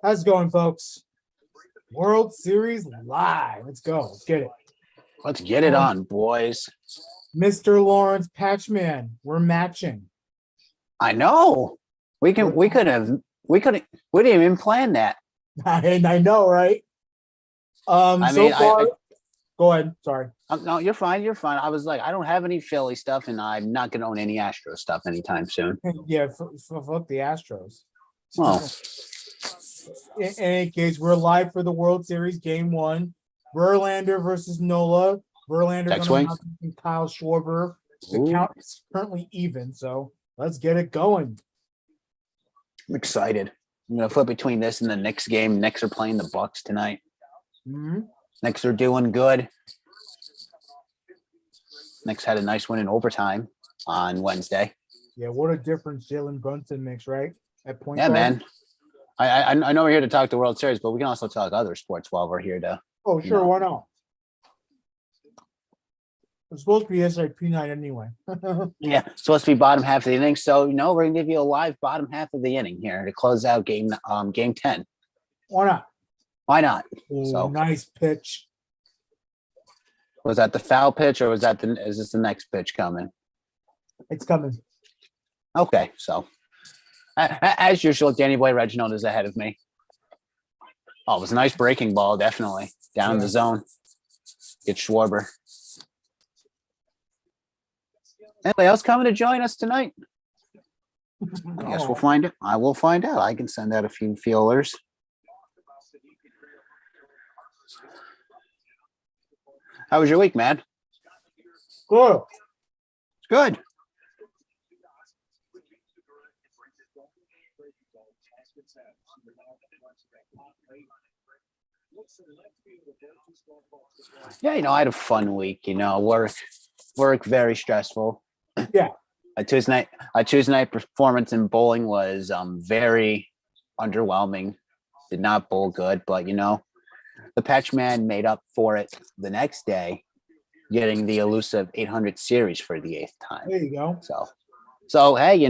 How's it going, folks? World Series live. Let's go. Let's get it. Let's get it on, boys. Mr. Lawrence Patchman, we're matching. I know. We didn't even plan that. And I know, right? Go ahead. Sorry. No, you're fine. You're fine. I was like, I don't have any Philly stuff, and I'm not going to own any Astro stuff anytime soon. Yeah, fuck the Astros. Well, in any case, we're live for the World Series Game 1. Verlander versus Nola. Verlander going to Kyle Schwarber. The count is currently even, so let's get it going. I'm excited. I'm going to flip between this and the Knicks game. Knicks are playing the Bucks tonight. Mm-hmm. Knicks are doing good. Knicks had a nice win in overtime on Wednesday. Yeah, what a difference Jalen Brunson makes, right? At point guard. Man. I know we're here to talk the World Series, but we can also talk other sports while we're here to. Oh, sure, why not? It's supposed to be SIP night anyway. Yeah, it's supposed to be bottom half of the inning. So, we're going to give you a live bottom half of the inning here to close out game 10. Why not? Why not? So nice pitch. Was that the foul pitch, or is this the next pitch coming? It's coming. Okay, so as usual, Danny Boy Reginald is ahead of me. Oh, it was a nice breaking ball, definitely down in the zone. Get Schwarber. Anybody else coming to join us tonight? I guess we'll find it. I will find out. I can send out a few feelers. How was your week, man? Good. Good. Yeah, I had a fun week. Work very stressful. Yeah. A Tuesday night performance in bowling was very underwhelming. Did not bowl good, but the patch man made up for it the next day, getting the elusive 800 series for the 8th time. There you go. So hey,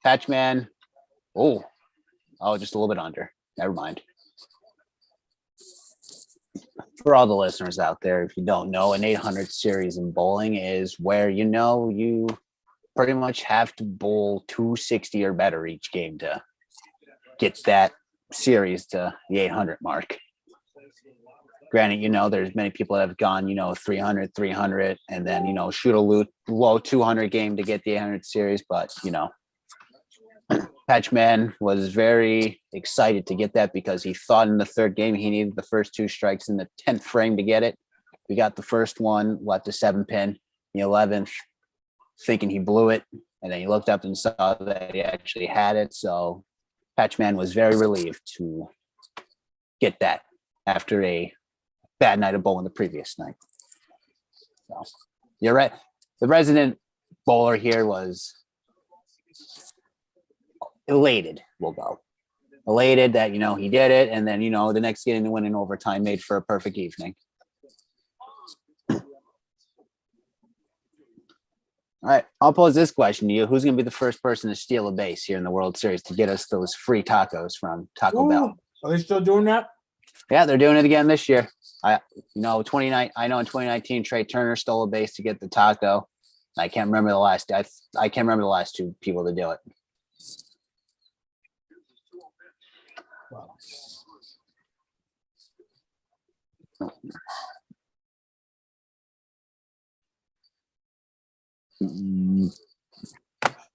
patch man. Oh, just a little bit under. Never mind. For all the listeners out there, if you don't know, an 800 series in bowling is where you pretty much have to bowl 260 or better each game to get that series to the 800 mark. Granted, there's many people that have gone, 300, and then, shoot a low 200 game to get the 800 series. But, Patchman was very excited to get that because he thought in the third game he needed the first 2 strikes in the 10th frame to get it. We got the first one, left a 7-pin, the 11th, thinking he blew it. And then he looked up and saw that he actually had it. So Patchman was very relieved to get that after a bad night of bowling the previous night. So you're right. The resident bowler here was elated. We'll go elated that he did it, and then the next game to win in overtime made for a perfect evening. All right, I'll pose this question to you: who's going to be the first person to steal a base here in the World Series to get us those free tacos from Taco Bell? Are they still doing that? Yeah, they're doing it again this year. I know in 2019 Trey Turner stole a base to get the taco. I can't remember the last. I can't remember the last 2 people to do it. Wow.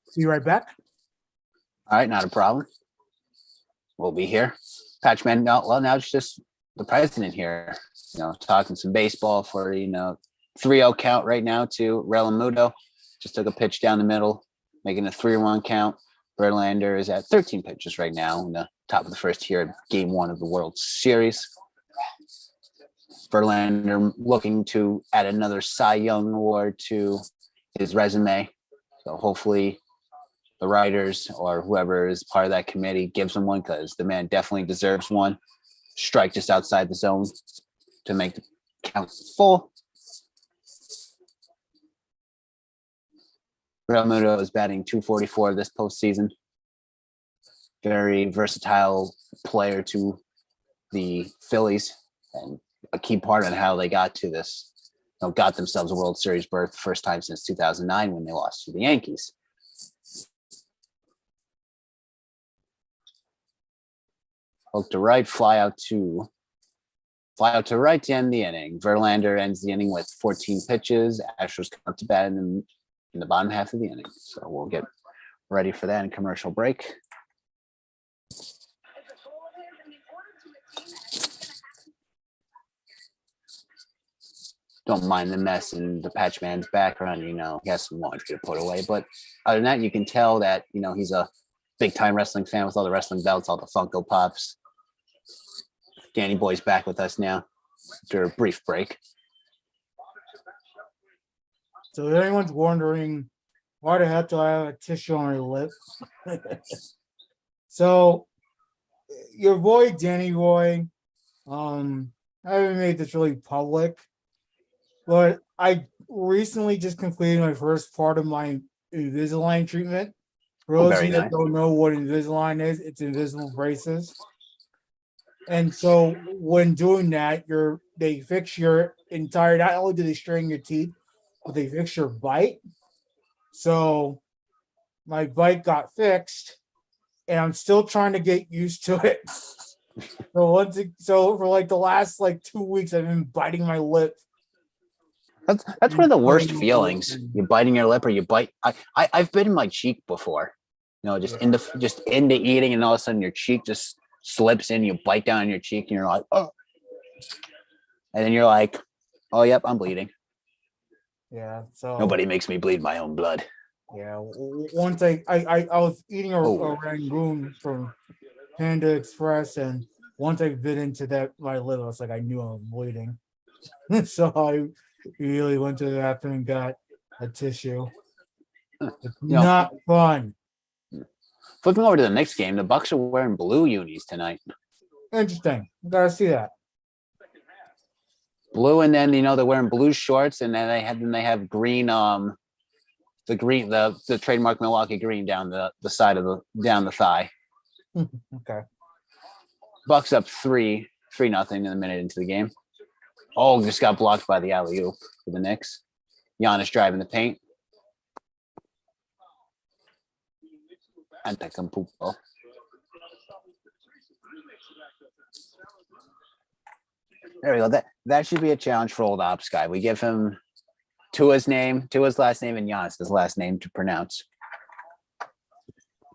See you right back. All right, not a problem. We'll be here. Patchman, now it's just the president here, talking some baseball for, 3-0 count right now to Relamuto. Just took a pitch down the middle, making a 3-1 count. Verlander is at 13 pitches right now in the top of the first here at game 1 of the World Series. Verlander looking to add another Cy Young award to his resume. So hopefully the writers or whoever is part of that committee gives him one, because the man definitely deserves one. Strike just outside the zone to make the count full. Realmuto is batting .244 this postseason. Very versatile player to the Phillies, and a key part in how they got to this, got themselves a World Series berth the first time since 2009 when they lost to the Yankees. Hook to right, fly out to right to end the inning. Verlander ends the inning with 14 pitches. Astros come up to bat in the bottom half of the inning. So we'll get ready for that in commercial break. Don't mind the mess in the Patchman's background, he has some laundry to put away. But other than that, you can tell that, he's a big time wrestling fan with all the wrestling belts, all the Funko Pops. Danny Boy's back with us now after a brief break. So if anyone's wondering, why the heck do I have a tissue on my lip? So your boy, Danny Boy, I haven't made this really public, but I recently just completed my first part of my Invisalign treatment. For those of you that don't know what Invisalign is, it's invisible braces. And so when doing that, they fix your entire, not only do they straighten your teeth, but they fix your bite. So my bite got fixed, and I'm still trying to get used to it. So for like the last 2 weeks, I've been biting my lip. That's one of the worst feelings. You're biting your lip, or you bite. I've bitten my cheek before. Into eating, and all of a sudden your cheek just slips in. You bite down on your cheek, and you're like, oh, and then you're like, oh, yep, I'm bleeding. Yeah. So nobody makes me bleed my own blood. Yeah. Once I was eating a rangoon from Panda Express, and once I bit into my lip, I was like, I knew I was bleeding. So I really went to the bathroom and got a tissue. It's not fun. Flipping over to the next game, the Bucks are wearing blue unis tonight. Interesting. Gotta see that. Blue, and then they're wearing blue shorts, and then they have green, the trademark Milwaukee green down the side of down the thigh. Okay. Bucks up 3-0 in a minute into the game. Oh, just got blocked by the alley-oop for the Knicks. Giannis driving the paint. Antetokounmpo. There we go. That should be a challenge for old Ops guy. We give him Tua's last name, and Giannis's last name to pronounce.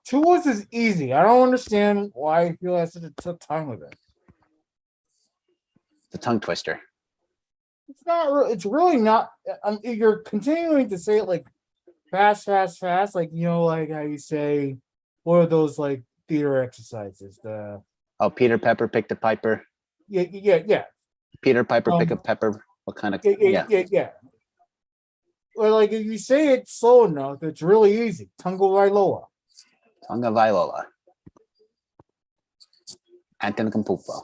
Tua's is easy. I don't understand why I feel I such a tough time with it. The tongue twister. It's not. It's really not. You're continuing to say it like fast, fast, fast. Like like how you say, what are those like theater exercises? Peter Pepper picked a piper. Yeah. Peter Piper pick a pepper. What kind of yeah. Well, like if you say it slow enough, it's really easy. Tungo Vailoa. Tonga Vailoa. Anthony Campufo.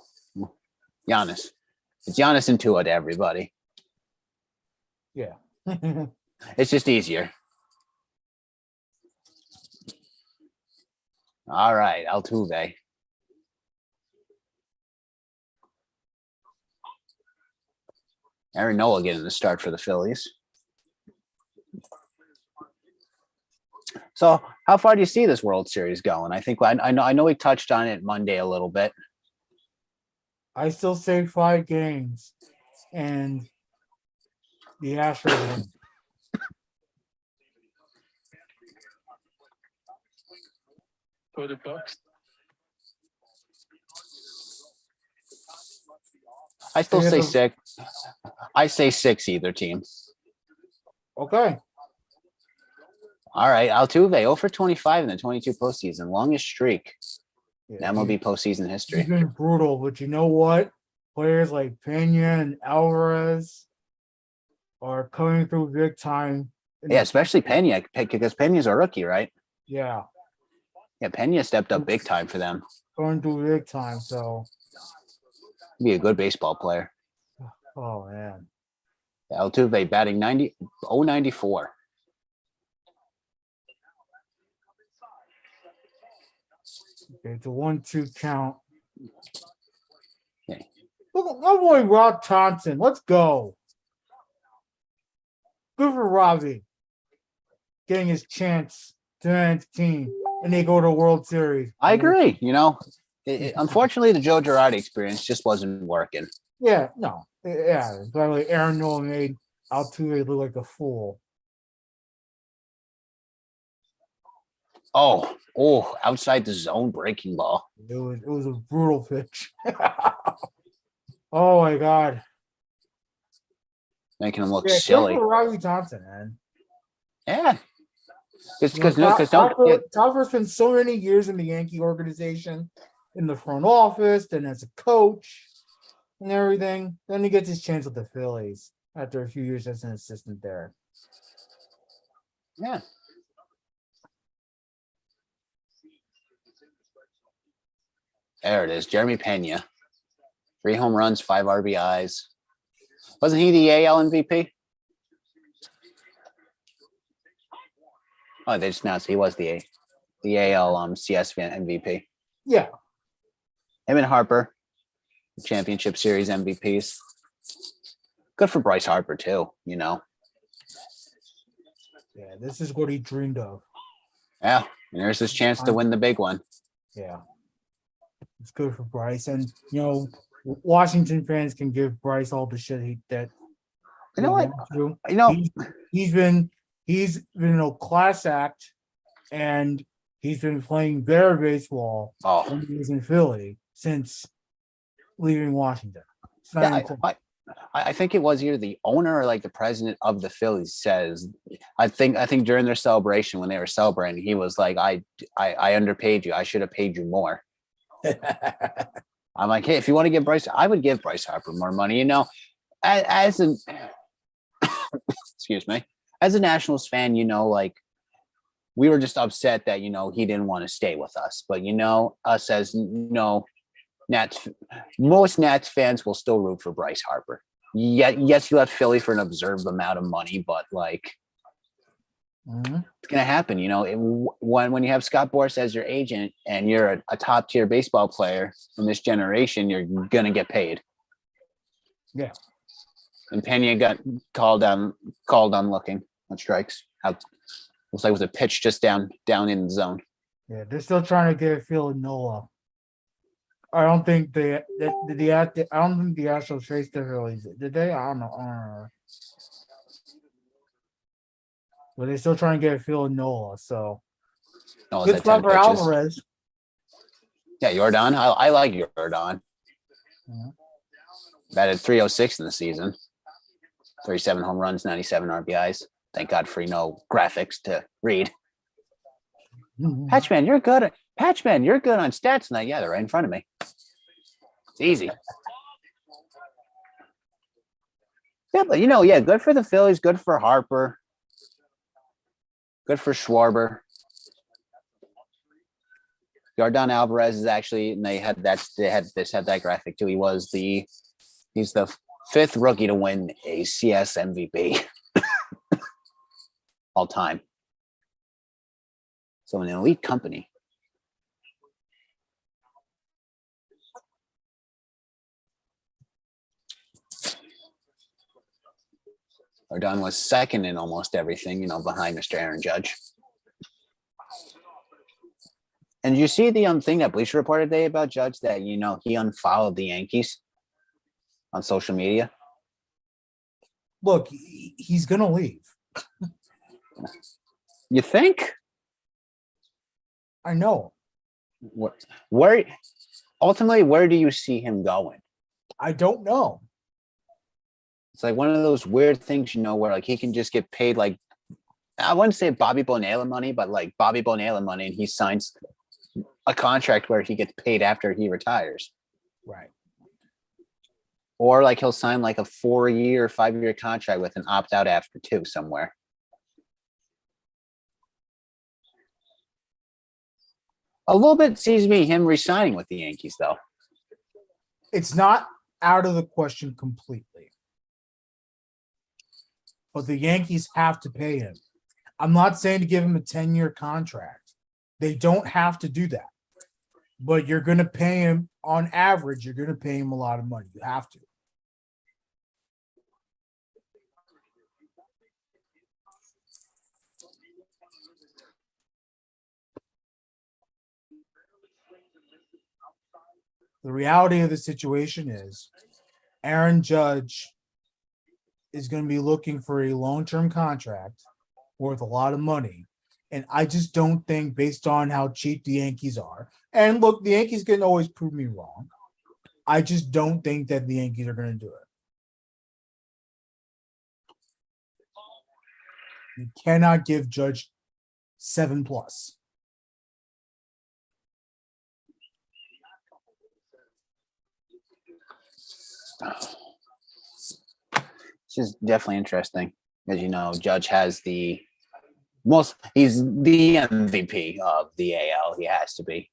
Giannis. It's Giannis and Tua to everybody. Yeah. It's just easier. All right, Altuve. Aaron Nola getting the start for the Phillies. So, how far do you see this World Series going? I think I know we touched on it Monday a little bit. I still say 5 games, and the Astros win. For the Bucks. I still say 6. I say 6 either team. Okay. All right, Altuve 0 for 25 in the 22 postseason, longest streak in MLB postseason history. He's been brutal, but you know what? Players like Pena and Alvarez are coming through big time. Yeah, especially Pena, because Pena's a rookie, right? Yeah. Yeah, Pena stepped up big time for them. Going through big time, so. Be a good baseball player. Oh, man. Altuve batting 094. Okay, it's a 1-2 count. Okay. Look at my boy Rob Thompson. Let's go. Good for Robbie. Getting his chance to manage the team. And they go to the World Series. I agree. Unfortunately, the Joe Girardi experience just wasn't working. Yeah, no. Yeah. By the way, Aaron Nola made Altuve look like a fool. Oh, outside the zone breaking ball. It was a brutal pitch. Oh my God. Making him look silly. For Robbie Thompson, man. Yeah. Because Topper's spent so many years in the Yankee organization, in the front office, then as a coach and everything. Then he gets his chance with the Phillies after a few years as an assistant there. Yeah. There it is. Jeremy Pena. 3 home runs, 5 RBIs. Wasn't he the AL MVP? Oh, they just announced he was the AL CS MVP. Yeah. Him and Harper, championship series MVPs. Good for Bryce Harper too, Yeah, this is what he dreamed of. Yeah, and there's his chance to win the big one. Yeah. It's good for Bryce. And Washington fans can give Bryce all the shit that you know what? He's been a class act, and he's been playing better baseball when he was in Philly since leaving Washington. I think it was either the owner or like the president of the Phillies says. I think during their celebration when they were celebrating, he was like, "I underpaid you. I should have paid you more." I'm like, hey, if you want to give Bryce, I would give Bryce Harper more money. As an excuse me, as a Nationals fan, like we were just upset that he didn't want to stay with us. But us as most Nats fans will still root for Bryce Harper. Yes, you left Philly for an observed amount of money, but like it's gonna happen. When you have Scott Boras as your agent and you're a top tier baseball player in this generation, you're gonna get paid. Yeah. And Pena got called on looking on strikes. Looks like it was a pitch just down in the zone. Yeah, they're still trying to get Phil Nola. I don't think I don't think the Astros chased the Phillies. Did they? I don't know. But they're still trying to get Phil Nola. So No, Good spot for Alvarez. Yeah, Jordan. I like Jordan. Yeah. Batted 306 in the season. 37 home runs, 97 RBIs. Thank God for graphics to read. Patchman, you're good. Patchman, you're good on stats tonight. Yeah, they're right in front of me. It's easy. Yeah, but good for the Phillies, good for Harper, good for Schwarber. Jordan Alvarez is actually, and they had that graphic too. He's the 5th rookie to win a CS MVP all time. So an elite company. Jordan was 2nd in almost everything, behind Mr. Aaron Judge. And you see the thing that Bleacher reported today about Judge that he unfollowed the Yankees on social media. Look, he's gonna leave. You think? I know. Where ultimately, where do you see him going? I don't know. It's like one of those weird things, where like he can just get paid like, I wouldn't say Bobby Bonilla money, but like Bobby Bonilla money, and he signs a contract where he gets paid after he retires. Right. Or like he'll sign like a 4-year, 5-year contract with an opt-out after 2 somewhere. A little bit sees him resigning with the Yankees, though. It's not out of the question completely. But the Yankees have to pay him. I'm not saying to give him a 10-year contract. They don't have to do that. But you're going to pay him, on average, you're going to pay him a lot of money. You have to. The reality of the situation is Aaron Judge is going to be looking for a long-term contract worth a lot of money. And I just don't think, based on how cheap the Yankees are, and look, the Yankees can always prove me wrong. I just don't think that the Yankees are going to do it. You cannot give Judge 7+. It's just definitely interesting. As Judge has he's the MVP of the AL. He has to be.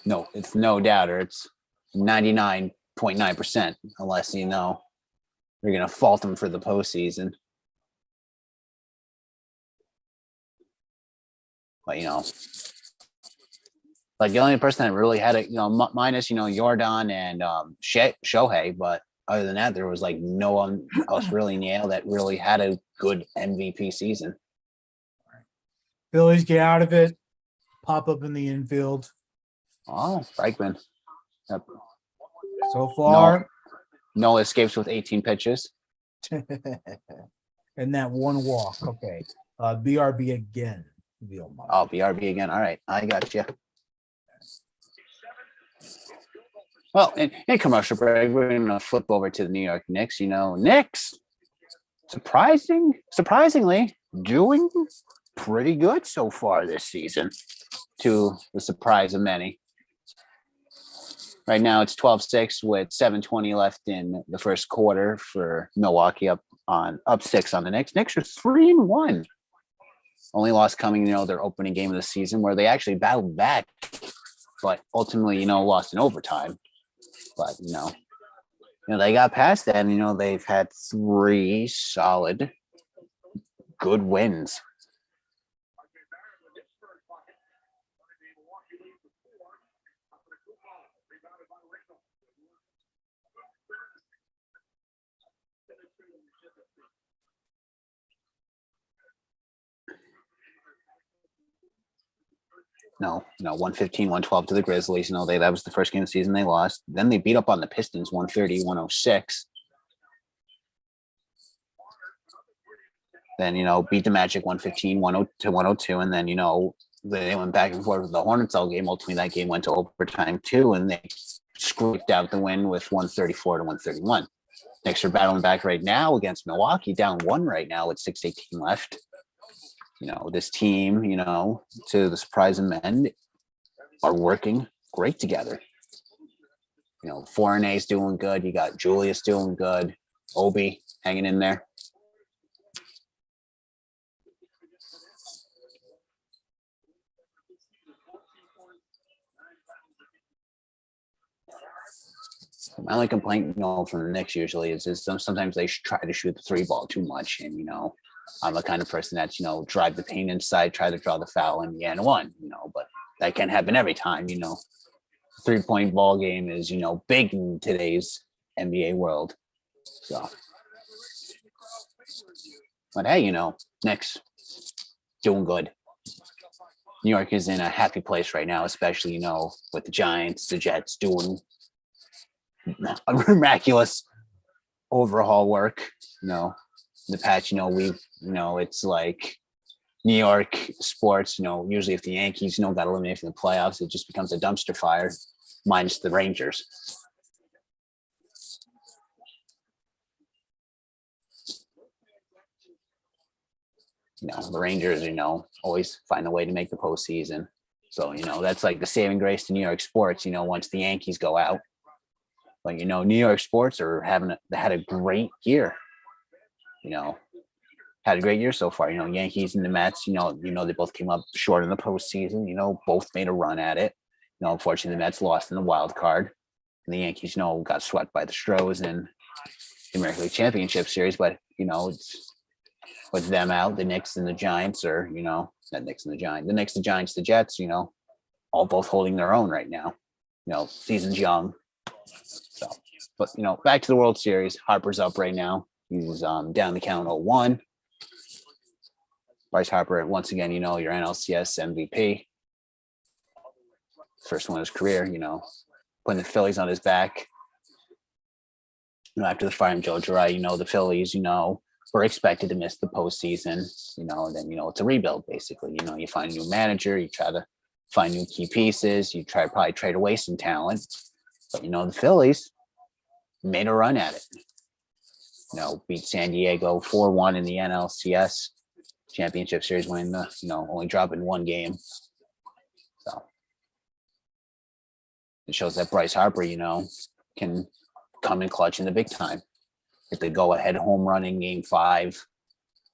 No, it's no doubt, or it's 99.9%, unless you're gonna fault him for the postseason. But like the only person that really had it, minus Jordan and Shohei, but other than that, there was like no one else really in the AL that really had a good MVP season. Phillies get out of it, pop up in the infield. Oh, Bregman. Yep. So far, no escapes with 18 pitches. And that one walk. Okay. BRB again. Oh, BRB again. All right. I got you. Well, in commercial break, we're going to flip over to the New York Knicks. Knicks, surprisingly, doing pretty good so far this season, to the surprise of many. Right now, it's 12-6 with 7:20 left in the first quarter for Milwaukee, up 6 on the Knicks. Knicks are 3-1. Only loss coming, their opening game of the season, where they actually battled back, but ultimately, lost in overtime. But they got past that, and they've had 3 solid, good wins. No, 115, 112 to the Grizzlies. That was the first game of the season they lost. Then they beat up on the Pistons 130, 106. Then, beat the Magic 115, 102, 102. And then, they went back and forth with the Hornets all game. Ultimately, that game went to overtime too, and they scraped out the win with 134 to 131. Knicks are battling back right now against Milwaukee, down 1 right now with 6:18 left. This team, to the surprise of men, are working great together. Fournier's doing good. You got Julius doing good. Obi hanging in there. My only complaint, from the Knicks usually is sometimes they try to shoot the 3-ball too much. And, I'm the kind of person that's, drive the paint inside, try to draw the foul in the end one, but that can't happen every time, 3-point ball game is, big in today's NBA world. So, but hey, Knicks doing good. New York is in a happy place right now, especially, with the Giants, the Jets doing a miraculous overhaul work. The patch, it's like New York sports, usually if the Yankees, got eliminated from the playoffs, it just becomes a dumpster fire, minus the Rangers. The Rangers, always find a way to make the postseason. So, that's like the saving grace to New York sports, once the Yankees go out. But, New York sports are had a great year. Had a great year so far. Yankees and the Mets, they both came up short in the postseason, both made a run at it. Unfortunately, the Mets lost in the wild card. And the Yankees, got swept by the Stros in the American League Championship Series. But, it's with them out, the Knicks and the Giants are, not Knicks and the Giants, the Giants, the Jets, all both holding their own right now. Season's young. So, but, back to the World Series. Harper's up right now. He's down the count 0-1. Bryce Harper, once again, your NLCS MVP. First one of his career, putting the Phillies on his back. After the fire of Joe Girardi, the Phillies, were expected to miss the postseason, and then, it's a rebuild, basically. You find a new manager, you try to find new key pieces, you try to probably trade away some talent. But, the Phillies made a run at it. Beat San Diego 4-1 in the NLCS Championship Series, when only dropping 1 game. So it shows that Bryce Harper, can come in clutch in the big time. If they go ahead home run in Game 5,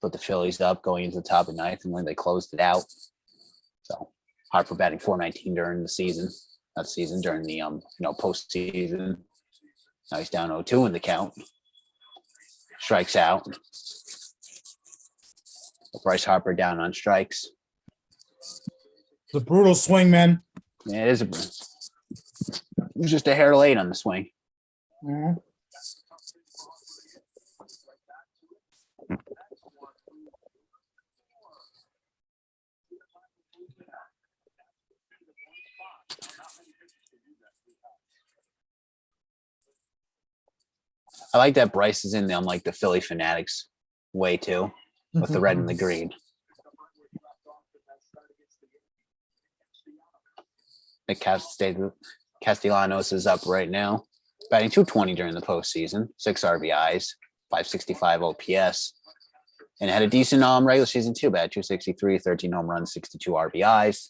put the Phillies up going into the top of 9th, and when they closed it out. So Harper batting .419 during the season, during the postseason. Now he's down 0-2 in the count. Strikes out. Bryce Harper down on strikes. It's a brutal swing, man. Yeah, it was just a hair late on the swing. Mm-hmm. I like that Bryce is in them like the Philly Fanatics way too, with the red and the green. Nick Castellanos is up right now, batting .220 during the postseason, 6 RBIs, .565 OPS, and had a decent regular season too. Bat .263, 13 home runs, 62 RBIs.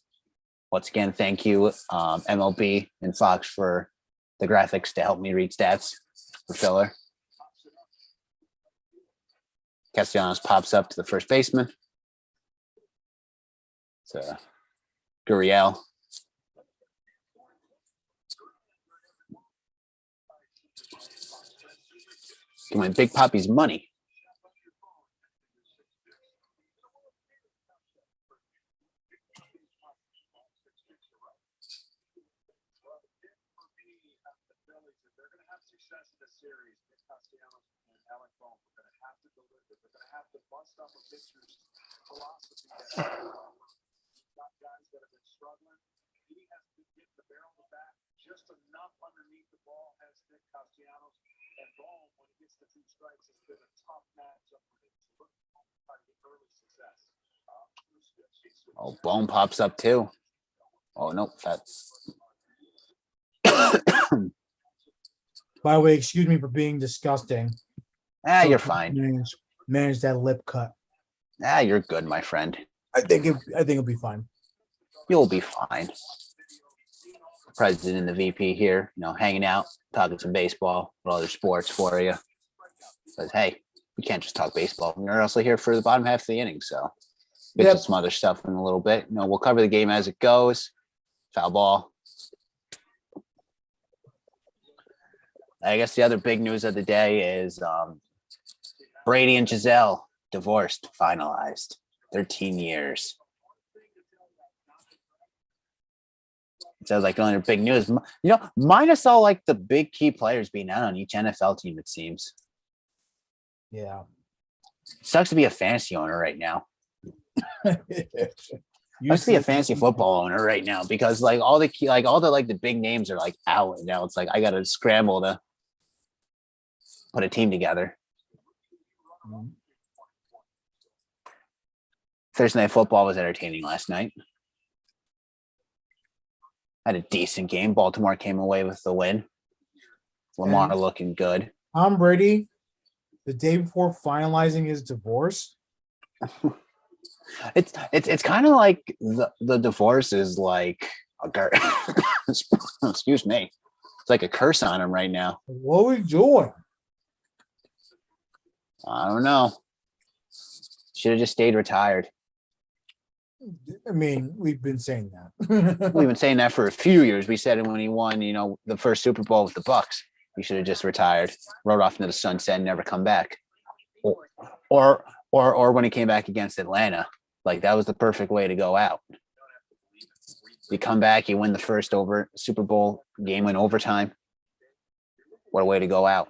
Once again, thank you MLB and Fox for the graphics to help me read stats for filler. Castellanos pops up to the first baseman. It's Gurriel. Giving Big Poppy's money. Just enough underneath the ball has Nick Castellanos, and Ball, when he gets the 2 strikes, has been a tough matchup for him. Oh, Bone pops up too. Oh, no, that's By the way, excuse me for being disgusting. you're fine. Manage that lip cut. You're good, my friend. I think it'll be fine. You'll be fine. President and the VP here, hanging out, talking some baseball, what other sports for you. But hey, we can't just talk baseball. We're also here for the bottom half of the inning, so get to some other stuff in a little bit. We'll cover the game as it goes. Foul ball. I guess the other big news of the day is Brady and Giselle divorced, finalized, 13 years. Sounds like only big news. Minus all like the big key players being out on each NFL team, it seems. Yeah. Sucks to be a fantasy owner right now. Sucks to be a fantasy football owner right now because like all the key, like all the like the big names are like out now. It's like I gotta scramble to put a team together. Thursday Night Football was entertaining last night. Had a decent game. Baltimore came away with the win. Lamar looking good. Tom Brady, the day before finalizing his divorce. It's kind of like the divorce is like excuse me. It's like a curse on him right now. What are we doing? I don't know. Should have just stayed retired. I mean, we've been saying that. We've been saying that for a few years. We said it when he won, the first Super Bowl with the Bucks. He should have just retired, rode off into the sunset, and never come back. Or when he came back against Atlanta, like that was the perfect way to go out. You come back, you win the first Super Bowl game in overtime. What a way to go out.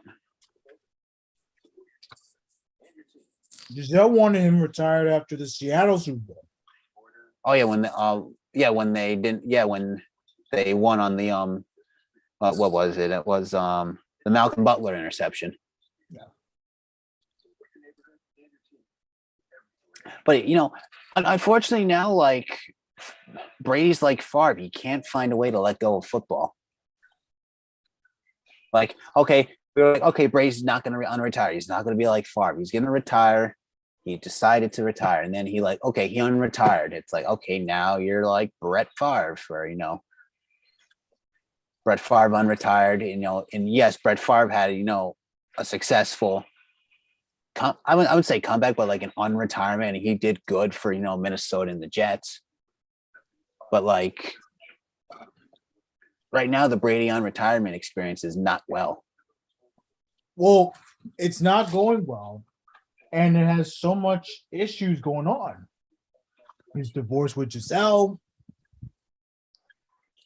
Giselle wanted him retired after the Seattle Super Bowl. Oh yeah, when they won on the what was it? It was the Malcolm Butler interception. Yeah. But unfortunately now, like Brady's like Favre, he can't find a way to let go of football. Like, okay, Brady's not going to unretire. He's not going to be like Favre. He's going to retire. He decided to retire, and then he he unretired. It's like, okay, now you're like Brett Favre, Brett Favre unretired, and yes, Brett Favre had, a successful, I would say comeback, but like an unretirement, and he did good for, Minnesota and the Jets. But like right now, the Brady unretirement experience is not well. Well, it's not going well. And it has so much issues going on. His divorce with Giselle.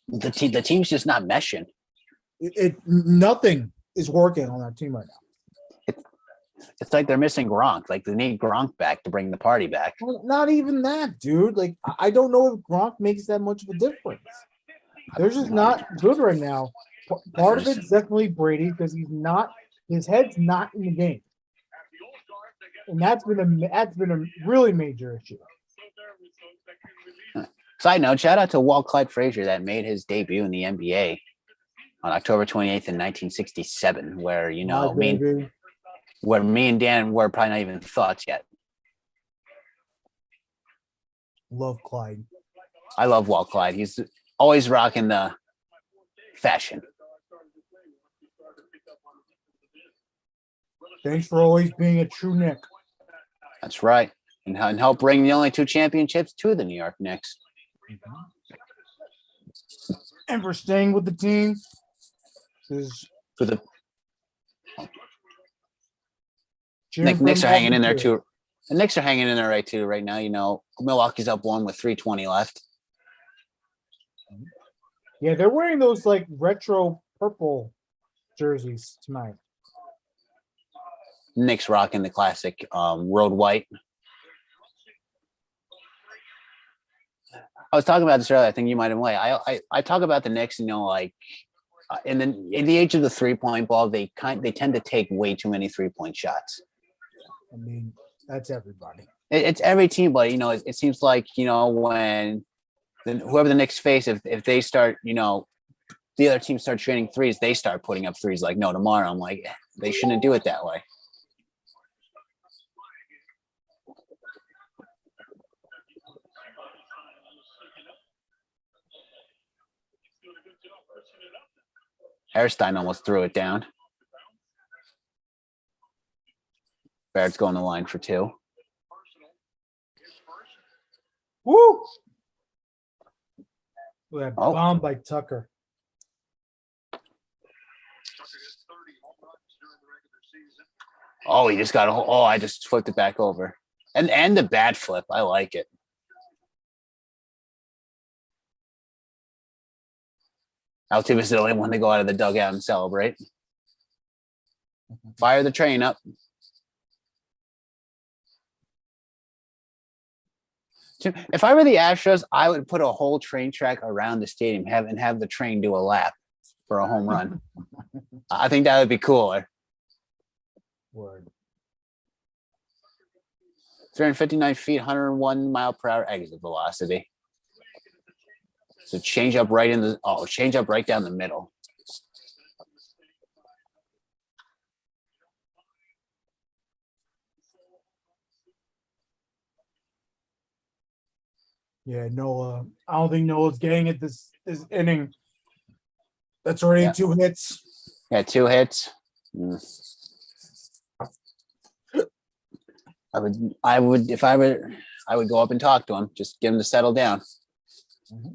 The team's just not meshing. Nothing is working on that team right now. It's like they're missing Gronk. Like they need Gronk back to bring the party back. Well, not even that, dude. Like I don't know if Gronk makes that much of a difference. They're just not good right now. Part of it's definitely Brady because his head's not in the game. And that's been a really major issue. Side note, shout out to Walt Clyde Frazier that made his debut in the NBA on October 28th in 1967, where, where me and Dan were probably not even thoughts yet. Love Clyde. I love Walt Clyde. He's always rocking the fashion. Thanks for always being a true Knick. That's right. And help bring the only 2 championships to the New York Knicks. And for staying with the team. For the Knicks are hanging in there too. The Knicks are hanging in there right now. Milwaukee's up 1 with 3:20 left. Yeah, they're wearing those like retro purple jerseys tonight. Knicks rocking the classic road white. I was talking about this earlier. I think you might have won. I talk about the Knicks, in the age of the 3-point ball, they tend to take way too many 3-point shots. I mean, that's everybody. It's every team, but it seems like when whoever the Knicks face, if they start, the other team start shooting threes, they start putting up threes like no tomorrow. I'm like, they shouldn't do it that way. Hairstein almost threw it down. Barrett's going the line for 2. Woo! That bomb by Tucker. Oh, he just got I just flipped it back over. And the bad flip. I like it. Altuve is the only one to go out of the dugout and celebrate. Fire the train up. If I were the Astros, I would put a whole train track around the stadium and have the train do a lap for a home run. I think that would be cooler. Word. 359 feet, 101 mile per hour exit velocity. So change up right down the middle. Yeah, Nola. I don't think Nola's getting it this inning. That's already 2 hits. Yeah, 2 hits. I would if I were I would go up and talk to him. Just get him to settle down. Mm-hmm.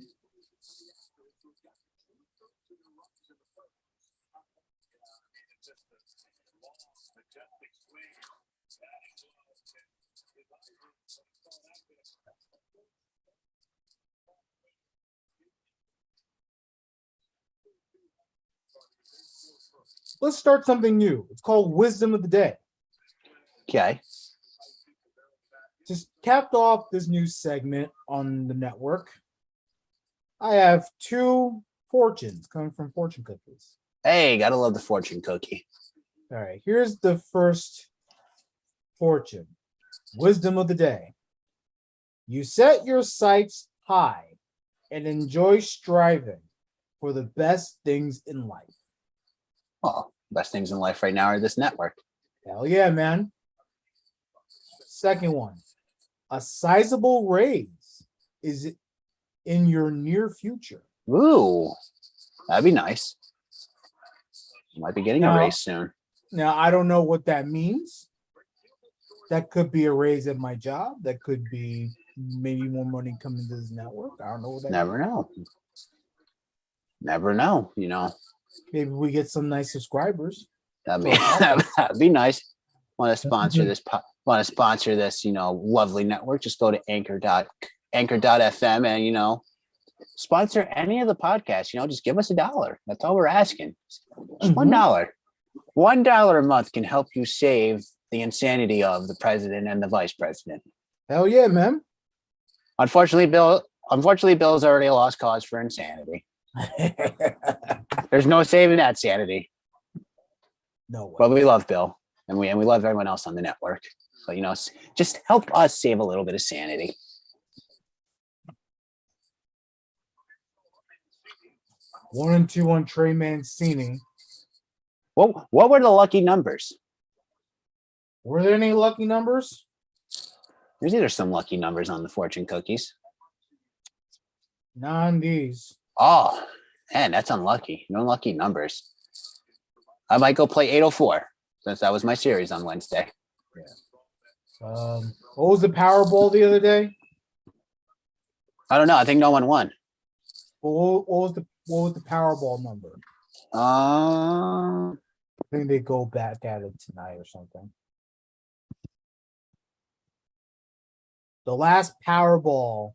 Let's start something new. It's called Wisdom of the Day. Okay. Just capped off this new segment on the network. I have 2 fortunes coming from fortune cookies. Hey, gotta love the fortune cookie. All right, here's the first fortune. Wisdom of the day. You set your sights high and enjoy striving for the best things in life. Oh, best things in life right now are this network. Hell yeah, man. Second one. A sizable raise is in your near future. Ooh, that'd be nice. Might be getting a raise soon. Now, I don't know what that means. That could be a raise at my job. That could be maybe more money coming to this network. I don't know what that Never know. Never know, Maybe we get some nice subscribers. That'd be nice. Want to sponsor this lovely network, just go to anchor.fm and sponsor any of the podcasts. Just give us $1. That's all we're asking. Just $1. $1 a month can help you save the insanity of the president and the vice president. Hell yeah, man. Unfortunately, Bill's already a lost cause for insanity. There's no saving that sanity. No way. But we love Bill, and we love everyone else on the network. So just help us save a little bit of sanity. 1 and 2 on Trey Mancini. What were the lucky numbers? Were there any lucky numbers? There's either some lucky numbers on the fortune cookies. Not on these. Oh, man, that's unlucky. No lucky numbers. I might go play 804 since that was my series on Wednesday. Yeah. What was the Powerball the other day? I don't know. I think no one won. What was the Powerball number? I think they go back at it tonight or something. The last Powerball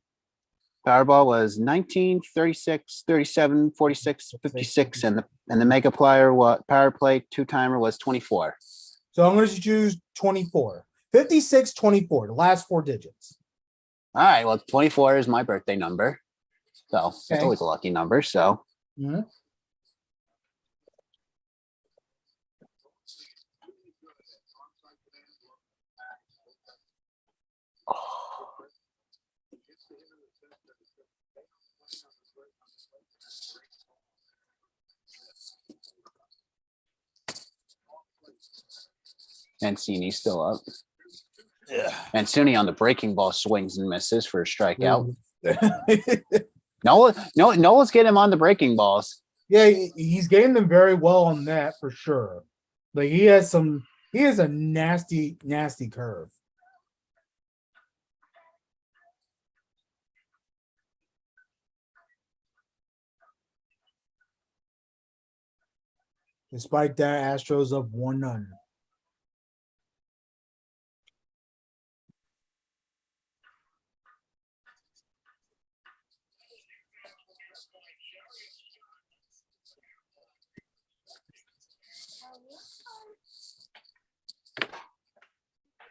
was 19, 36, 37, 46, 56, and the mega power play 2-timer was 24. So I'm going to choose 24. 56, 24, the last 4 digits. All right. Well, 24 is my birthday number. So it's always a lucky number. So. Mm-hmm. Mancini's still up. Yeah. Mancini on the breaking ball swings and misses for a strikeout. Yeah, Nola's getting him on the breaking balls. he's getting them very well on that for sure. Like he has a nasty, nasty curve. Despite that, Astros up 1-0.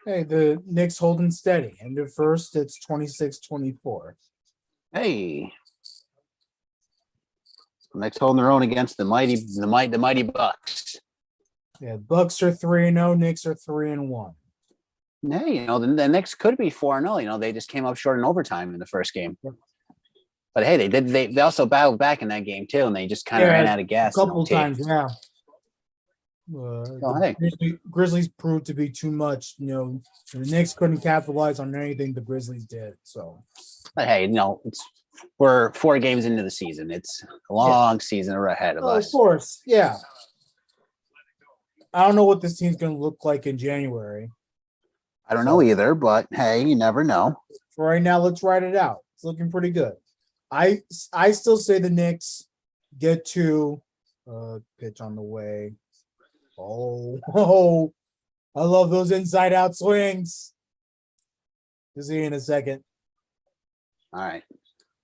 Hey, the Knicks holding steady. End of first, it's 26-24. Hey. Next holding their own against the mighty Bucks. Yeah, Bucks are 3-0, Knicks are 3-1. Hey, the Knicks could be 4-0. They just came up short in overtime in the first game. Yep. But hey, they also battled back in that game too, and they just kind of ran out of gas. A couple times, yeah. Hey. Grizzlies proved to be too much. The Knicks couldn't capitalize on anything the Grizzlies did. So, but hey, we're 4 games into the season. It's a long season ahead of us. Of course, yeah. I don't know what this team's going to look like in January. I don't know either, but hey, you never know. For right now, let's ride it out. It's looking pretty good. I still say the Knicks get to pitch on the way. Oh, I love those inside out swings. See you in a second. All right.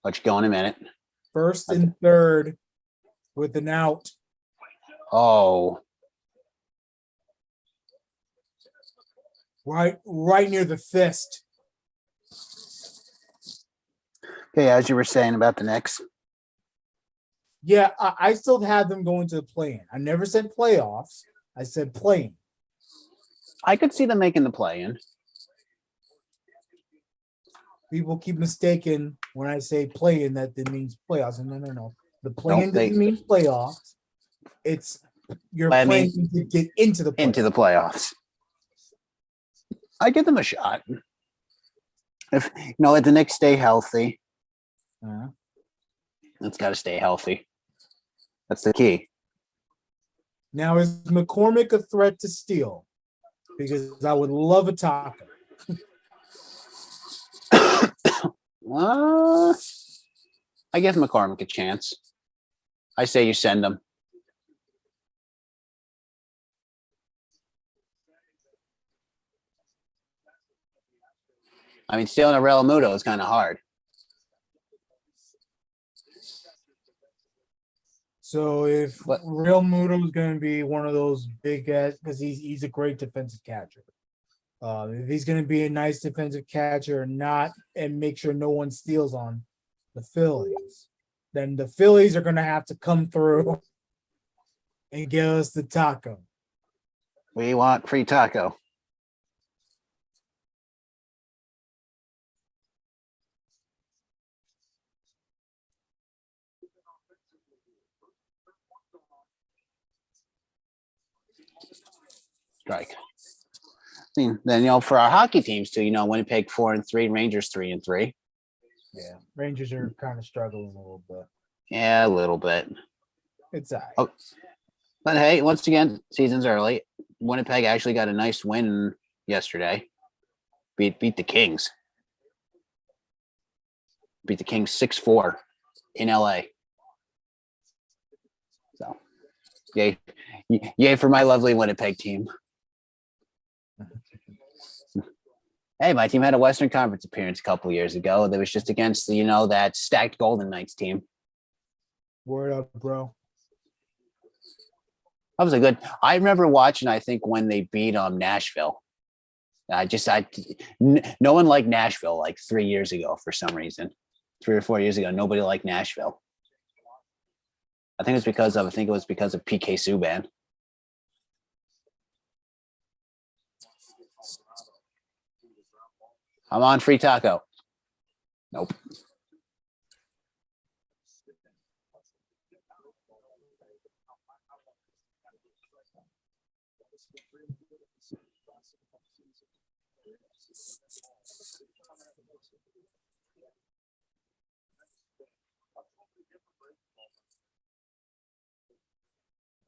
Let you go in a minute. First and third with an out. Oh. Right near the fist. Okay, as you were saying about the Knicks. Yeah, I still have them going to the play-in. I never said playoffs. I said play-in. I could see them making the play-in. People keep mistaken when I say play-in that it means playoffs. No. The play-in doesn't mean playoffs. It's you're playing to get into the playoffs. Into the playoffs. I give them a shot. If let the Knicks stay healthy. It's got to stay healthy. That's the key. Now, is McCormick a threat to steal? Because I would love a taco. I give McCormick a chance. I say you send him. I mean, stealing a Real Muto is kind of hard. So if Real Muto is going to be one of those big guys, because he's a great defensive catcher. If he's going to be a nice defensive catcher and make sure no one steals on the Phillies, then the Phillies are going to have to come through and give us the taco. We want free taco. Strike. Then for our hockey teams too, Winnipeg 4-3, Rangers 3-3. Yeah, Rangers are kind of struggling a little bit. Yeah, a little bit. It's all right. Oh, but hey, once again, season's early. Winnipeg actually got a nice win yesterday. Beat the Kings. Beat the Kings 6-4 in LA. So, yay for my lovely Winnipeg team. Hey, my team had a Western Conference appearance a couple years ago. That was just against that stacked Golden Knights team. Word up, bro. That was I remember watching, I think, when they beat Nashville. No one liked Nashville like 3 years ago for some reason. 3 or 4 years ago, nobody liked Nashville. I think it was because of PK Subban. I'm on free taco. Nope.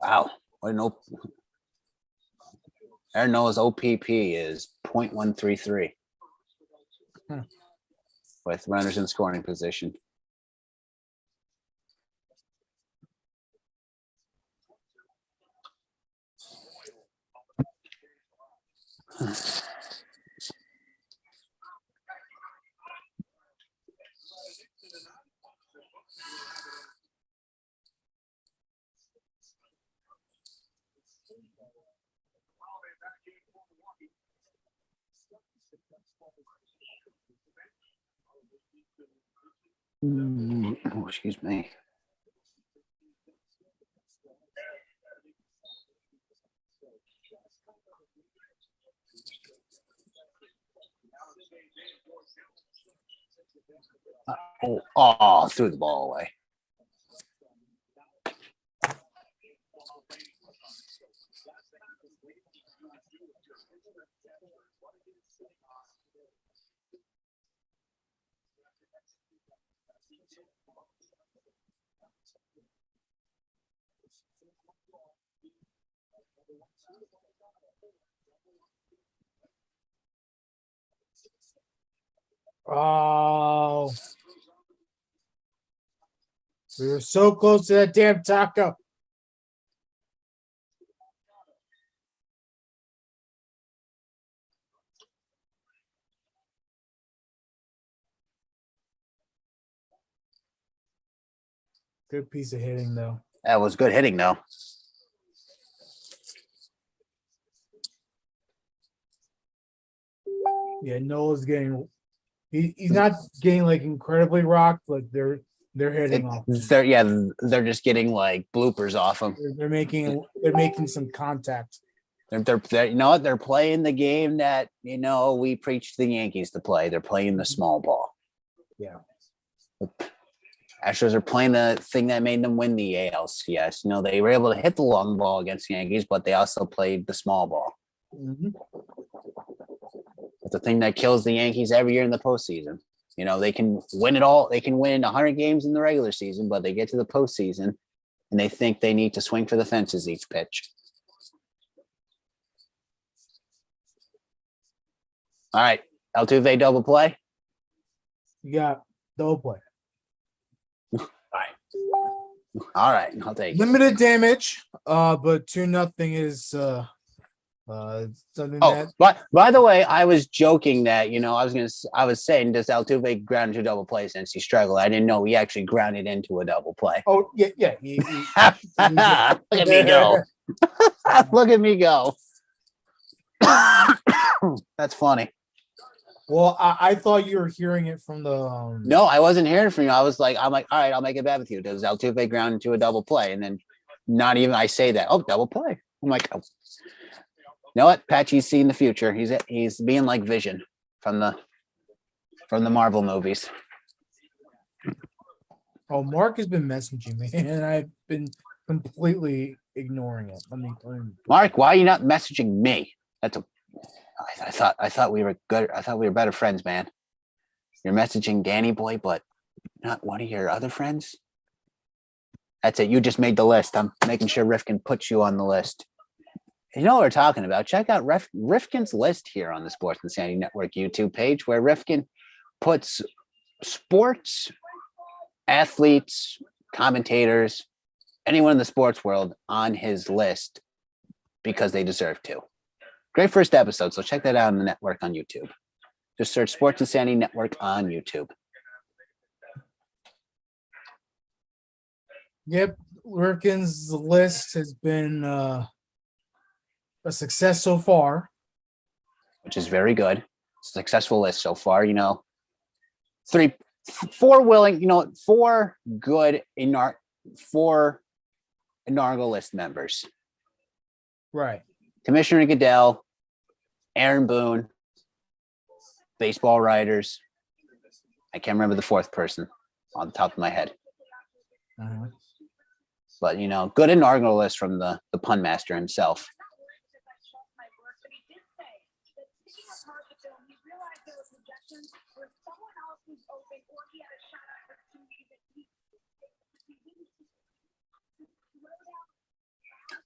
Wow. Aaron Noah's OPP is 0.133 with runners in scoring position. Oh, excuse me. Threw the ball away. Oh, we were so close to that damn taco. Good piece of hitting, though. That was good hitting, though. Yeah, Noah's getting. He's not getting like incredibly rocked, but they're hitting off. They're just getting like bloopers off him. They're making some contact. They're you know what? They're playing the game that we preach the Yankees to play. They're playing the small ball. Yeah. Astros are playing the thing that made them win the ALCS. They were able to hit the long ball against the Yankees, but they also played the small ball. Mm-hmm. It's the thing that kills the Yankees every year in the postseason. They can win it all. They can win 100 games in the regular season, but they get to the postseason and they think they need to swing for the fences each pitch. All right. Altuve double play. You got double play. All right. I'll take limited damage. But 2-0 is something that. But by the way, I was joking that I was saying, does Altuve ground into double play since he struggled? I didn't know he actually grounded into a double play. Oh yeah. Look at me go. Look at me go. That's funny. Well, I thought you were hearing it from the. No, I wasn't hearing from you. I'm like, all right, I'll make a bet with you. Does Altuve ground into a double play? And then not even I say that. Oh, double play. I'm like, oh. You know what? Patchy's seeing the future. He's being like Vision from the Marvel movies. Oh, Mark has been messaging me, and I've been completely ignoring it. Let me. Mark, why are you not messaging me? I thought we were good. I thought we were better friends, man. You're messaging Danny Boy, but not one of your other friends. That's it. You just made the list. I'm making sure Rifkin puts you on the list. You know what we're talking about. Check out Rifkin's list here on the Sports Insanity Network YouTube page, where Rifkin puts sports, athletes, commentators, anyone in the sports world on his list because they deserve to. Great first episode, so check that out on the network on YouTube. Just search Sports Insanity Network on YouTube. Yep, Rifkin's list has been a success so far, which is very good. Successful list so far. 4 good inaugural list members. Right. Commissioner Goodell, Aaron Boone, baseball writers. I can't remember the fourth person on the top of my head. Uh-huh. But, good inaugural list from the pun master himself.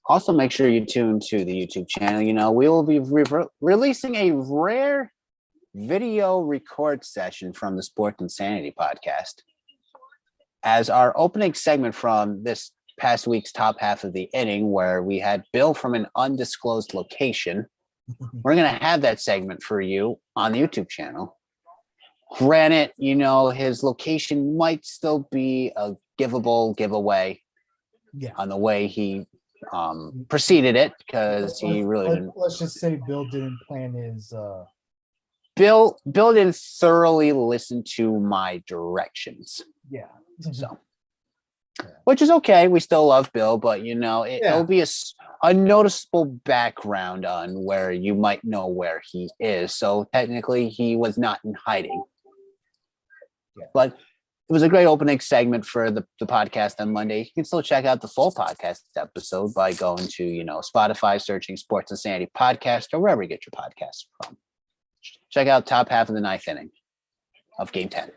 Also, make sure you tune to the YouTube channel. You know, we will be releasing a rare video record session from the Sports Insanity podcast as our opening segment from this past week's top half of the inning, where we had Bill from an undisclosed location. We're going to have that segment for you on the YouTube channel. Granted, you know, his location might still be a giveaway on the way he preceded it, because he really didn't. Let's just say Bill didn't plan his. Bill didn't thoroughly listen to my directions. Yeah. So, which is okay. We still love Bill, but you know, it'll be a noticeable background on where you might know where he is. So technically, he was not in hiding. Yeah. But it was a great opening segment for the podcast on Monday. You can still check out the full podcast episode by going to, you know, Spotify, searching Sports Insanity Podcast, or wherever you get your podcasts from. Check out top half of the ninth inning of Game 10.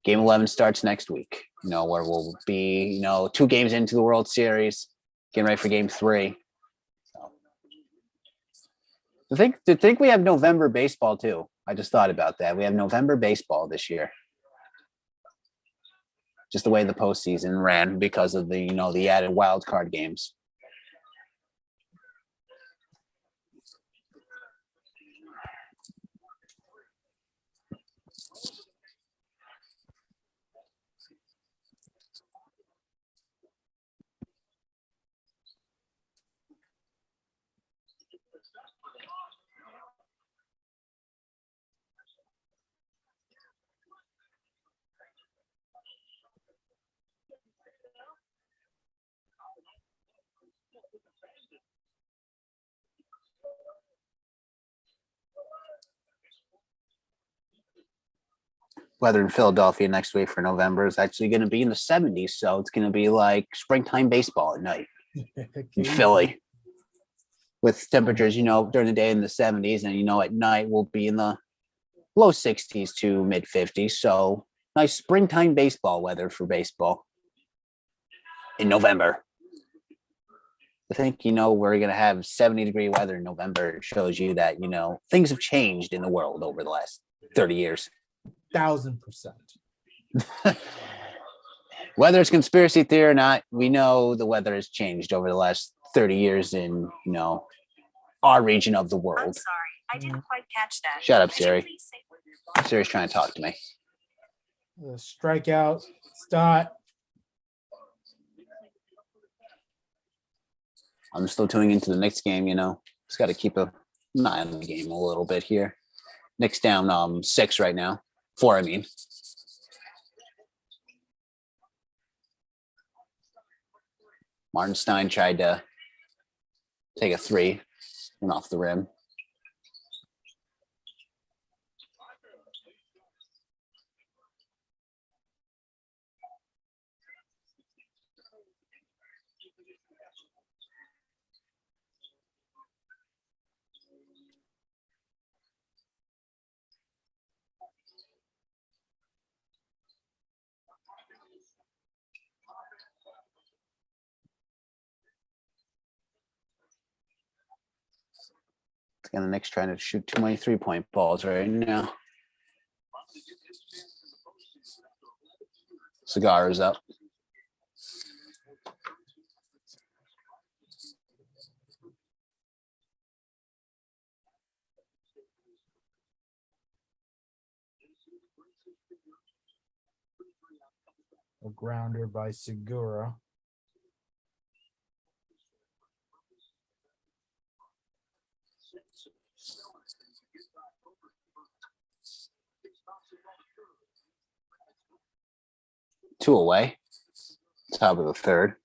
Game 11 starts next week, you know, where we'll be, you know, 2 games into the World Series, getting ready for Game 3. So, to think we have November baseball too. I just thought about that. We have November baseball this year. Just the way the postseason ran because of the, you know, the added wild card games. Weather in Philadelphia next week for November is actually going to be in the 70s. So it's going to be like springtime baseball at night in Philly, with temperatures, you know, during the day in the 70s. And, you know, at night we'll be in the low 60s to mid 50s. So nice springtime baseball weather for baseball in November. I think, you know, we're going to have 70-degree weather in November. It shows you that, you know, things have changed in the world over the last 30 years. 1000%. Whether it's conspiracy theory or not, we know the weather has changed over the last 30 years in, you know, our region of the world. I'm sorry, I didn't quite catch that. Shut up, Siri. Siri's trying to talk to me. Strikeout, Stott. I'm still tuning into the Knicks game, you know. Just got to keep an eye on the game a little bit here. Knicks down 6 right now. 4, I mean. Martin Stein tried to take a 3, went off the rim. And the Knicks trying to shoot too many 3-point balls right now. Cigar is up. A grounder by Segura. Two away. Top of the third.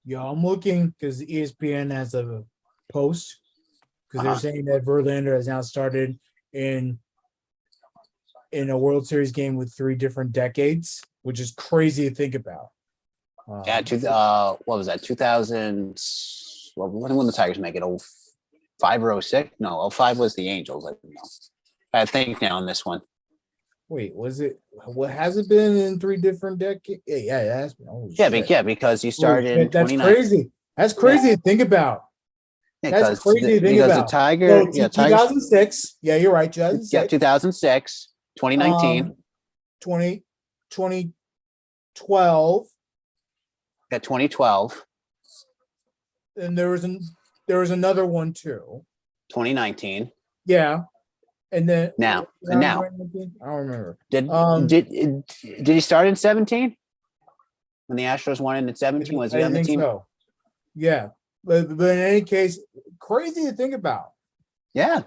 Yeah, I'm looking because ESPN has a post because they're Uh-huh. saying that Verlander has now started in a World Series game with 3 different decades, which is crazy to think about. Yeah, what was that? 2000. Well, when the Tigers make it? 05 or 06? No, 05 was the Angels. I think now on this one. Wait, was it? What has it been in 3 different decades? Yeah, it has been. Oh, Yeah, shit. because you Holy started in shit, that's 29. crazy. That's crazy to think about. Yeah, That's crazy to think because about. the Tigers, So Tigers, 2006. Yeah, you're right. yeah, 2006. 2006, 2019, 20, 2012. yeah, 2012, And there was another one too. 2019. Yeah. And then Now, I and now, don't remember. did Um, did he start in 17 when the Astros won in 17? Was he on the think team? so. Yeah. But in any case, crazy to think about. Yeah,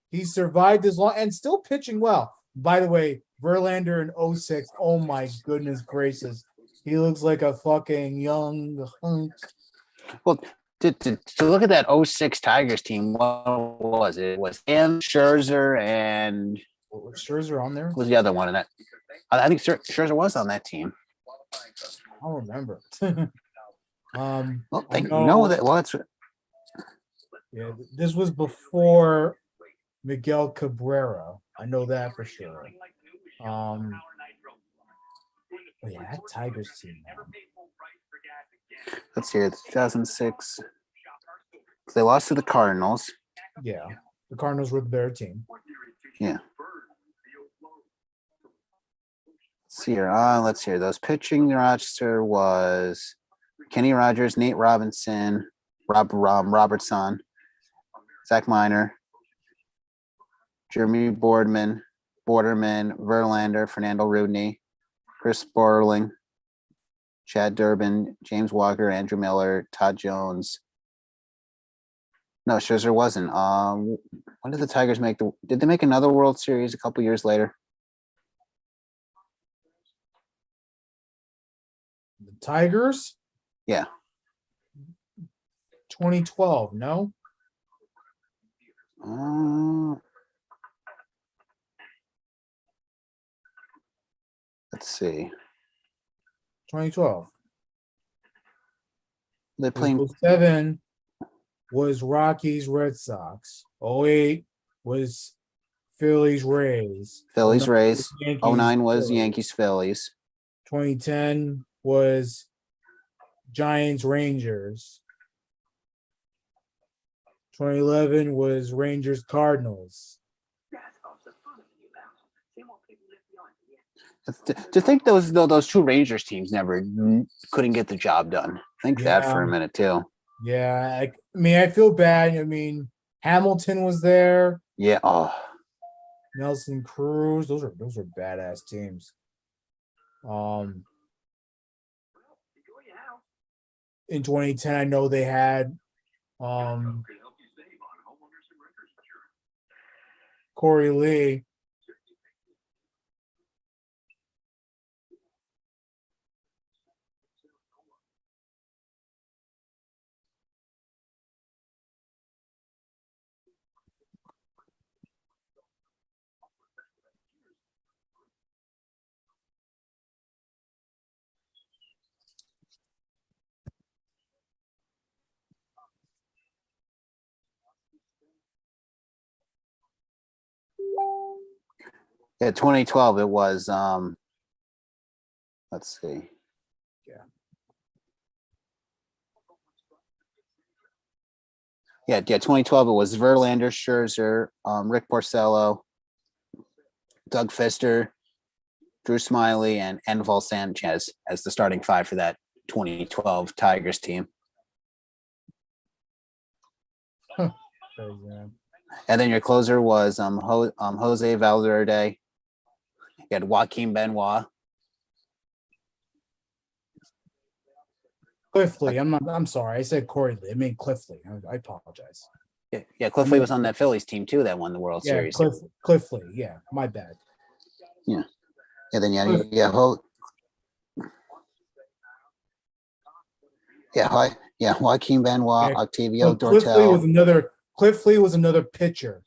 He survived this long and still pitching well. By the way, Verlander in 06. Oh my goodness gracious. He looks like a fucking young hunk. well, to look at that 06 Tigers team, what was it? It was him, Scherzer, and Was Scherzer on there? who was the other one in that? I think Scherzer was on that team. I don't remember. Well, I you know, know that. Well, that's yeah, this was before Miguel Cabrera. I know that for sure. Oh yeah, that Tigers team, man. let's see, 2006. They lost to the Cardinals. Yeah, the Cardinals were the better team. Yeah. Let's see here. Let's see here. Those pitching roster was Kenny Rogers, Nate Robinson, Robertson, Zach Miner, Jeremy Borderman, Verlander, Fernando Rudney, Chris Sparling, Chad Durbin, James Walker, Andrew Miller, Todd Jones. No, Scherzer wasn't. When did the Tigers make did they make another World Series a couple years later? The Tigers, Yeah. 2012. No, Let's see. 2012. They're playing 07 was Rockies Red Sox. 08 was Phillies Rays. Phillies 09 Rays. was Yankees, 09 was Phillies. Yankees Phillies. 2010 was Giants Rangers. 2011 was Rangers Cardinals. To think those two Rangers teams never couldn't get the job done. Think that for a minute too. Yeah, I mean, I feel bad. I mean, Hamilton was there. Yeah. Oh, Nelson Cruz. Those are badass teams. In 2010, I know they had Corey Lee. yeah. 2012. It was. Let's see. Yeah. 2012. It was Verlander, Scherzer, Rick Porcello, Doug Fister, Drew Smiley, and Enval Sanchez as the starting five for that 2012 Tigers team. Crazy, man. And then your closer was Jose Valverde. You had Joaquin Benoit. Cliffley. I'm sorry. I said Corey Lee. I mean Cliffley. I apologize. Yeah, Cliffley was on that Phillies team too that won the World Yeah, Series. Cliffley. Yeah, my bad. Yeah, then Joaquin Benoit, Yeah, Octavio Cliffley was another pitcher.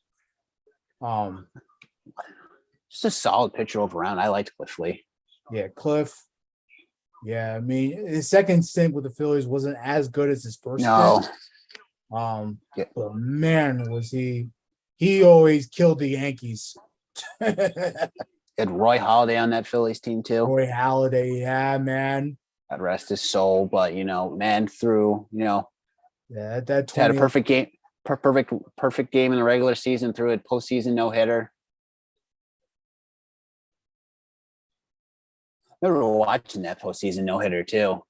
Just a solid pitcher all around. I liked Cliffley. Yeah, Cliff. Yeah, I mean his second stint with the Phillies wasn't as good as his first No. stint. Yeah. But man, was he always killed the Yankees. Had Roy Halladay on that Phillies team too. Roy Halladay, yeah, man. God rest his soul, but man threw, Yeah, that had a perfect game, perfect game in the regular season, threw a postseason no-hitter. I remember watching that postseason no-hitter too.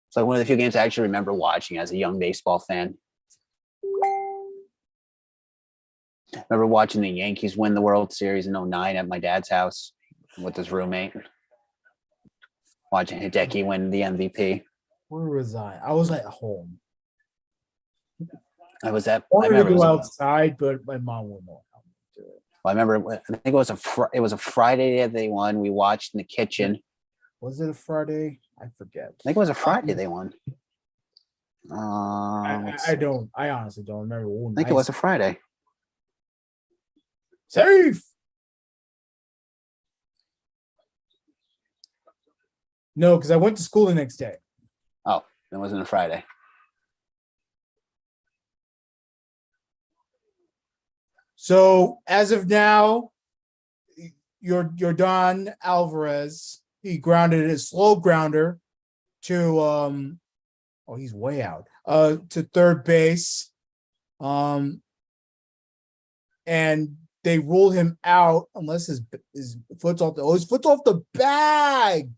It's like one of the few games I actually remember watching as a young baseball fan. I remember watching the Yankees win the World Series in 2009 at my dad's house with his roommate. Watching Hideki win the MVP. Where was I? I was at home. I was at. I wanted to go outside, but my mom wouldn't allow me to do it. I remember. I think it was a Friday that they won. We watched in the kitchen. Was it a Friday? I forget. I think it was a Friday they won. I honestly don't remember. I think it was a Friday. Safe. No, because I went to school the next day. Oh, it wasn't a Friday. So as of now, your Don Alvarez, he grounded his slow grounder to he's way out. To third base. And they rule him out unless his foot's off the bag.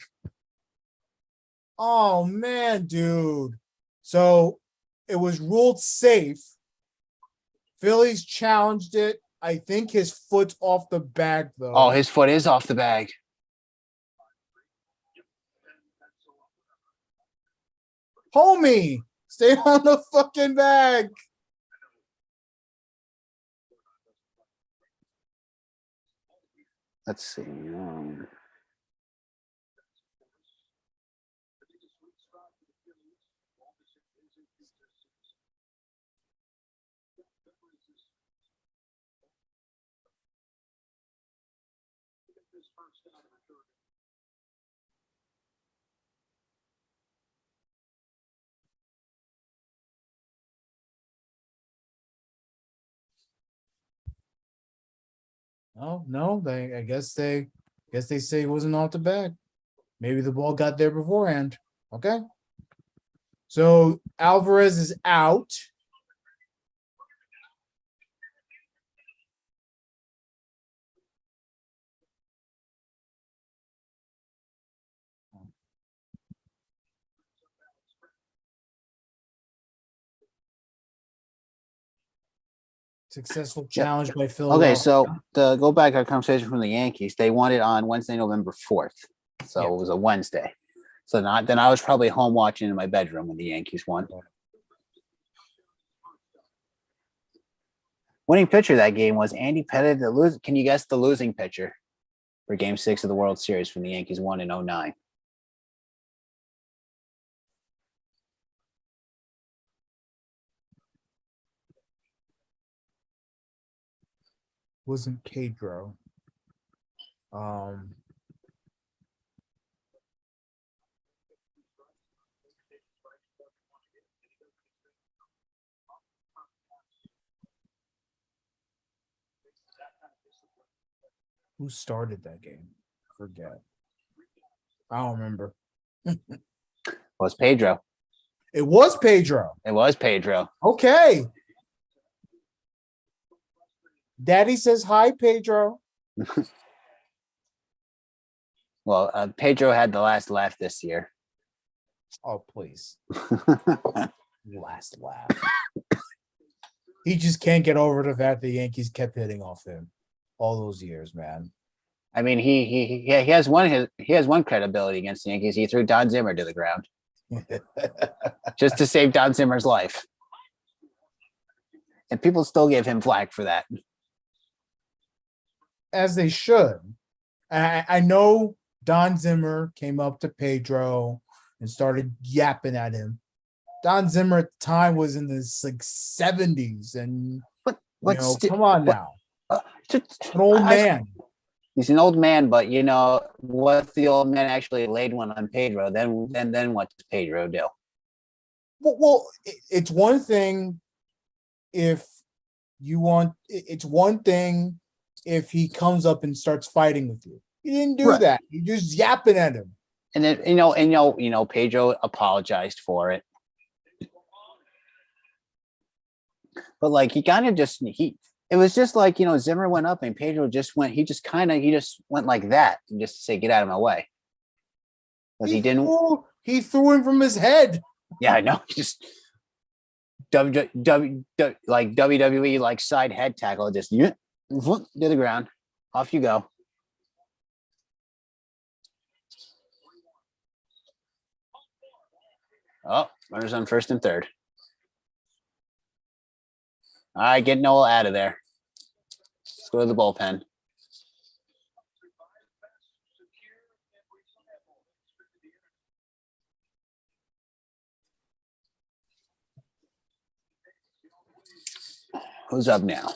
Oh man, dude. So it was ruled safe. Phillies challenged it. I think his foot's off the bag though. Oh, his foot is off the bag. Homie, stay on the fucking bag. Let's see. No. I guess they say it wasn't off the bag. Maybe the ball got there beforehand. Okay. So Alvarez is out. Successful challenge by Philadelphia. Okay, so to go back to our conversation from the Yankees, they won it on Wednesday, November 4th. So It was a Wednesday. So then I was probably home watching in my bedroom when the Yankees won. Winning pitcher that game was Andy Pettitte. Can you guess the losing pitcher for Game 6 of the World Series when the Yankees won in 2009? Wasn't Pedro. Who started that game? Forget. I don't remember. It was Pedro. It was Pedro. It was Pedro. Okay. Daddy says hi, Pedro. Well, Pedro had the last laugh this year. Oh, please. Last laugh. He just can't get over the fact the Yankees kept hitting off him all those years, man. I mean, he has one credibility against the Yankees. He threw Don Zimmer to the ground just to save Don Zimmer's life, and people still give him flack for that. As they should. I know Don Zimmer came up to Pedro and started yapping at him. Don Zimmer at the time was in his like 70s, and come on now, an old man. He's an old man, but what if the old man actually laid one on Pedro? Then what does Pedro do? Well, it's one thing if you want. It's one thing if he comes up and starts fighting with you. He didn't do that. He just yapping at him. And then Pedro apologized for it. But like he kind of just it was just like Zimmer went up and Pedro just went. He just went like that and just to say get out of my way. Because he didn't. He threw him from his head. Yeah, I know. Just WWE like side head tackle. Just to the ground. Off you go. Oh, runners on first and third. All right, get Nola out of there. Let's go to the bullpen. Who's up now?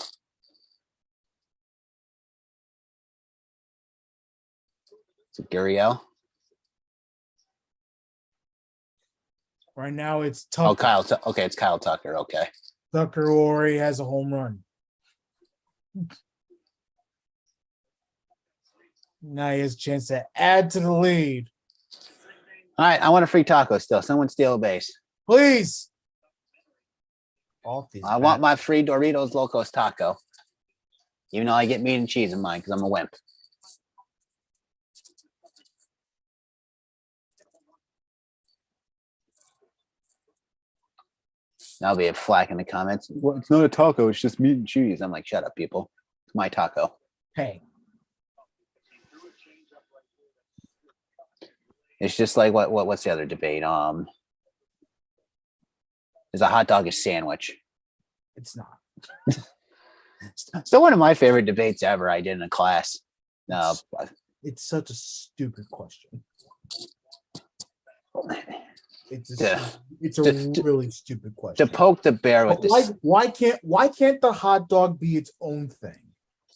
Is it Gurriel? Right now it's Tucker. Oh, Kyle. Okay, it's Kyle Tucker. Okay. Tucker already has a home run. Now he has a chance to add to the lead. All right, I want a free taco still. Someone steal a base. Please. I want my free Doritos Locos taco. Even though I get meat and cheese in mine because I'm a wimp. That'll be a flack in the comments. Well, it's not a taco. It's just meat and cheese. I'm like, shut up, people. It's my taco. Hey. It's just like what's the other debate? Is a hot dog a sandwich? It's not. Still one of my favorite debates ever I did in a class. It's such a stupid question. It's a really stupid question. To poke the bear with this. Why can't the hot dog be its own thing?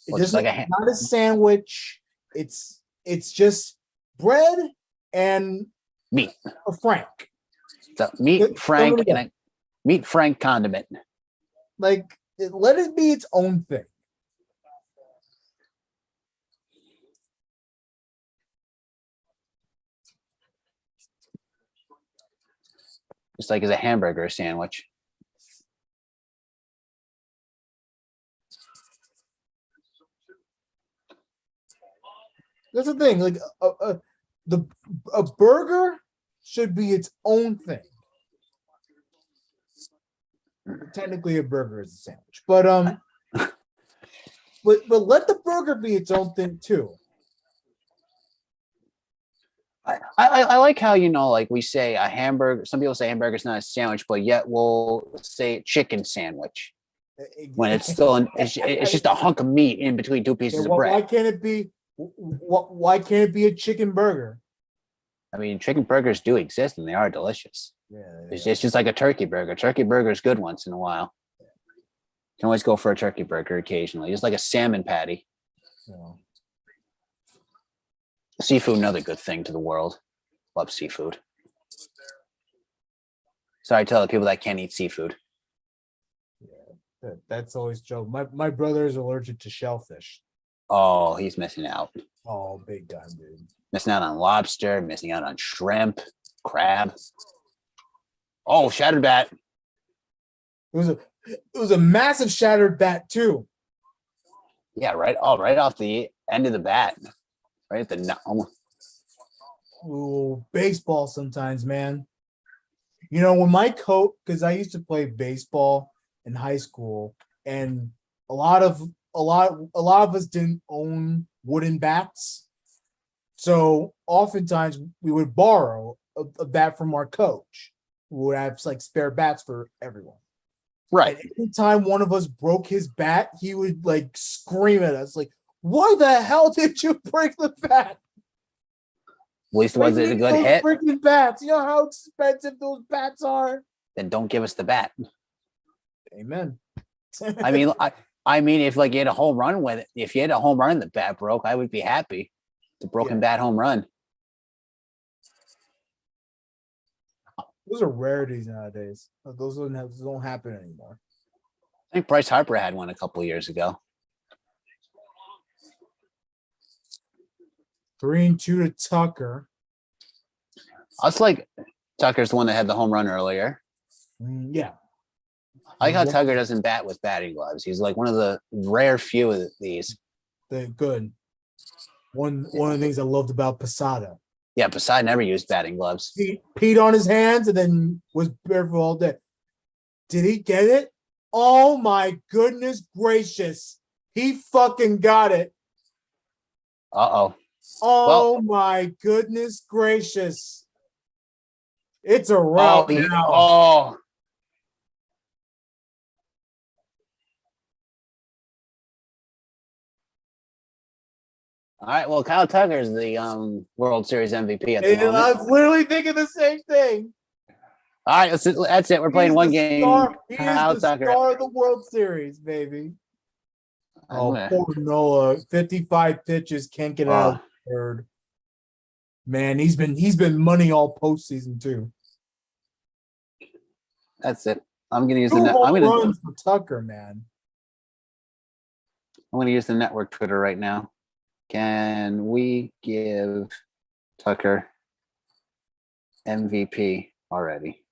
It's not a sandwich. It's just bread and meat. A Frank. So meat Frank condiment. Like let it be its own thing. Just like as a hamburger sandwich. That's the thing. Like a burger should be its own thing. Technically, a burger is a sandwich, but but let the burger be its own thing too. I like how like we say a hamburger. Some people say hamburger is not a sandwich, but yet we'll say chicken sandwich when it's still it's just a hunk of meat in between two pieces of bread. Why can't it be? Why can't it be a chicken burger? I mean, chicken burgers do exist and they are delicious. Yeah, it's just like a turkey burger. Turkey burger is good once in a while. You can always go for a turkey burger occasionally, just like a salmon patty. Yeah. Seafood, another good thing to the world. Love seafood. Sorry to tell the people that can't eat seafood. Yeah, that's always Joe. My brother is allergic to shellfish. Oh, he's missing out. Oh, big time, dude. Missing out on lobster, missing out on shrimp, crab. Oh, shattered bat. It was a massive shattered bat too. Yeah, right. Oh, right off the end of the bat. Right at the almost. Ooh, baseball sometimes, man. You know, when my coach, because I used to play baseball in high school, and a lot of a lot of us didn't own wooden bats. So oftentimes we would borrow a bat from our coach. We would have like spare bats for everyone. Right. And anytime one of us broke his bat, he would like scream at us, like, "Why the hell did you break the bat? At least was it a good Those hit? freaking bats. You know how expensive those bats are." Then don't give us the bat. Amen. I mean, I mean, if like you had a home run with it, if you had a home run, the bat broke, I would be happy. The broken bat home run. Those are rarities nowadays. Those don't happen anymore. I think Bryce Harper had one a couple of years ago. 3-2 to Tucker. Us like Tucker's the one that had the home run earlier. Yeah. I like how Tucker doesn't bat with batting gloves. He's like one of the rare few of these. They're good. One of the things I loved about Posada. Yeah, Posada never used batting gloves. He peed on his hands and then was barefoot all day. Did he get it? Oh my goodness gracious. He fucking got it. Uh-oh. Oh my goodness gracious. It's a wrap now. Oh. All right. Well, Kyle Tucker is the World Series MVP at the moment. I was literally thinking the same thing. All right, that's it. We're playing one game. He is the star of the World Series, baby. Oh, poor Nola. 55 pitches, can't get out of the third. Man, he's been money all postseason too. That's it. I'm gonna use Two the home runs for Tucker, man. I'm gonna use the network Twitter right now. Can we give Tucker MVP already?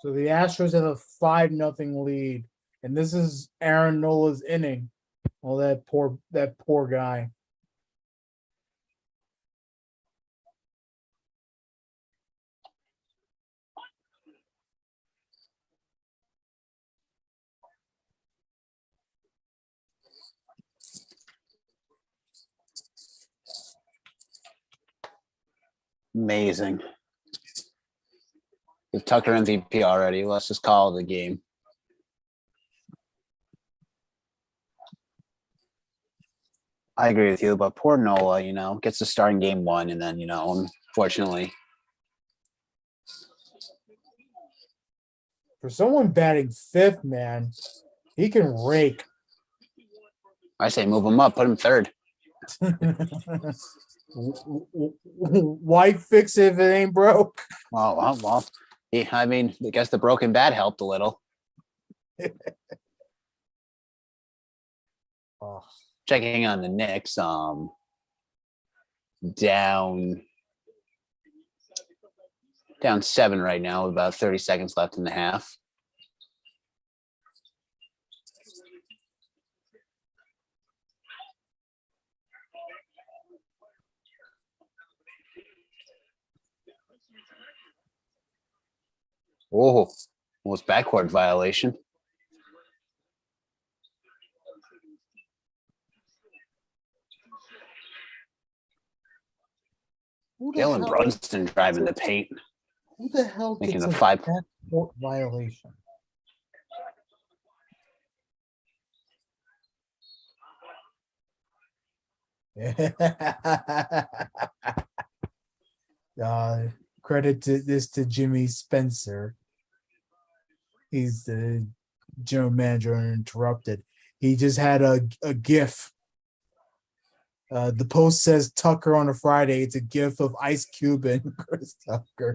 So the Astros have a 5-0 lead, and this is Aaron Nola's inning. Oh, that poor guy. Amazing. With Tucker MVP already, let's just call it a game. I agree with you, but poor Nola, gets to start in game one, and then, unfortunately. For someone batting fifth, man, he can rake. I say move him up, put him third. Why fix it if it ain't broke? Well, I guess the broken bat helped a little. Oh. Checking on the Knicks, down 7 right now, with about 30 seconds left in the half. Oh, almost backcourt violation. Jalen Brunson driving the paint. Who the hell Making gets a a 5. backcourt violation? Credit to Jimmy Spencer. He's the general manager and Interrupted. He just had a GIF. The post says Tucker on a Friday. It's a GIF of Ice Cube and Chris Tucker.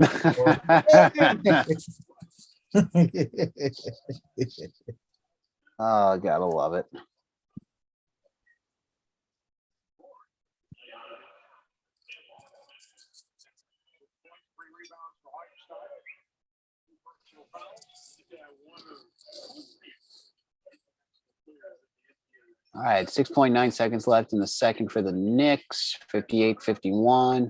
Oh, gotta love it. All right, 6.9 seconds left in the second for the Knicks. 58-51.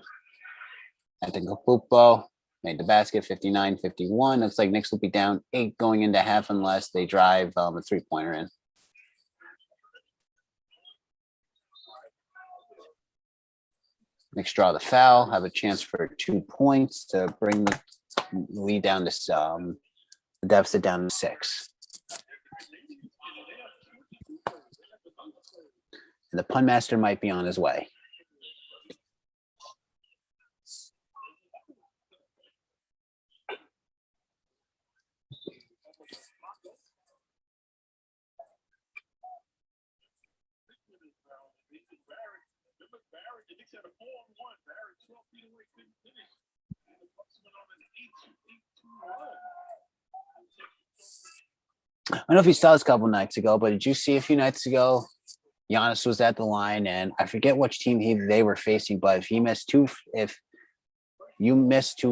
I think Okupo made the basket. 59-51. Looks like Knicks will be down 8 going into half unless they drive a 3-pointer in. Knicks draw the foul, have a chance for 2 points to bring the lead down to the deficit down to 6. And the pun master might be on his way. I don't know if you saw this a couple nights ago, but did you see a few nights ago? Giannis was at the line, and I forget which team they were facing, but if you missed 2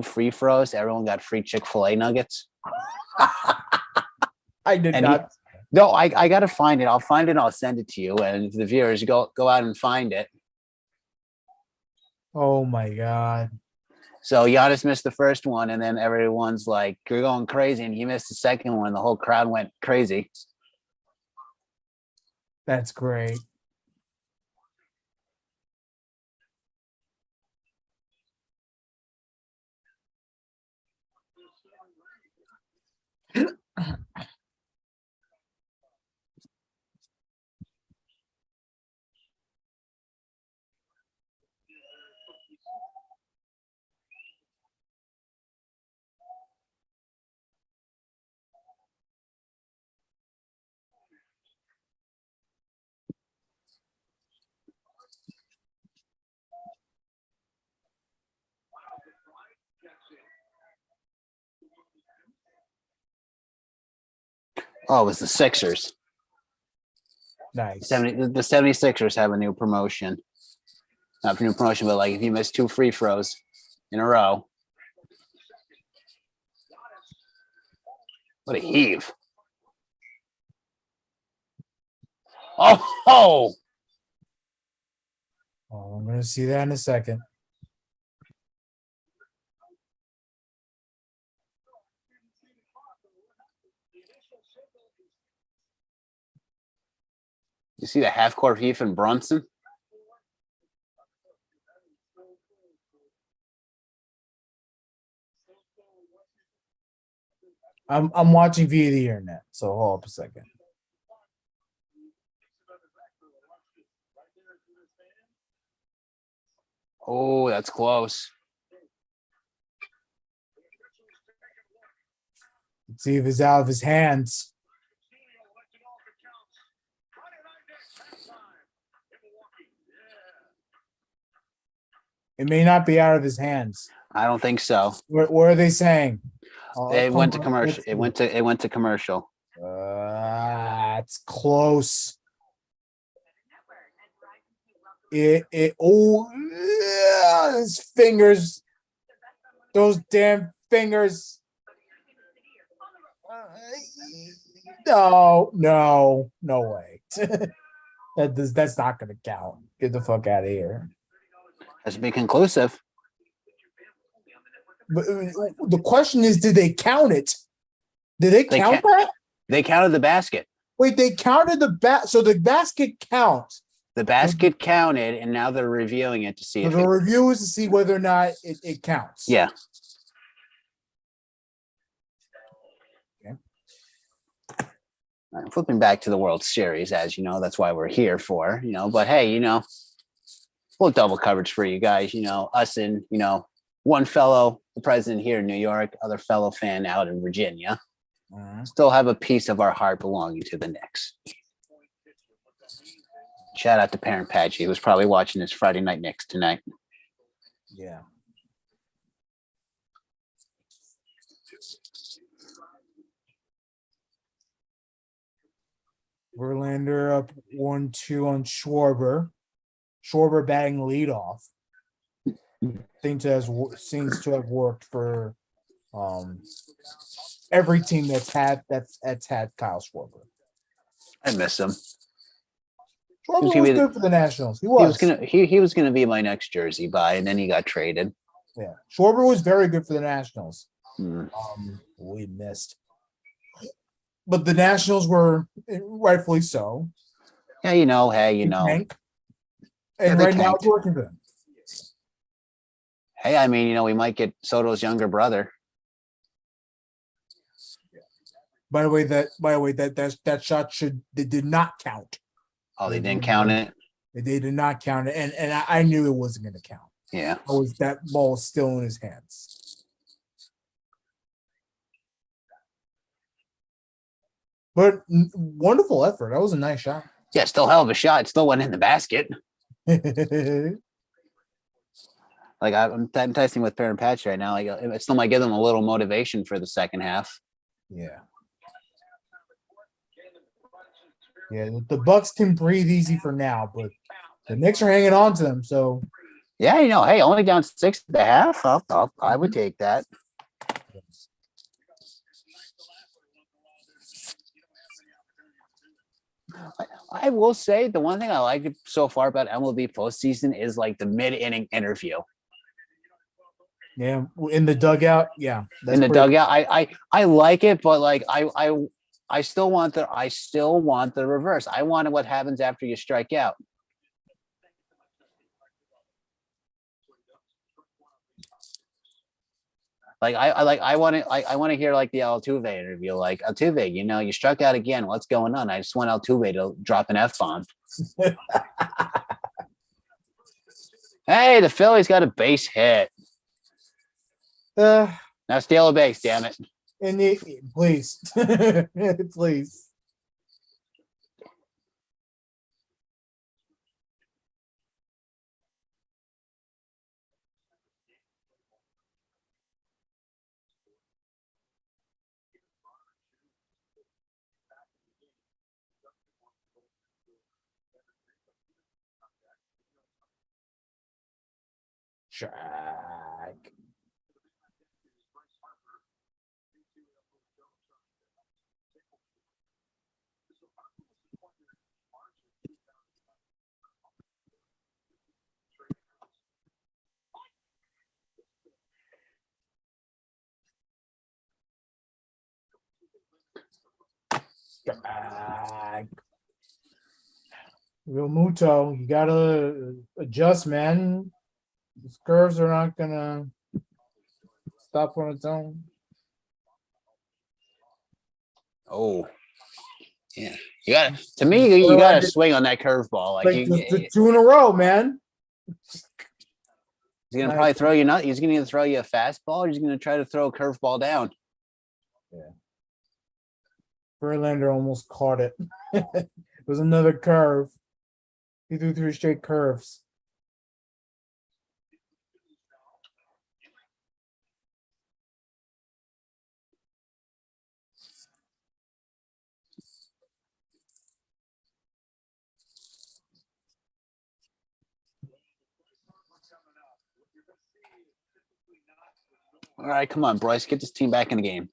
free throws, everyone got free Chick-fil-A nuggets. I did not. No, I gotta find it. I'll find it and I'll send it to you. And the viewers go out and find it. Oh my God. So Giannis missed the first one, and then everyone's like, "You're going crazy," and he missed the second one. The whole crowd went crazy. That's great. Oh, it was the Sixers. Nice. The 76ers have a new promotion. Not a new promotion, but like if you miss 2 free throws in a row. What a heave. Oh. Oh, I'm going to see that in a second. You see the half-court heave in Brunson? I'm watching via the internet, so hold up a second. Oh, that's close. Let's see if it's out of his hands. It may not be out of his hands. I don't think so. What are they saying? It went to commercial. It went to commercial. It's close. His fingers. Those damn fingers. No way. That's not gonna count. Get the fuck out of here. Has to be conclusive. But the question is, did they count it? Did they count that? They counted the basket. Wait, they counted so the basket counts. The basket counted, and now they're reviewing it to see So if the review is to see whether or not it counts. Yeah. Flipping back to the World Series, as you know, that's why we're here for, but hey, we'll double coverage for you guys, us and, one fellow, the president here in New York, other fellow fan out in Virginia, still have a piece of our heart belonging to the Knicks. Shout out to Parent Patchy, who's probably watching this Friday Night Knicks tonight. Yeah. Verlander up 1-2 on Schwarber. Schwarber batting leadoff. Seems to have worked for every team that's had Kyle Schwarber. I miss him. Schwarber was good for the Nationals. He was gonna be my next jersey buy, and then he got traded. Yeah, Schwarber was very good for the Nationals. Hmm. We missed, but the Nationals were rightfully so. Yeah, hey, Tank. Yeah, And they right now tanked. it's working for them. Hey, I mean, we might get Soto's younger brother. By the way, that shot did not count. Oh, they didn't count it. They did not count it, and I knew it wasn't going to count. Yeah, That ball was still in his hands. But wonderful effort. That was a nice shot. Yeah, still hell of a shot. It still went in the basket. Like I'm testing with Parent Patch right now. Like it still might give them a little motivation for the second half. Yeah. Yeah, the Bucks can breathe easy for now, but the Knicks are hanging on to them. So yeah, hey, only down 6.5. I would take that. I will say the one thing I like so far about MLB postseason is like the mid-inning interview. Yeah, in the dugout. Yeah, in the dugout, I like it, but like I still want the reverse. I want what happens after you strike out. Like I want to hear like the Altuve interview. Like Altuve, you struck out again. What's going on? I just want Altuve to drop an F-bomb. Hey, the Phillies got a base hit. Now steal a base, damn it. And please, please. Jack. Real Muto, you gotta adjust, man. These curves are not gonna stop on its own. Oh, yeah. You gotta swing on that curveball. Like the 2 in a row, man. He's gonna probably throw you. He's gonna either throw you a fastball or he's gonna try to throw a curveball down. Yeah. Verlander almost caught it. It was another curve. He threw 3 straight curves. All right, come on, Bryce, get this team back in the game.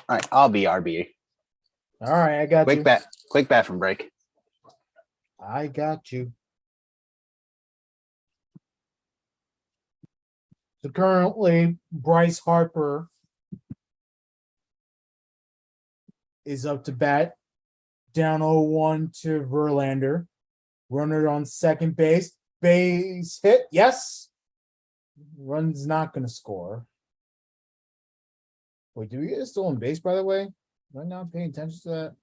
All right, I'll be RB. All right, I got you. Quick bathroom break. I got you. So currently, Bryce Harper is up to bat, down 0-1 to Verlander. Runner on second base. Base hit. Yes. Run's not going to score. Wait, did we get a stolen base, by the way? Am I not paying attention to that?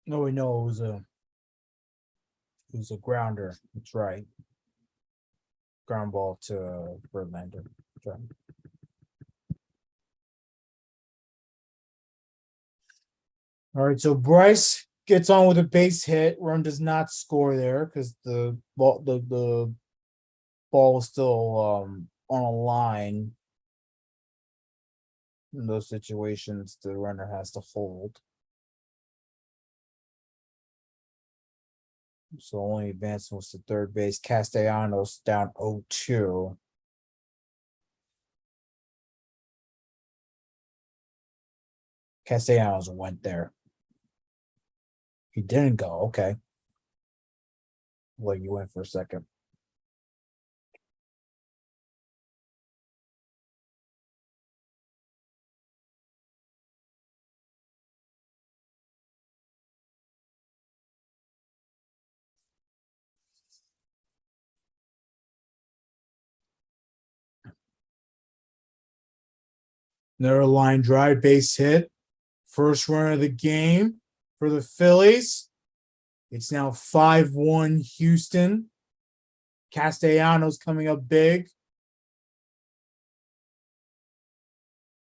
No, we know it was a grounder. That's right. Ground ball to Verlander. That's right. All right, so Bryce gets on with a base hit. Run does not score there because the ball was still on a line. In those situations, the runner has to hold. So only advancing was to third base. Castellanos down 0-2. Castellanos went there. He didn't go. Okay. Well, you went for a second. Another line drive, base hit. First run of the game for the Phillies. It's now 5-1 Houston. Castellanos coming up big.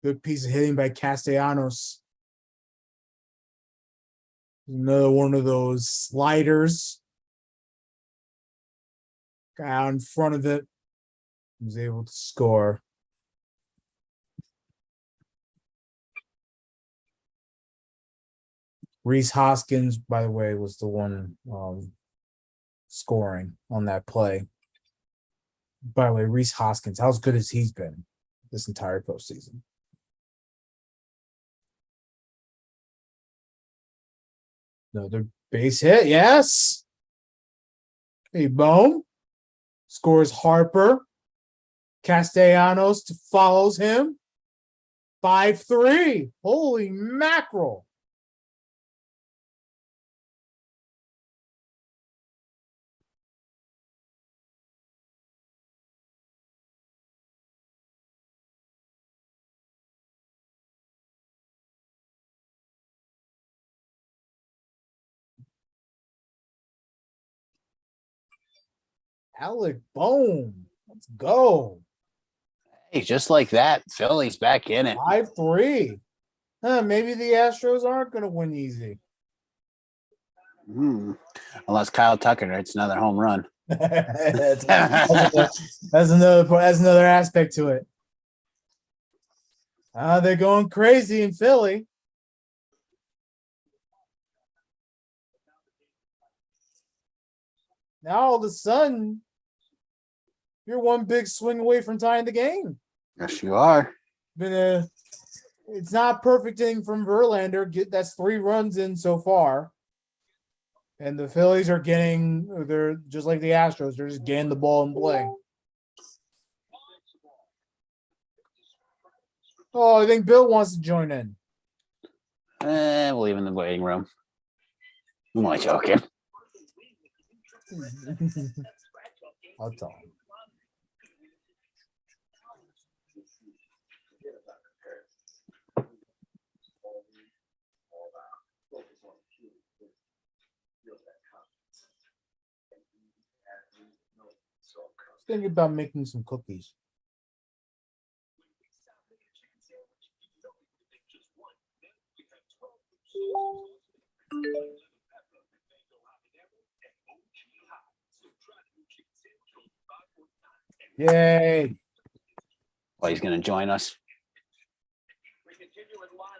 Good piece of hitting by Castellanos. Another one of those sliders. Guy out in front of it was able to score. Reese Hoskins, by the way, was the one scoring on that play. By the way, Reese Hoskins, how good has he been this entire postseason? Another base hit, yes. Hey, Bohm scores Harper. Castellanos follows him. 5-3. Holy mackerel. Alec Bohm. Let's go. Hey, just like that, Philly's back in it. 5-3. Maybe the Astros aren't going to win easy. Unless Kyle Tucker hits another home run. that's another aspect to it. They're going crazy in Philly. Now all of a sudden, you're one big swing away from tying the game. Yes, you are. It's not perfect inning from Verlander. That's 3 runs in so far. And the Phillies are they're just like the Astros. They're just getting the ball and playing. Oh, I think Bill wants to join in. We'll leave in the waiting room. I'm only joking. I'll tell him. Thinking about making some cookies. Yay. Well, he's going to join us.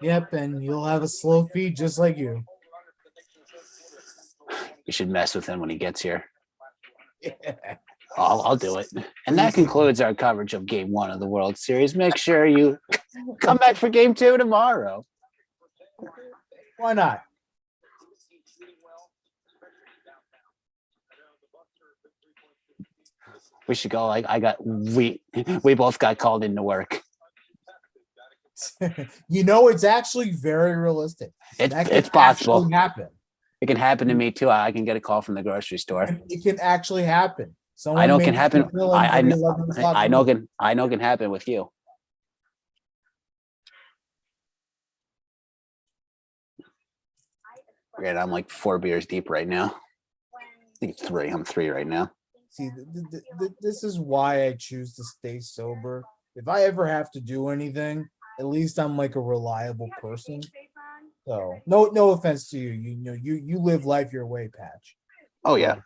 Yep, and you'll have a slow feed just like you. You should mess with him when he gets here. I'll do it. And that concludes our coverage of Game 1 of the World Series. Make sure you come back for Game 2 tomorrow. Why not? We should go. We both got called into work. It's actually very realistic. It's possible. Happen. It can happen to me too. I can get a call from the grocery store. It can actually happen. I know it can happen. I know it can happen with you. Great. I'm like 4 beers deep right now. I think it's 3. I'm 3 right now. See, this is why I choose to stay sober. If I ever have to do anything, at least I'm like a reliable person. So no offense to you. You live life your way, Patch. Oh yeah.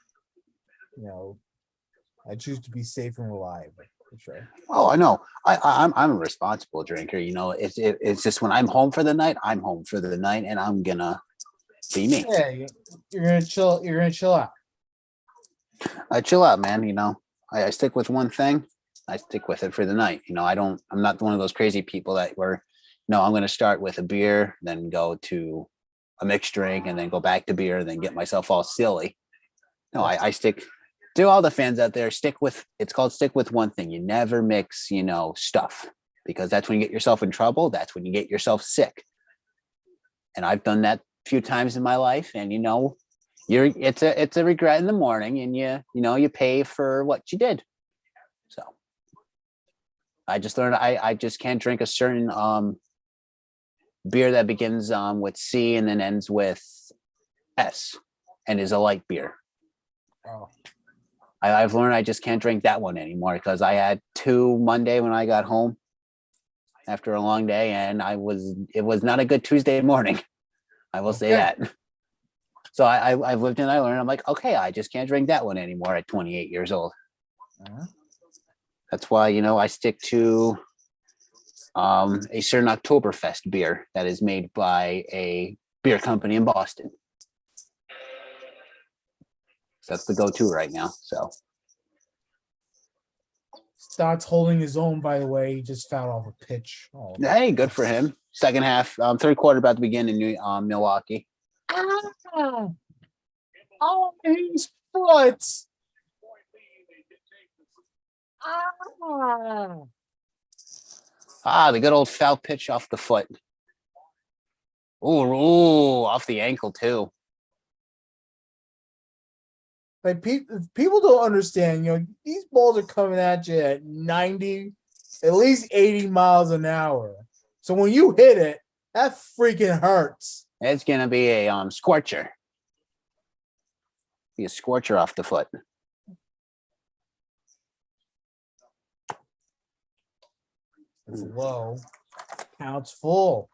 I choose to be safe and reliable for sure. Oh, I know. I'm a responsible drinker. It's just when I'm home for the night, I'm home for the night, and I'm gonna be me. Yeah, you're gonna chill. You're gonna chill out. I chill out, man. I stick with one thing. I stick with it for the night. I'm not one of those crazy people that I'm going to start with a beer, then go to a mixed drink, and then go back to beer, then get myself all silly. No, I stick to all the fans out there. It's called stick with one thing. You never mix, stuff, because that's when you get yourself in trouble. That's when you get yourself sick. And I've done that a few times in my life. And, it's a regret in the morning, and you pay for what you did. So I just learned I just can't drink a certain beer that begins with C and then ends with S and is a light beer. Oh. I've learned I just can't drink that one anymore, because I had 2 Monday when I got home after a long day, and it was not a good Tuesday morning. I will say that. So I've lived and I learned. I'm like, okay, I just can't drink that one anymore at 28 years old. Uh-huh. That's why, I stick to a certain Oktoberfest beer that is made by a beer company in Boston. So that's the go-to right now. So Stott's holding his own, by the way. He just fouled off a pitch. Oh, hey, good for him. Second half, third quarter about to begin in Milwaukee. Oh, his foot. The good old foul pitch off the foot. Ooh, off the ankle too. Like people don't understand, these balls are coming at you at 90, at least 80 miles an hour. So when you hit it, that freaking hurts. It's gonna be a scorcher. Be a scorcher off the foot. It's low. Counts full.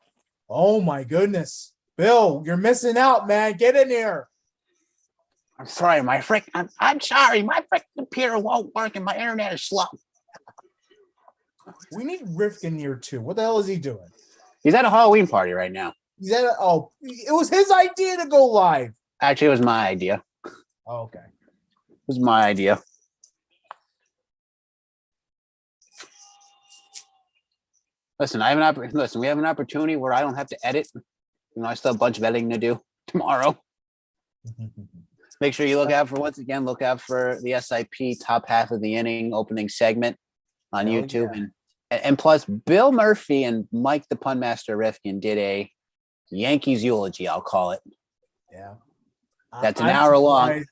Oh my goodness. Bill, you're missing out, man. Get in here. I'm sorry, I'm sorry, my freaking computer won't work and my internet is slow. We need Rifkin here too. What the hell is he doing? He's at a Halloween party right now. It was his idea to go live. Actually, it was my idea. Oh, okay. It was my idea. Listen, listen, we have an opportunity where I don't have to edit. You know, I still have a bunch of editing to do tomorrow. Make sure you look out for the SIP top half of the inning opening segment on Hell YouTube. And plus Bill Murphy and Mike the Pun Master Rifkin did a Yankees eulogy, I'll call it. Yeah. That's an hour long.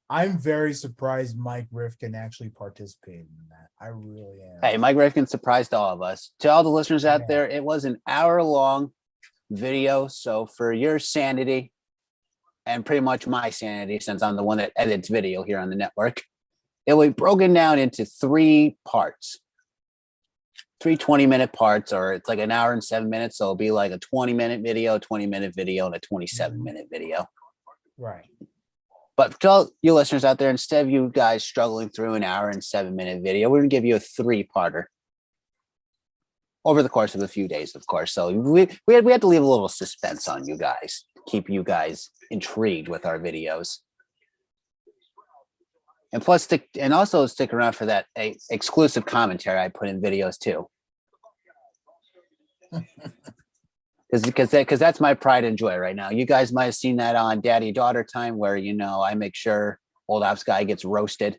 I'm very surprised Mike Rifkin actually participated in that. I really am. Hey, Mike Rifkin surprised all of us. To all the listeners out there, it was an hour-long video. So for your sanity and pretty much my sanity, since I'm the one that edits video here on the network, it will be broken down into 3 parts. 3 20-minute parts, or it's like an hour and 7 minutes. So it'll be like a 20-minute video, 20-minute video, and a 27-minute video. Right. But to all you listeners out there, instead of you guys struggling through an hour and 7-minute video, we're going to give you a 3-parter over the course of a few days, of course. So we had to leave a little suspense on you guys, keep you guys intrigued with our videos. And plus, also stick around for that exclusive commentary I put in videos too. Because that's my pride and joy right now. You guys might have seen that on Daddy Daughter Time, where I make sure Old Ops Guy gets roasted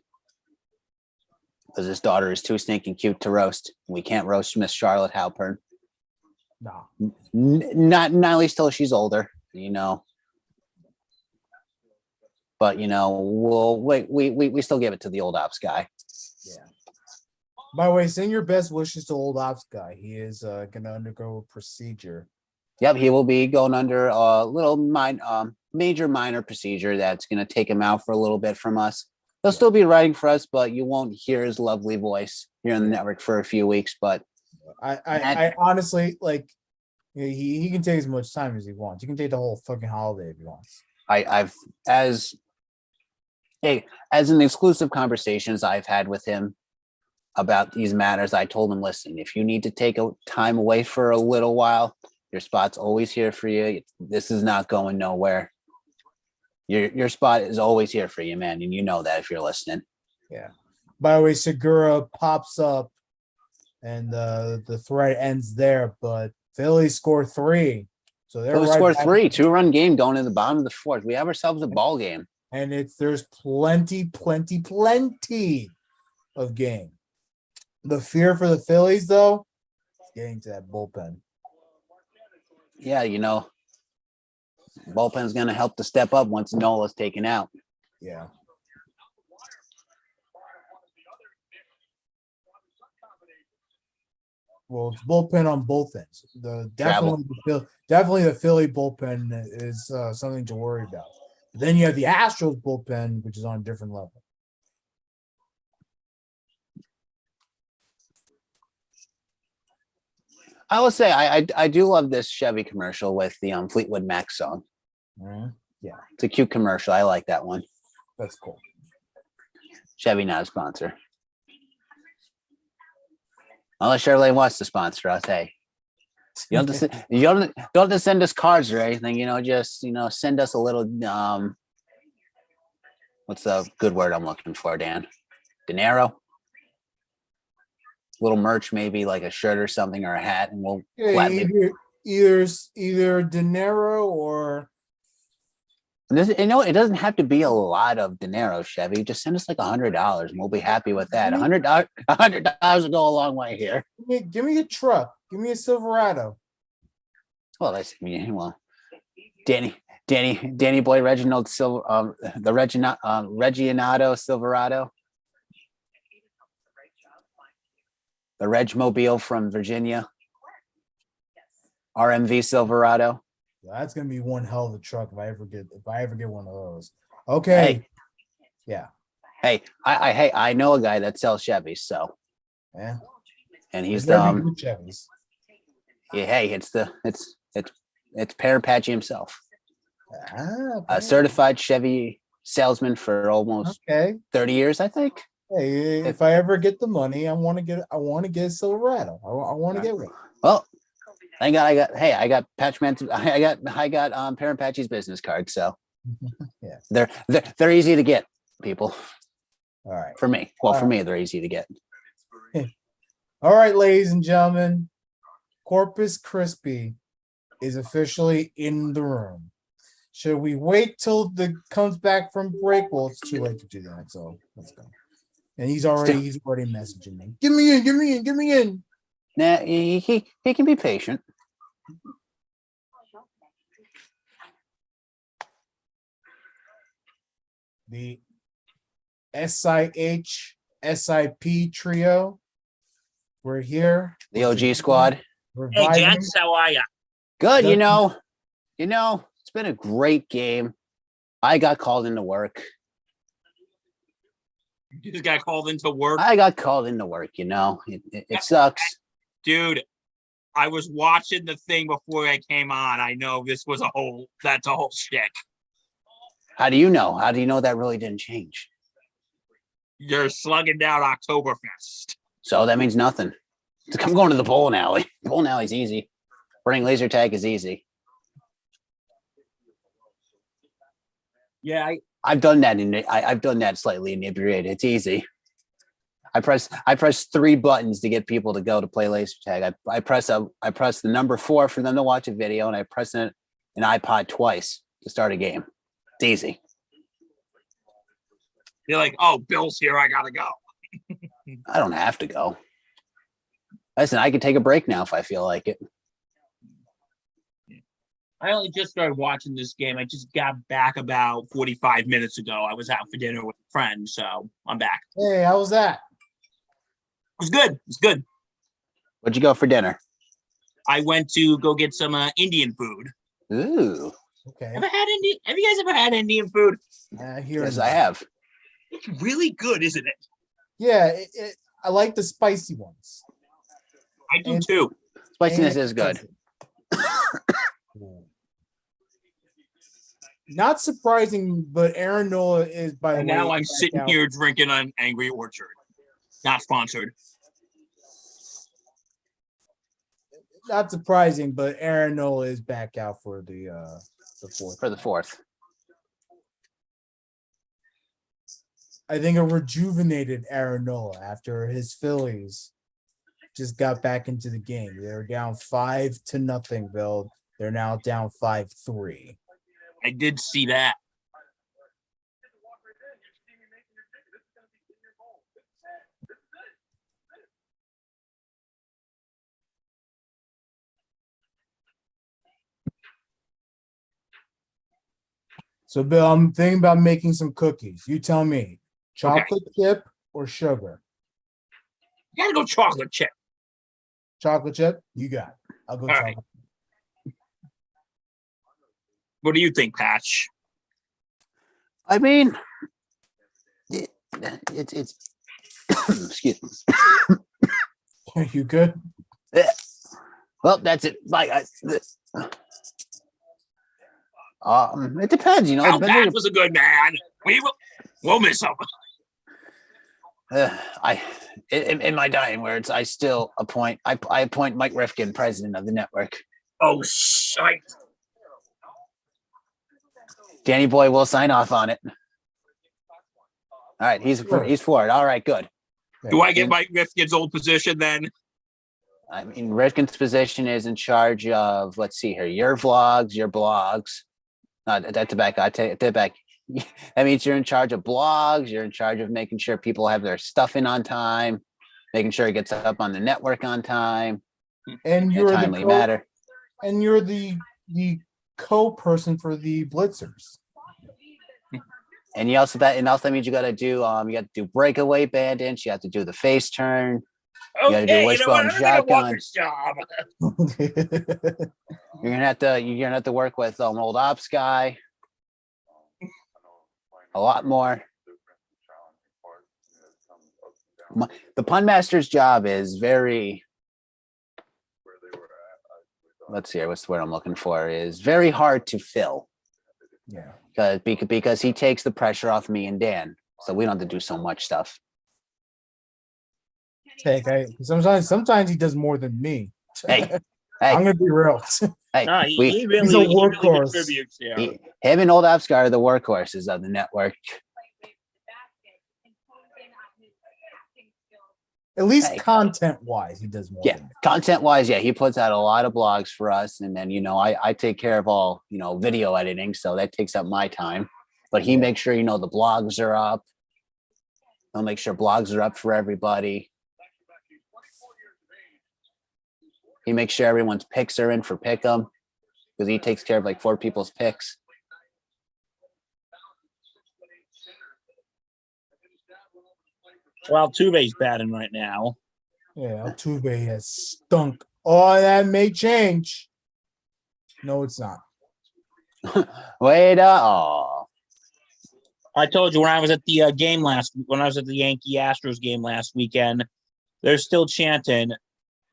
because his daughter is too stinking cute to roast. We can't roast Miss Charlotte Halpern. No, not at least till she's older. But we'll wait. We still give it to the Old Ops Guy. Yeah. By the way, send your best wishes to Old Ops Guy. He is going to undergo a procedure. Yep, he will be going under a little major minor procedure that's going to take him out for a little bit from us. He'll still be writing for us, but you won't hear his lovely voice here on the network for a few weeks. But I honestly he can take as much time as he wants. You can take the whole fucking holiday if you want. As in exclusive conversations I've had with him about these matters, I told him, listen, if you need to take a time away for a little while, your spot's always here for you. This is not going nowhere. Your spot is always here for you, man. And you know that if you're listening. Yeah. By the way, Segura pops up and the thread ends there, but Philly score 3. So they're Philly score 3, 2-run game going to the bottom of the 4th. We have ourselves a ball game. And there's plenty of game. The fear for the Phillies, though, is getting to that bullpen. Yeah, bullpen's going to help to step up once Nola's taken out. Yeah. Well, it's bullpen on both ends. Definitely the Philly bullpen is something to worry about. But then you have the Astros bullpen, which is on a different level. I will say I do love this Chevy commercial with the Fleetwood Mac song. Yeah, it's a cute commercial. I like that one. That's cool. Chevy not a sponsor, unless Chevrolet wants to sponsor us. Hey, you don't have to send us cards or anything. Just send us a little. What's the good word I'm looking for, Dan? Dinero. Little merch, maybe like a shirt or something, or a hat, and we'll gladly either dinero or it doesn't have to be a lot of dinero, Chevy. Just send us like $100 and we'll be happy with that. $100 will go a long way here. Give me a truck. Give me a Silverado. Well, Danny Boy Reginald the Reginado Silverado. The Regmobile from Virginia. RMV Silverado. That's gonna be one hell of a truck if I ever get one of those. Okay. Hey. Yeah. Hey, I know a guy that sells Chevys, so yeah. And he's Chevys. Yeah, hey, it's Per Apache himself. Okay. A certified Chevy salesman for almost 30 years, I think. Hey, if I ever get the money, I want to get a Silverado. I want to get one. Well, thank God I got Patchman. I got Parent Patchy's business card, so yeah, they're easy to get, people. All right. For me. Well, for me, they're easy to get. All right, ladies and gentlemen. Corpus Crispy is officially in the room. Should we wait till the comes back from break? Well, it's too late to do that, so let's go. And he's already messaging me. Get me in, get me in, get me in. Nah, he can be patient. The SIH SIP trio. We're here. The OG squad. Hey, gents, how are ya? Good, you know, it's been a great game. I got called into work. You just got called into work. I got called into work, you know. It sucks. Dude, I was watching the thing before I came on. I know that's a whole shtick. How do you know? How do you know that really didn't change? You're slugging down Oktoberfest. So that means nothing. I'm going to the bowling alley. Bowling alley's easy. Running laser tag is easy. Yeah, I've done that I've done that slightly inebriated. It's easy. I press 3 buttons to get people to go to play laser tag. I press the number 4 for them to watch a video, and I press an iPod twice to start a game. It's easy. you're like, oh, Bill's here. I gotta go. I don't have to go. Listen, I can take a break now if I feel like it. I only just started watching this game. I just got back about 45 minutes ago. I was out for dinner with a friend, so I'm back. Hey, how was that? It was good. It's good. What'd you go for dinner? I went to go get some Indian food. Ooh. Okay. Have you guys ever had Indian food? Yes, I have. It's really good, isn't it? Yeah, I like the spicy ones. I do And- too. Spiciness And is good. Not surprising, but Aaron Nola is by the And way. now I'm back sitting out. here drinking an Angry Orchard. Not sponsored. Not surprising, but Aaron Nola is back out for the fourth. For the 4th. I think a rejuvenated Aaron Nola after his Phillies just got back into the game. They were down 5-0, Bill. They're now down 5-3. I did see that. So, Bill, I'm thinking about making some cookies. You tell me, chocolate chip or sugar? You gotta go chocolate chip. Chocolate chip? You got it. I'll go All chocolate. right. What do you think, Patch? I mean, it's excuse me. Are you good? Well, that's it. It depends, you know. Al Depends on Patch was a good man. We'll miss him. in my dying words, I still appoint Mike Rifkin president of the network. Oh, shite. Danny Boy will sign off on it. All right, he's for it. All right, good. Do I get Mike Rifkin's old position then? I mean, Rifkin's position is in charge of, let's see here, your vlogs, your blogs. That's back. I take that back. That means you're in charge of blogs. You're in charge of making sure people have their stuff in on time, making sure it gets up on the network on time. And In a you're timely matter. And you're the co-person for the Blitzers. And you also that means you got to do breakaway bandits. You have to do the face turn. Okay, do you know wishbone what? I'm gonna want shotgun. this job. You're gonna have to work with old ops guy. A lot more. The pun master's job is very. Let's see here. What's the word I'm looking for? Is very hard to fill. Yeah. Because he takes the pressure off me and Dan, so we don't have to do so much stuff. Sometimes he does more than me. Hey, I'm gonna be real. hey, No, we, he really, he's a he really workhorse. contributes here. him and old ops guy are the workhorses of the network. At least Hey. content-wise, he does more. Yeah, than me. content-wise, yeah, he puts out a lot of blogs for us, and then I take care of all video editing, so that takes up my time. But he makes sure the blogs are up. He'll make sure blogs are up for everybody. He makes sure everyone's picks are in for Pick'em because he takes care of like 4 people's picks. Well, Tuve's batting right now. Yeah, Altuve has stunk. Oh, that may change. No, it's not. Wait, oh, I told you when I was at the game when I was at the Yankee Astros game last weekend, they're still chanting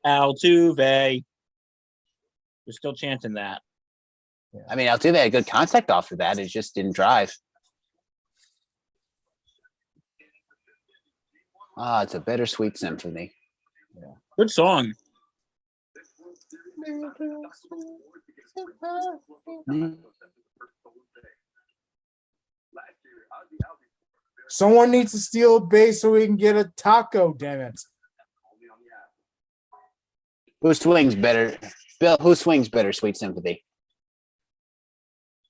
Altuve. They're still chanting that. I mean, Altuve had good contact off of that. It just didn't drive. Ah, it's a bittersweet symphony. Good song. Someone needs to steal a base so we can get a taco, damn it. Who swings better? Bill, who swings bittersweet sympathy?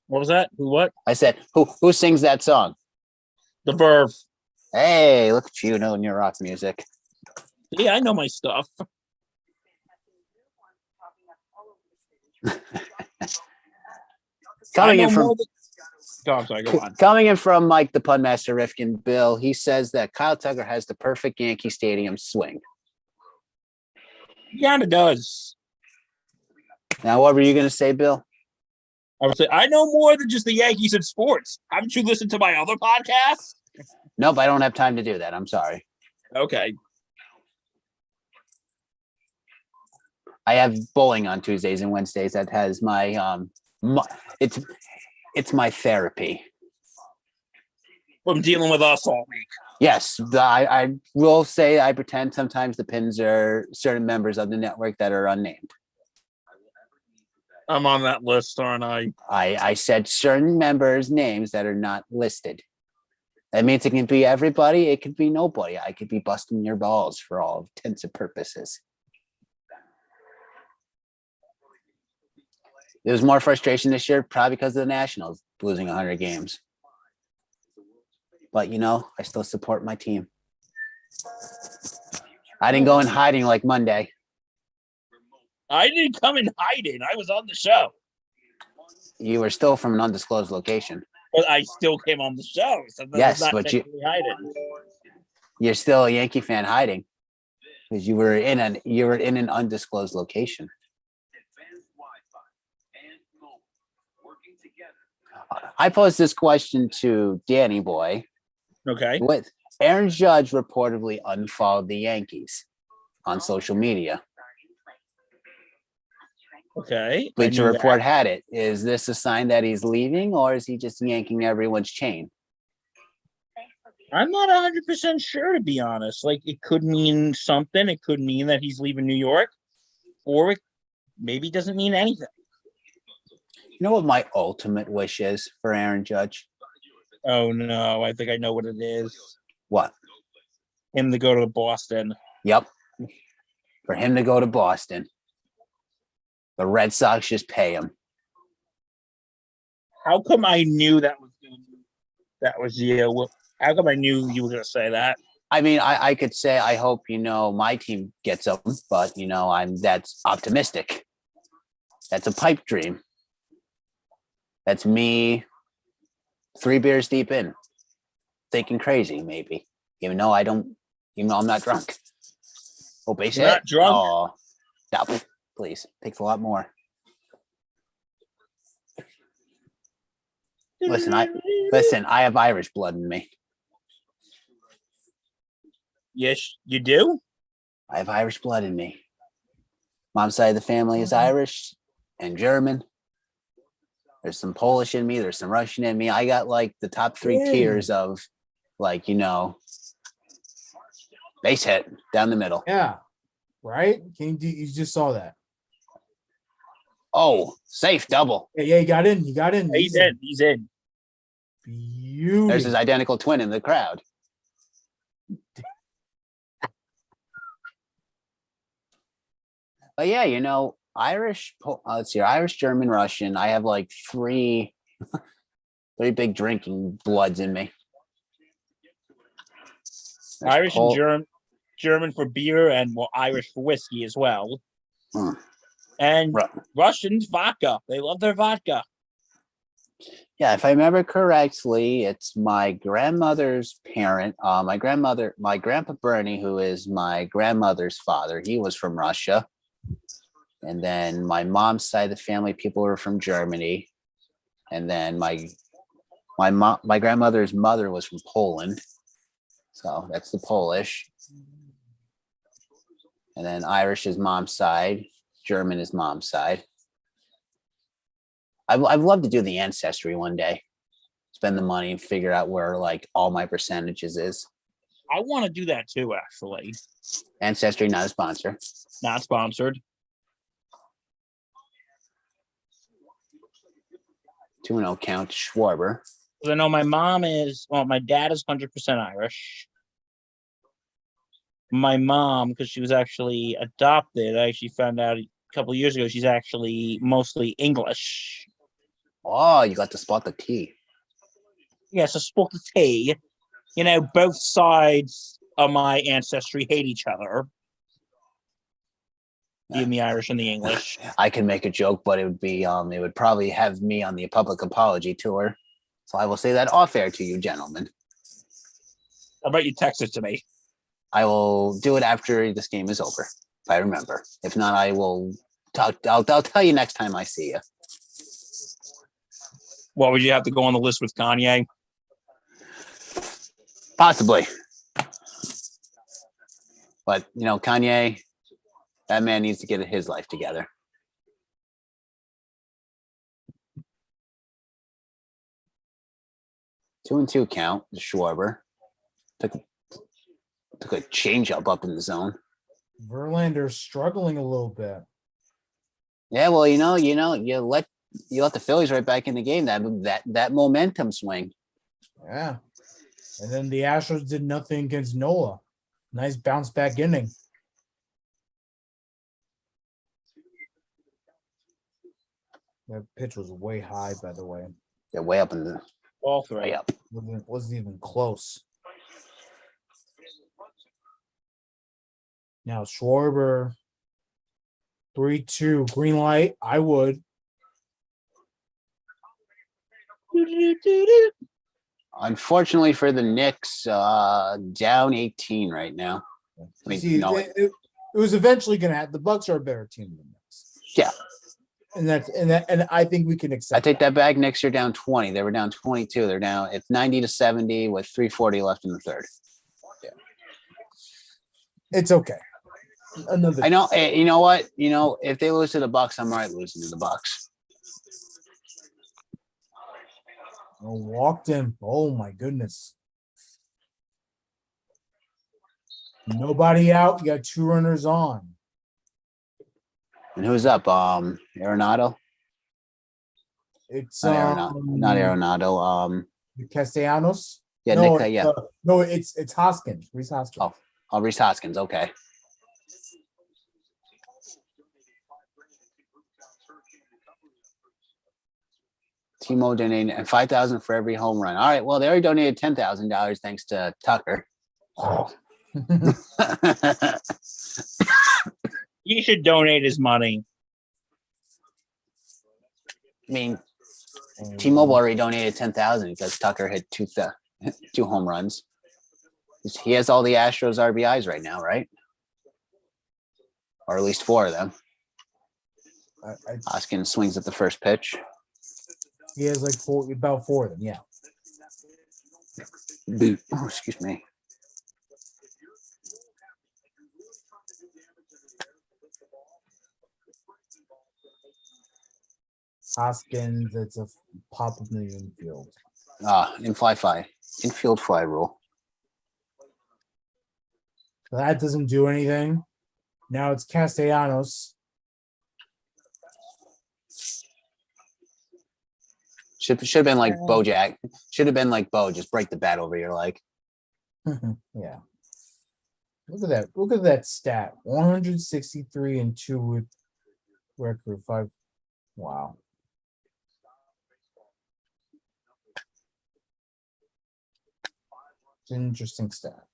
What was that? Who? What? I said, who sings that song? The Verve. Hey, look at you knowing your rock music. Yeah, I know my stuff. Coming in from I'm sorry, go on. Coming in from Mike the Punmaster Rifkin, Bill, he says that Kyle Tucker has the perfect Yankee Stadium swing. He kind of does. Now, what were you going to say, Bill? I would say I know more than just the Yankees and sports. Haven't you listened to my other podcasts? Nope, I don't have time to do that. I'm sorry. Okay. I have bowling on Tuesdays and Wednesdays. That has my it's my therapy. From dealing with us all week. Yes, I will say I pretend sometimes the pins are certain members of the network that are unnamed. I'm on that list, aren't I? I said certain members' names that are not listed. That means it can be everybody. It could be nobody. I could be busting your balls for all intents and purposes. There was more frustration this year, probably because of the Nationals losing 100 games. But, I still support my team. I didn't go in hiding like Monday. I didn't come in hiding. I was on the show. You were still from an undisclosed location. But I still came on the show. So Yes, but hiding. you're still a Yankee fan hiding because you were in an undisclosed location. I posed this question to Danny Boy. Okay. With Aaron Judge reportedly unfollowed the Yankees on social media. Okay. Bleacher Report had it. Is this a sign that he's leaving, or is he just yanking everyone's chain? I'm not 100% sure, to be honest. Like, it could mean something. It could mean that he's leaving New York, or it maybe doesn't mean anything. You know what my ultimate wish is for Aaron Judge? Oh, no. I think I know what it is. What? Him to go to Boston. Yep. For him to go to Boston. The Red Sox just pay him. How come I knew that was you? How come I knew you were going to say that? I mean, I could say I hope my team gets him, but that's optimistic. That's a pipe dream. That's me 3 beers deep in, thinking crazy maybe. Even though I'm not drunk. Oh, base hit. Not drunk. Oh, no, please. Takes a lot more. Listen, I have Irish blood in me. Yes, you do? I have Irish blood in me. Mom's side of the family is Irish and German. There's some Polish in me. There's some Russian in me. I got like the top 3 tiers of base hit down the middle. Yeah. Right? You just saw that. Oh, safe double. Yeah, he got in. He's in. He's in. Beauty. There's his identical twin in the crowd. But yeah, Irish. Let's see, Irish, German, Russian. I have like three big drinking bloods in me. There's Irish and German for beer and Irish for whiskey as well. Hmm. And Russians vodka. They love their vodka. Yeah, if I remember correctly, it's my grandmother's parent. My grandpa Bernie, who is my grandmother's father. He was from Russia. And then my mom's side of the family, people were from Germany. And then my grandmother's mother was from Poland. So that's the Polish. And then Irish is mom's side. German is mom's side. I'd love to do the ancestry one day. Spend the money and figure out where like all my percentages is. I want to do that too, actually. Ancestry, not a sponsor. Not sponsored. 2-0 count Schwarber. I know my dad is 100% Irish. My mom, because she was actually adopted, I actually found out a couple of years ago, she's actually mostly English. Oh, you got to spot the T. Yes, a spot the T. Both sides of my ancestry hate each other. Being the Irish and the English. I can make a joke, but it would probably have me on the public apology tour. So I will say that off air to you, gentlemen. How about you text it to me? I will do it after this game is over, if I remember. If not, I will talk. I'll tell you next time I see you. What, would you have to go on the list with Kanye? Possibly. But, Kanye, that man needs to get his life together. Two and two count, the Schwarber. Took a change up in the zone. Verlander's struggling a little bit. Yeah, well, you let the Phillies right back in the game. That momentum swing. Yeah. And then the Astros did nothing against Nola. Nice bounce back inning. That pitch was way high, by the way. Yeah, way up in the All three. way up. Wasn't even close. Now Schwarber, 3-2, green light. I would. Unfortunately for the Knicks, down 18 right now. It was eventually going to happen. The Bucks are a better team than the Knicks. Yeah, and I think we can accept. I take that back. Knicks are down 20. They were down 22. They're down. It's 90-70 with 3:40 left in the third. Yeah, it's okay. I know. You know what? If they lose to the Bucks, I'm all right losing to the Bucks. Walked him. Oh my goodness. Nobody out. You got two runners on. And who's up? Arenado? It's not Arenado. Castellanos. Yeah, no, Nick, yeah. No, it's Hoskins. Reese Hoskins. Oh, Reese Hoskins. Okay. Timo donated and $5,000 for every home run. All right. Well, they already donated $10,000 thanks to Tucker. He should donate his money. I mean, T-Mobile already donated $10,000 because Tucker hit two home runs. He has all the Astros RBIs right now, right? Or at least four of them. Hoskins swings at the first pitch. He has like about four of them, yeah. Oh, excuse me. Hoskins, it's a pop in the infield. Infield fly rule. So that doesn't do anything. Now it's Castellanos. Should have been like Bojack. Should have been like Bo. Just break the bat over your leg. Yeah. Look at that. Look at that stat. 163 and 2 with record 5. Wow. It's an interesting stat.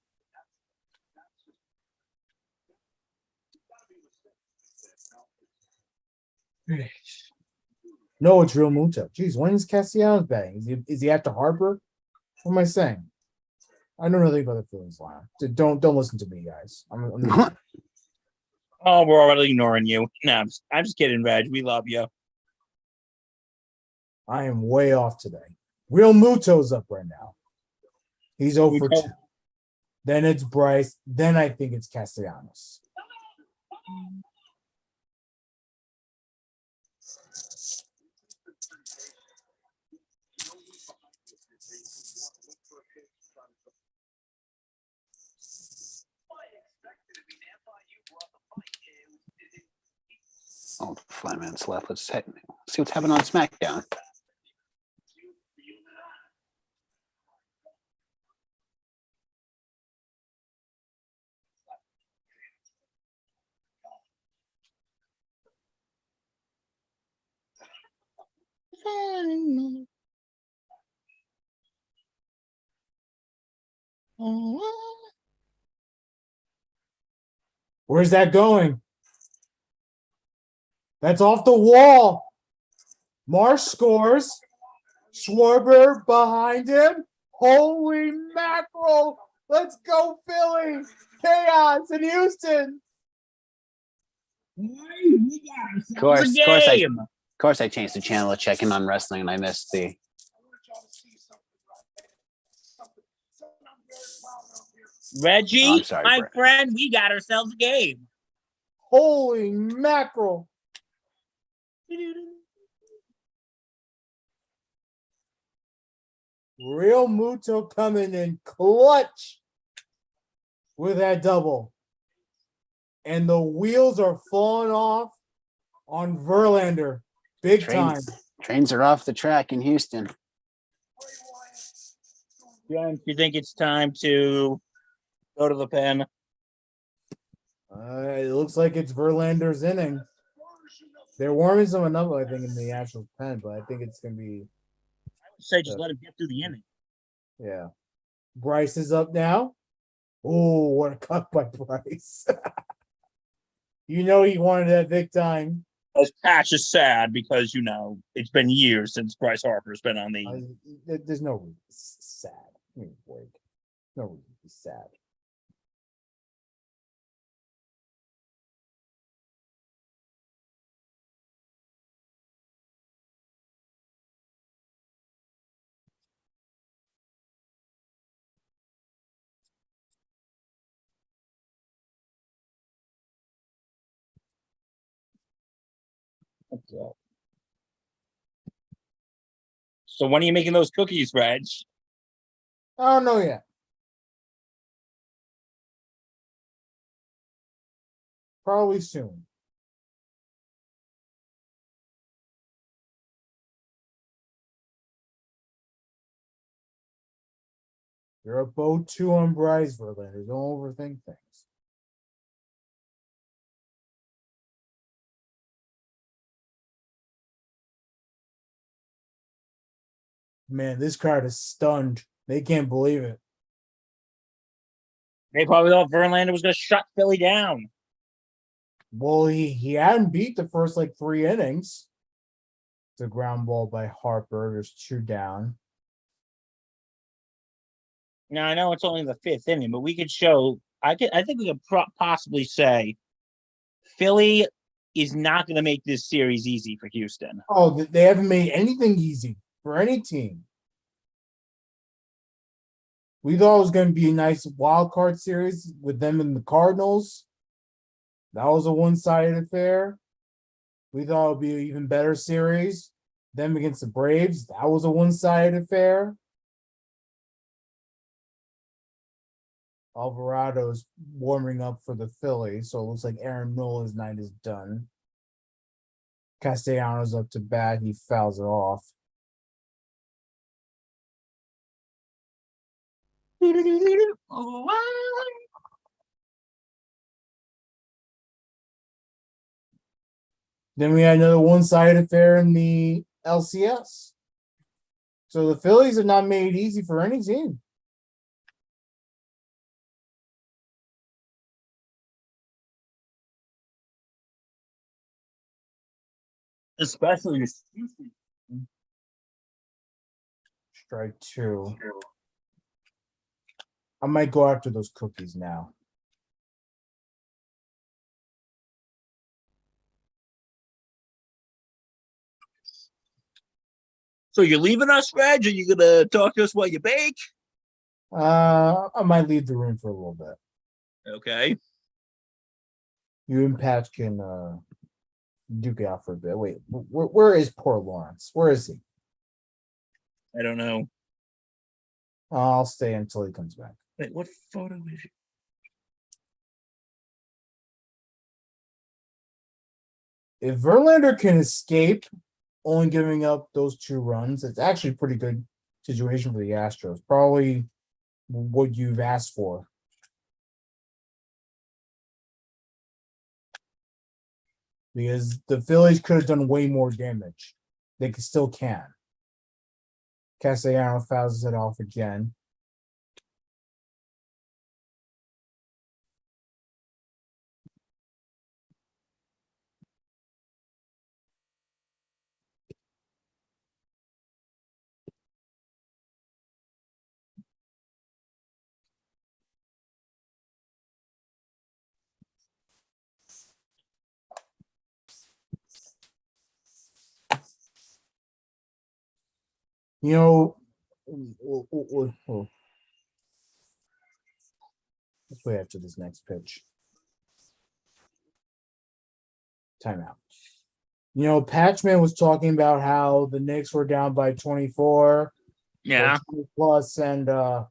No, it's real Muto. Jeez, when is Castellanos batting? Is he after Harper? What am I saying? I know nothing about the Phillies line. So don't listen to me, guys. Oh, we're already ignoring you. No, I'm just kidding, Reg. We love you. I am way off today. Real Muto's up right now. He's 0 for 2. Then it's Bryce. Then I think it's Castellanos. Oh, 5 minutes left. Let's see what's happening on SmackDown. Where's that going? That's off the wall. Marsh scores. Schwarber behind him. Holy mackerel. Let's go, Philly. Chaos in Houston. Of course, I changed the channel to check in on wrestling, and I missed the. Reggie, Oh, I'm sorry, my Brett. friend, we got ourselves a game. Holy mackerel. Real Muto coming in clutch with that double. And the wheels are falling off on Verlander. Big time. Trains are off the track in Houston. Do you think it's time to go to the pen? It looks like it's Verlander's inning. They're warming someone up, I think, in the actual pen, but I think it's going to be. Say just let him get through the inning. Yeah. Bryce is up now. Oh, what a cut by Bryce. You know he wanted that big time. As Patch is sad because, it's been years since Bryce Harper's been on the. There's no reason. It's sad. Wait. No reason to be sad. So when are you making those cookies, Reg? I don't know yet. Probably soon. You're a boat 2 on Bryce Verlander. Don't overthink things. Man, this crowd is stunned. They can't believe it. They probably thought Verlander was going to shut Philly down. Well, he hadn't beat the first 3 innings. It's a ground ball by Harper. There's 2 down. Now I know it's only the 5th inning, but we could show. I think we could possibly say Philly is not going to make this series easy for Houston. Oh, they haven't made anything easy for any team. We thought it was going to be a nice wild card series with them and the Cardinals. That was a one-sided affair. We thought it would be an even better series. Them against the Braves. That was a one-sided affair. Alvarado's warming up for the Phillies, so it looks like Aaron Nola's night is done. Castellanos up to bat. He fouls it off. Then we had another one-sided affair in the LCS. So the Phillies have not made it easy for any team. Especially Strike two. I might go after those cookies now. So you're leaving us, Reg? Are you gonna talk to us while you bake? I might leave the room for a little bit. Okay. You and Patch can duke it out for a bit. Wait, where is poor Lawrence? Where is he? I don't know. I'll stay until he comes back. Wait, what photo is it? If Verlander can escape only giving up those 2 runs, it's actually a pretty good situation for the Astros. Probably what you've asked for. Because the Phillies could have done way more damage. They still can. Castellanos fouls it off again. You know, let's wait after this next pitch. Timeout. You know, Patchman was talking about how the Knicks were down by 24. Yeah. 20 plus, and the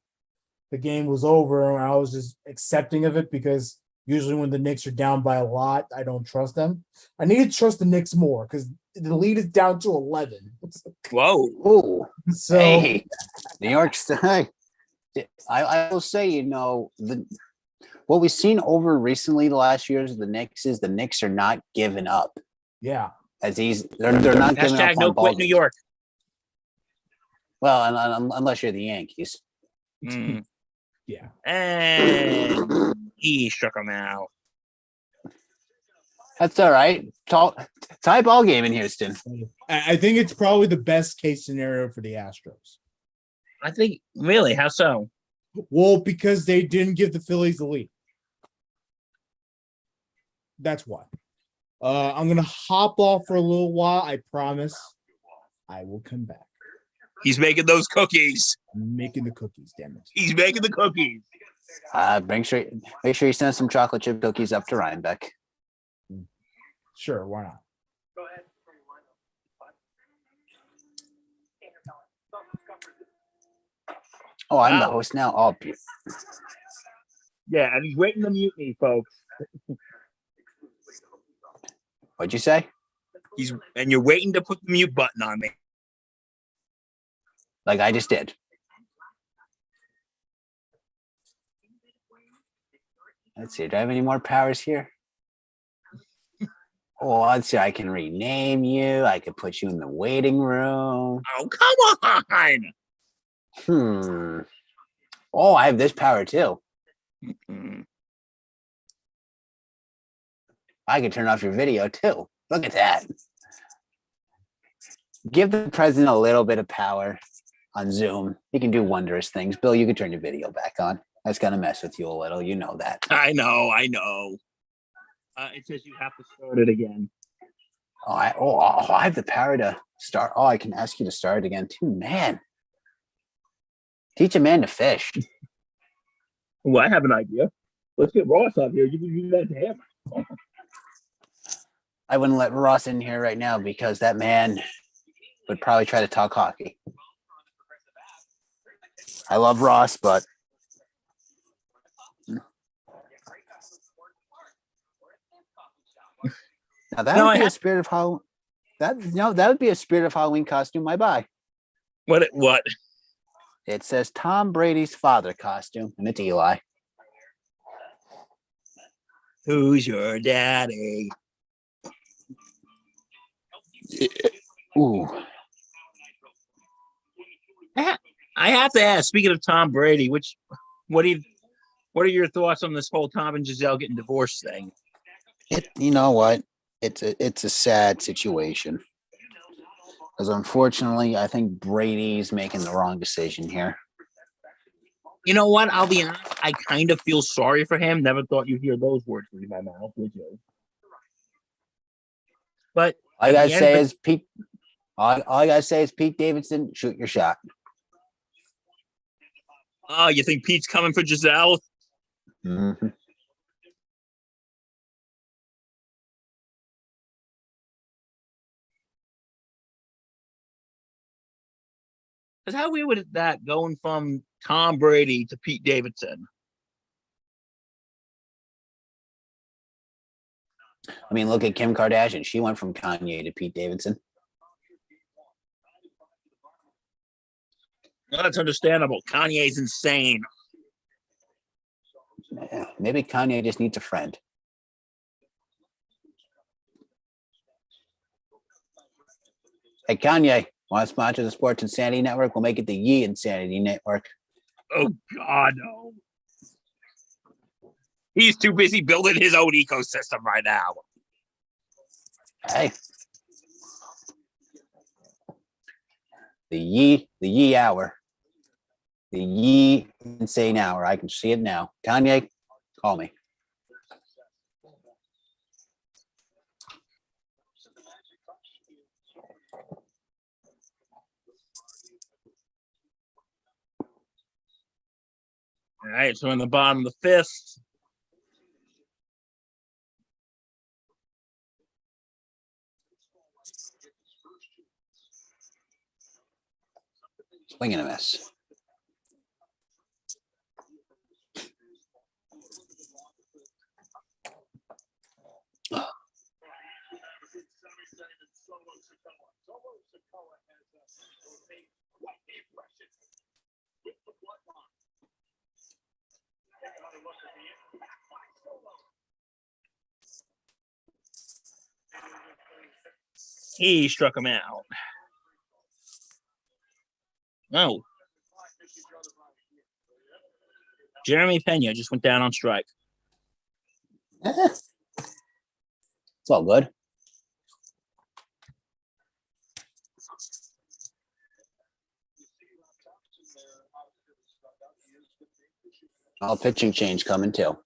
game was over. And I was just accepting of it because usually when the Knicks are down by a lot, I don't trust them. I need to trust the Knicks more because the lead is down to 11. Whoa. Ooh. So Hey, New York State. I will say, you know, what we've seen over recently the last years of the Knicks is the Knicks are not giving up. yeah, As they're not giving up Hashtag no on ball quit New games. York. Well, unless you're the Yankees. Mm. yeah. And he struck him out. That's all right. Tie ball game in Houston. I think it's probably the best case scenario for the Astros. I think, really, how so? Well, because they didn't give the Phillies the lead. That's why. I'm gonna hop off for a little while. I promise. I will come back. He's making those cookies. I'm making the cookies. Damn it. He's making the cookies. Make sure you send some chocolate chip cookies up to Rhinebeck. Sure, why not? Go ahead. Oh, I'm the Wow. host now. Oh, Yeah, and he's waiting to mute me, folks. what'd you say? And you're waiting to put the mute button on me. Like I just did. Let's see. Do I have any more powers here? Oh, let's see. I can rename you. I could put you in the waiting room. Oh, come on. Oh, I have this power too. I can turn off your video too. Look at that. Give the president a little bit of power on Zoom. He can do wondrous things. Bill, you can turn your video back on. That's gonna mess with you a little. You know that. I know. It says you have to start it again. I have the power to start. Oh, I can ask you to start it again too. Man. Teach a man to fish. Well, I have an idea. Let's get Ross up here. You can do that to him. I wouldn't let Ross in here right now because that man would probably try to talk hockey. I love Ross, but now that would be a spirit of how that would be a spirit of Halloween costume I buy. What? It says Tom Brady's father costume, and it's Eli. Who's your daddy? Ooh. I have to ask. Speaking of Tom Brady, what are your thoughts on this whole Tom and Giselle getting divorced thing? You know what? It's a sad situation. Because unfortunately, I think Brady's making the wrong decision here. You know what? I'll be honest. I kind of feel sorry for him. Never thought you'd hear those words leave my mouth, would you? But All I gotta say is Pete. All I gotta say is Pete Davidson, shoot your shot. oh, you think Pete's coming for Giselle? Mm-hmm. Because how weird is that going from Tom Brady to Pete Davidson? I mean, look at Kim Kardashian. She went from Kanye to Pete Davidson. Well, that's understandable. Kanye's insane. Yeah, maybe Kanye just needs a friend. Hey, Kanye, want to sponsor the Sports Insanity Network? We'll make it the Yee Insanity Network. Oh, God, no. He's too busy building his own ecosystem right now. Hey. The Yee hour. The Yee Insane hour. I can see it now. Kanye, call me. All right, so in the bottom of the fifth. Swing and a miss. He struck him out. Oh. Jeremy Pena just went down on strike. It's all good. All pitching change coming too.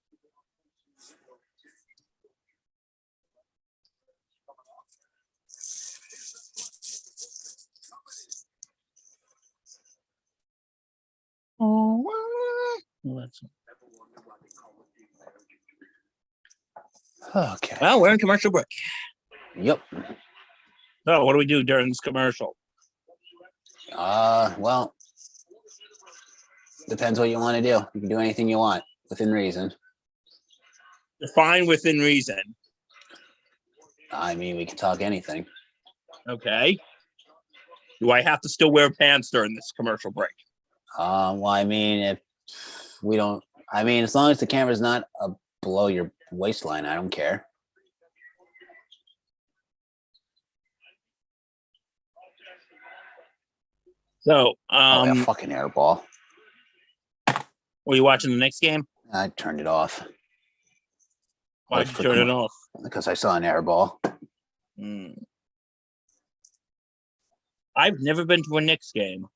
Okay. Well, we're in commercial break. Yep. So what do we do during this commercial? Well, depends what you want to do. You can do anything you want within reason. Define within reason. I mean, we can talk anything. Okay. Do I have to still wear pants during this commercial break? Well, I mean, if we don't, I mean, as long as the camera's not below your waistline, I don't care. So, Oh, yeah, fucking air ball. were you watching the next game? I turned it off. Why'd you turn it off? Because I saw an air ball. I've never been to a Knicks game.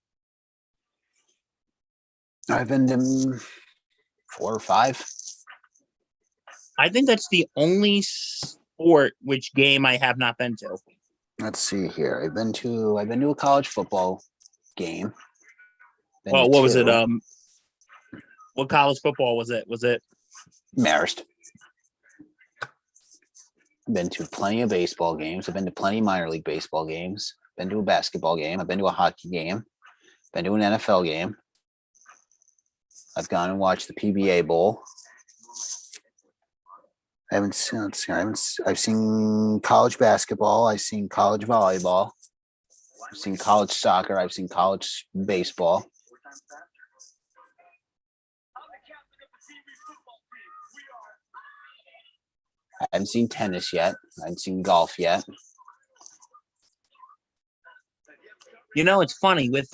I've been to 4 or 5. I think that's the only sport which game I have not been to. Let's see here. I've been to a college football game. Well, what was it? What college football was it? Was it Marist? I've been to plenty of baseball games. I've been to plenty of minor league baseball games. Been to a basketball game. I've been to a hockey game. Been to an NFL game. I've gone and watched the PBA Bowl. I've seen college basketball. I've seen college volleyball. I've seen college soccer. I've seen college baseball. I haven't seen tennis yet. I haven't seen golf yet. It's funny with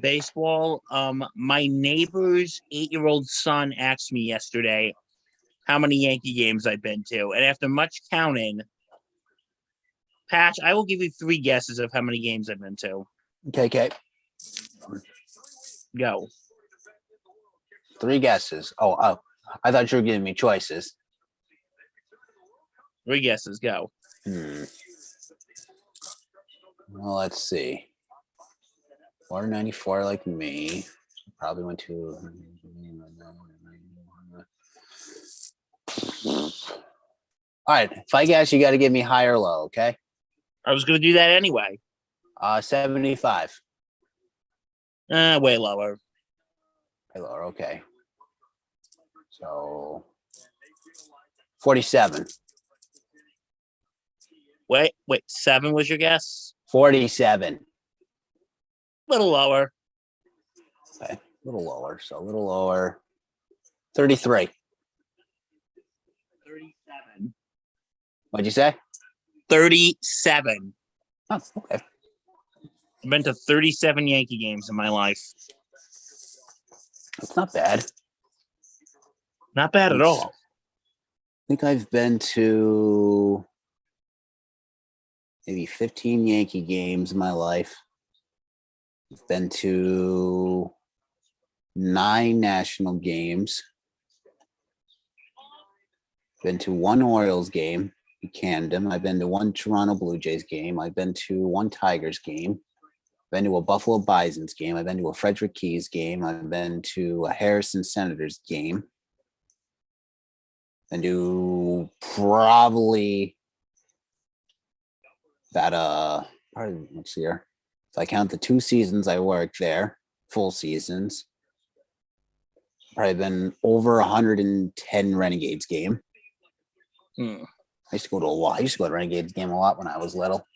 baseball. My neighbor's 8-year-old son asked me yesterday how many Yankee games I've been to, and after much counting, Patch, I will give you 3 guesses of how many games I've been to. Okay. Go. 3 guesses. Oh, I thought you were giving me choices. 3 guesses. Go. Well, let's see. 494 like me. Probably went to. All right. If I guess, you got to give me high or low, okay? I was going to do that anyway. 75. Way lower. Way lower, okay. So 47. Wait, 7 was your guess? 47. Little lower. Okay, a little lower. So a little lower. 33. 37. What'd you say? 37. Oh, okay. I've been to 37 Yankee games in my life. That's not bad. Not bad at all. I think I've been to maybe 15 Yankee games in my life. I've been to 9 national games. Been to 1 Orioles game in Camden. I've been to 1 Toronto Blue Jays game. I've been to 1 Tigers game. Been to a Buffalo Bisons game. I've been to a Frederick Keys game. I've been to a Harrison Senators game. And do probably that probably next year. If I count the 2 seasons I worked there, full seasons, probably been over 110 Renegades game. I used to go to a lot. I used to go to Renegades game a lot when I was little.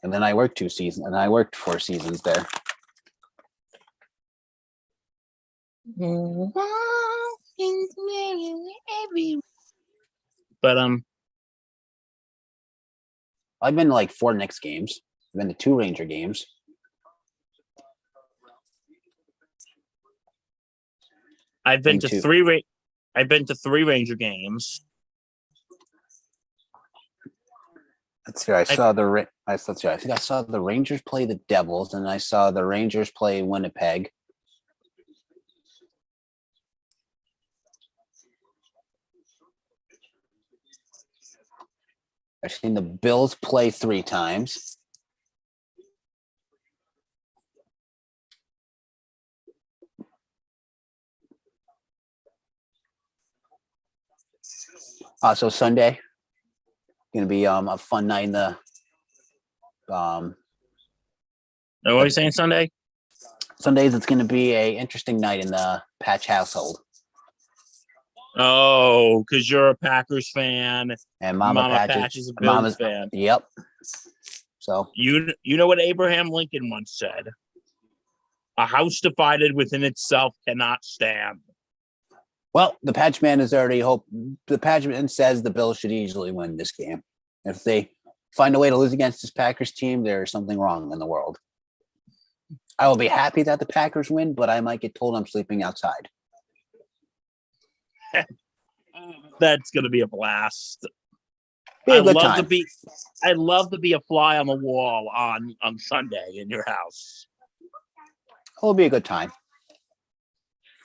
And then I worked 2 seasons, and I worked 4 seasons there. But I've been to like 4 Knicks games. I've been to 2 Ranger games. I've been to 3 Ranger games. Let's see. I think I saw the Rangers play the Devils, and I saw the Rangers play Winnipeg. I've seen the Bills play 3 times. So Sunday, gonna be a fun night in the. What are you saying Sunday? Sundays, it's gonna be a interesting night in the Patch household. Oh, because you're a Packers fan, and Mama Patch is a Bills fan. Yep. So you know what Abraham Lincoln once said: "A house divided within itself cannot stand." Well, the Patchman is already the Patchman says the Bills should easily win this game. If they find a way to lose against this Packers team, there's something wrong in the world. I will be happy that the Packers win, but I might get told I'm sleeping outside. That's gonna be a blast. I'd love to be a fly on the wall on Sunday in your house. It'll be a good time.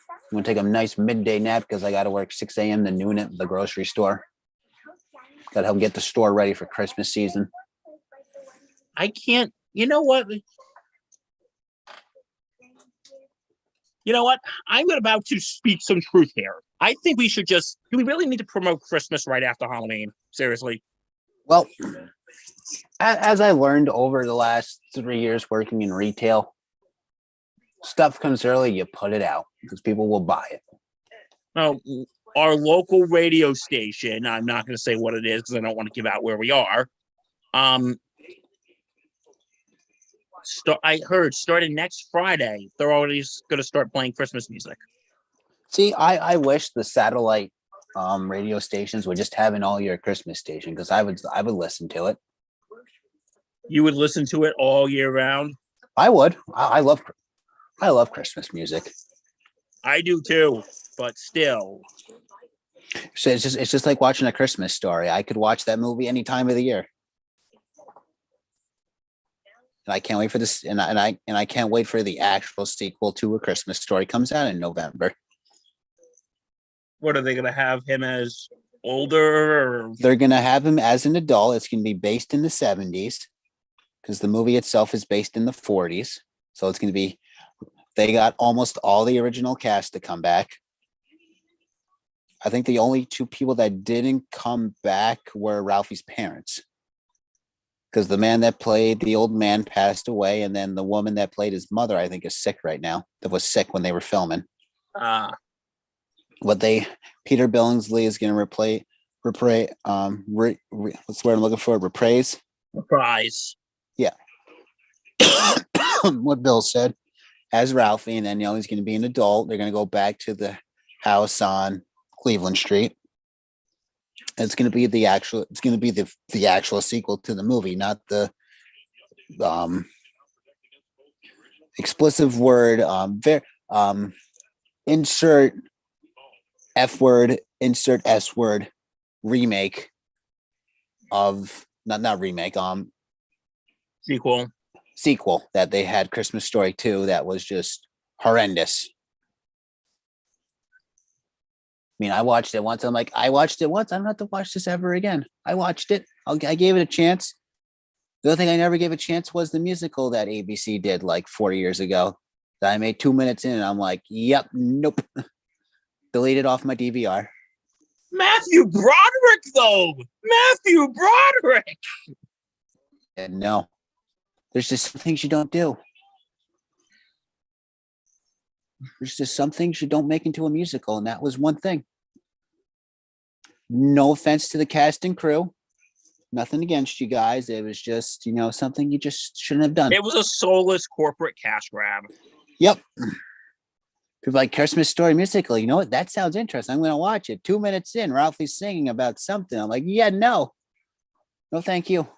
I'm gonna take a nice midday nap because I got to work 6 a.m. to noon at the grocery store. Got to help get the store ready for Christmas season. I can't. You know what? I'm about to speak some truth here. I think we should do we really need to promote Christmas right after Halloween? Seriously. Well, as I learned over the last 3 years working in retail, stuff comes early, you put it out because people will buy it. Now, our local radio station, I'm not going to say what it is because I don't want to give out where we are. I heard starting next Friday, they're already going to start playing Christmas music. See, I wish the satellite radio stations would just have an all year Christmas station because I would listen to it. You would listen to it all year round. I would. I love Christmas music. I do too, but still. So it's just like watching A Christmas Story. I could watch that movie any time of the year. And I can't wait for this, and I can't wait for the actual sequel to A Christmas Story comes out in November. What are they gonna have him as older? Or... They're gonna have him as an adult. It's gonna be based in the 70s because the movie itself is based in the 40s. So it's gonna be they got almost all the original cast to come back. I think the only two people that didn't come back were Ralphie's parents. Because the man that played the old man passed away, and then the woman that played his mother, I think, is sick right now. That was sick when they were filming. Peter Billingsley is going to what's the word I'm looking for? Reprise. Yeah. What Bill said as Ralphie, and then he's going to be an adult. They're going to go back to the house on Cleveland Street. It's going to be the actual sequel to the movie, not the explicit word, insert F word, insert S word remake of not remake, sequel that they had Christmas Story 2 that was just horrendous. I mean, I watched it once. I'm like, I watched it once. I don't have to watch this ever again. I watched it. I gave it a chance. The other thing I never gave a chance was the musical that ABC did like 4 years ago that I made 2 minutes in. And I'm like, yep, nope. Deleted off my DVR. Matthew Broderick, though. Matthew Broderick. And no, there's just some things you don't do. There's just some things you don't make into a musical, and that was one thing. No offense to the cast and crew. Nothing against you guys. It was just, something you just shouldn't have done. It was a soulless corporate cash grab. Yep. People like Christmas Story musical. You know what? That sounds interesting. I'm going to watch it. 2 minutes in, Ralphie's singing about something. I'm like, yeah, no, thank you.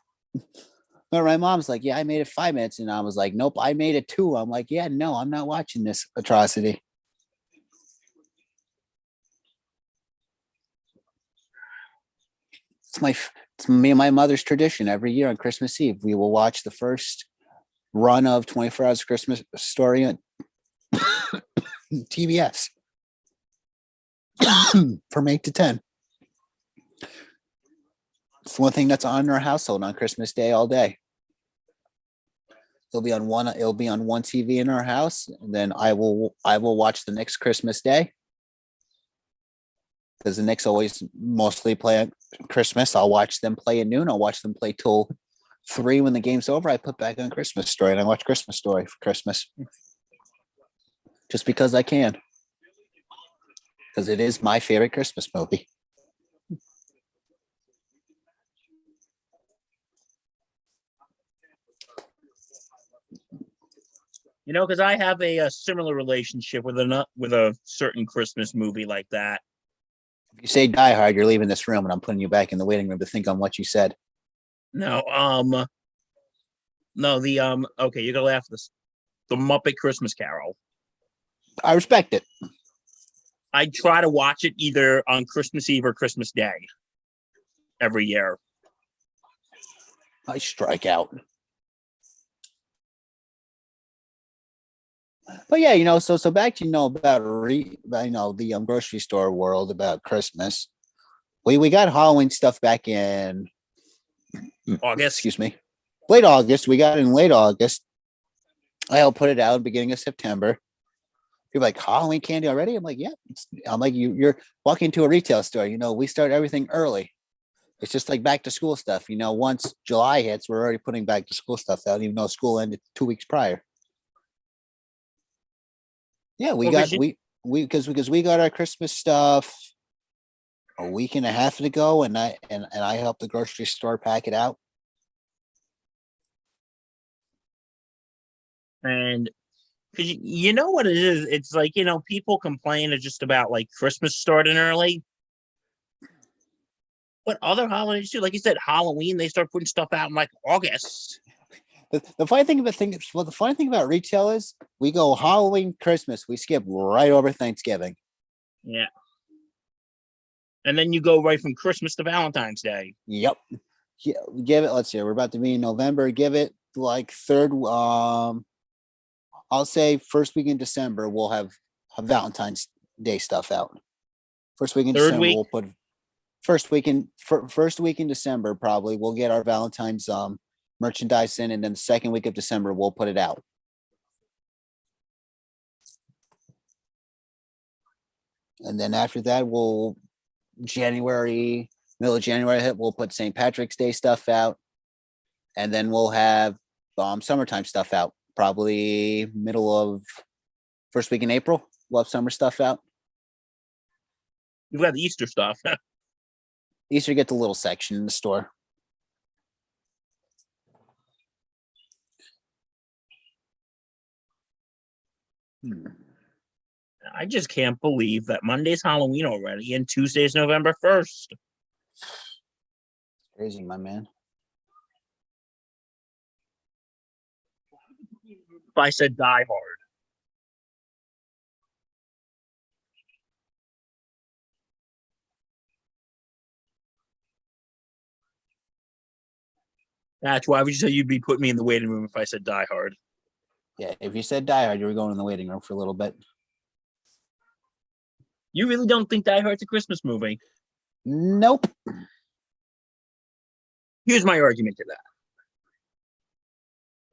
But my mom's like, yeah, I made it 5 minutes. And I was like, nope, I made it 2. I'm like, yeah, no, I'm not watching this atrocity. It's me and my mother's tradition. Every year on Christmas Eve, we will watch the first run of 24 Hours Christmas Story on TBS from 8 to 10. It's one thing that's on our household on Christmas Day all day. It'll be on one TV in our house, and then I will watch the next Christmas Day. Because the Knicks always mostly play at Christmas. I'll watch them play at noon. I'll watch them play till 3 when the game's over. I put back on Christmas Story and I watch Christmas Story for Christmas. Just because I can. Because it is my favorite Christmas movie. Because I have a similar relationship with a certain Christmas movie like that. If you say Die Hard, you're leaving this room, and I'm putting you back in the waiting room to think on what you said. No, okay, you're gonna laugh at this. The Muppet Christmas Carol. I respect it. I try to watch it either on Christmas Eve or Christmas Day every year. I strike out. But yeah, so back to about the grocery store world about Christmas. We got Halloween stuff back in August. Excuse me, late August. We got it in late August. I'll put it out beginning of September. You're like, Halloween candy already? I'm like, yeah. I'm like, you're walking into a retail store. We start everything early. It's just like back to school stuff. Once July hits, we're already putting back to school stuff out, even though school ended 2 weeks prior. Yeah, because we got our Christmas stuff a week and a half ago, and I helped the grocery store pack it out. And because you know what it is, it's like people complain just about like Christmas starting early, but other holidays too. Like you said, Halloween they start putting stuff out in like August. The funny thing about the funny thing about retail is we go Halloween, Christmas, we skip right over Thanksgiving. Yeah. And then you go right from Christmas to Valentine's Day. Yep. Yeah, give it. Let's see. We're about to be in November. Give it like third. I'll say first week in December we'll have Valentine's Day stuff out. First week in Third December week? we'll put first week in December probably we'll get our Valentine's merchandise in, and then the second week of December we'll put it out. And then after that middle of January hit, we'll put St. Patrick's Day stuff out. And then we'll have summertime stuff out. Probably middle of first week in April. We'll have summer stuff out. You've got the Easter stuff. Easter gets a little section in the store. I just can't believe that Monday's Halloween already and Tuesday's November 1st. Crazy, my man. If I said Die Hard. That's why would you say you'd be putting me in the waiting room if I said Die Hard? Yeah, if you said Die Hard, you were going in the waiting room for a little bit. You really don't think Die Hard's a Christmas movie? Nope. Here's my argument to that.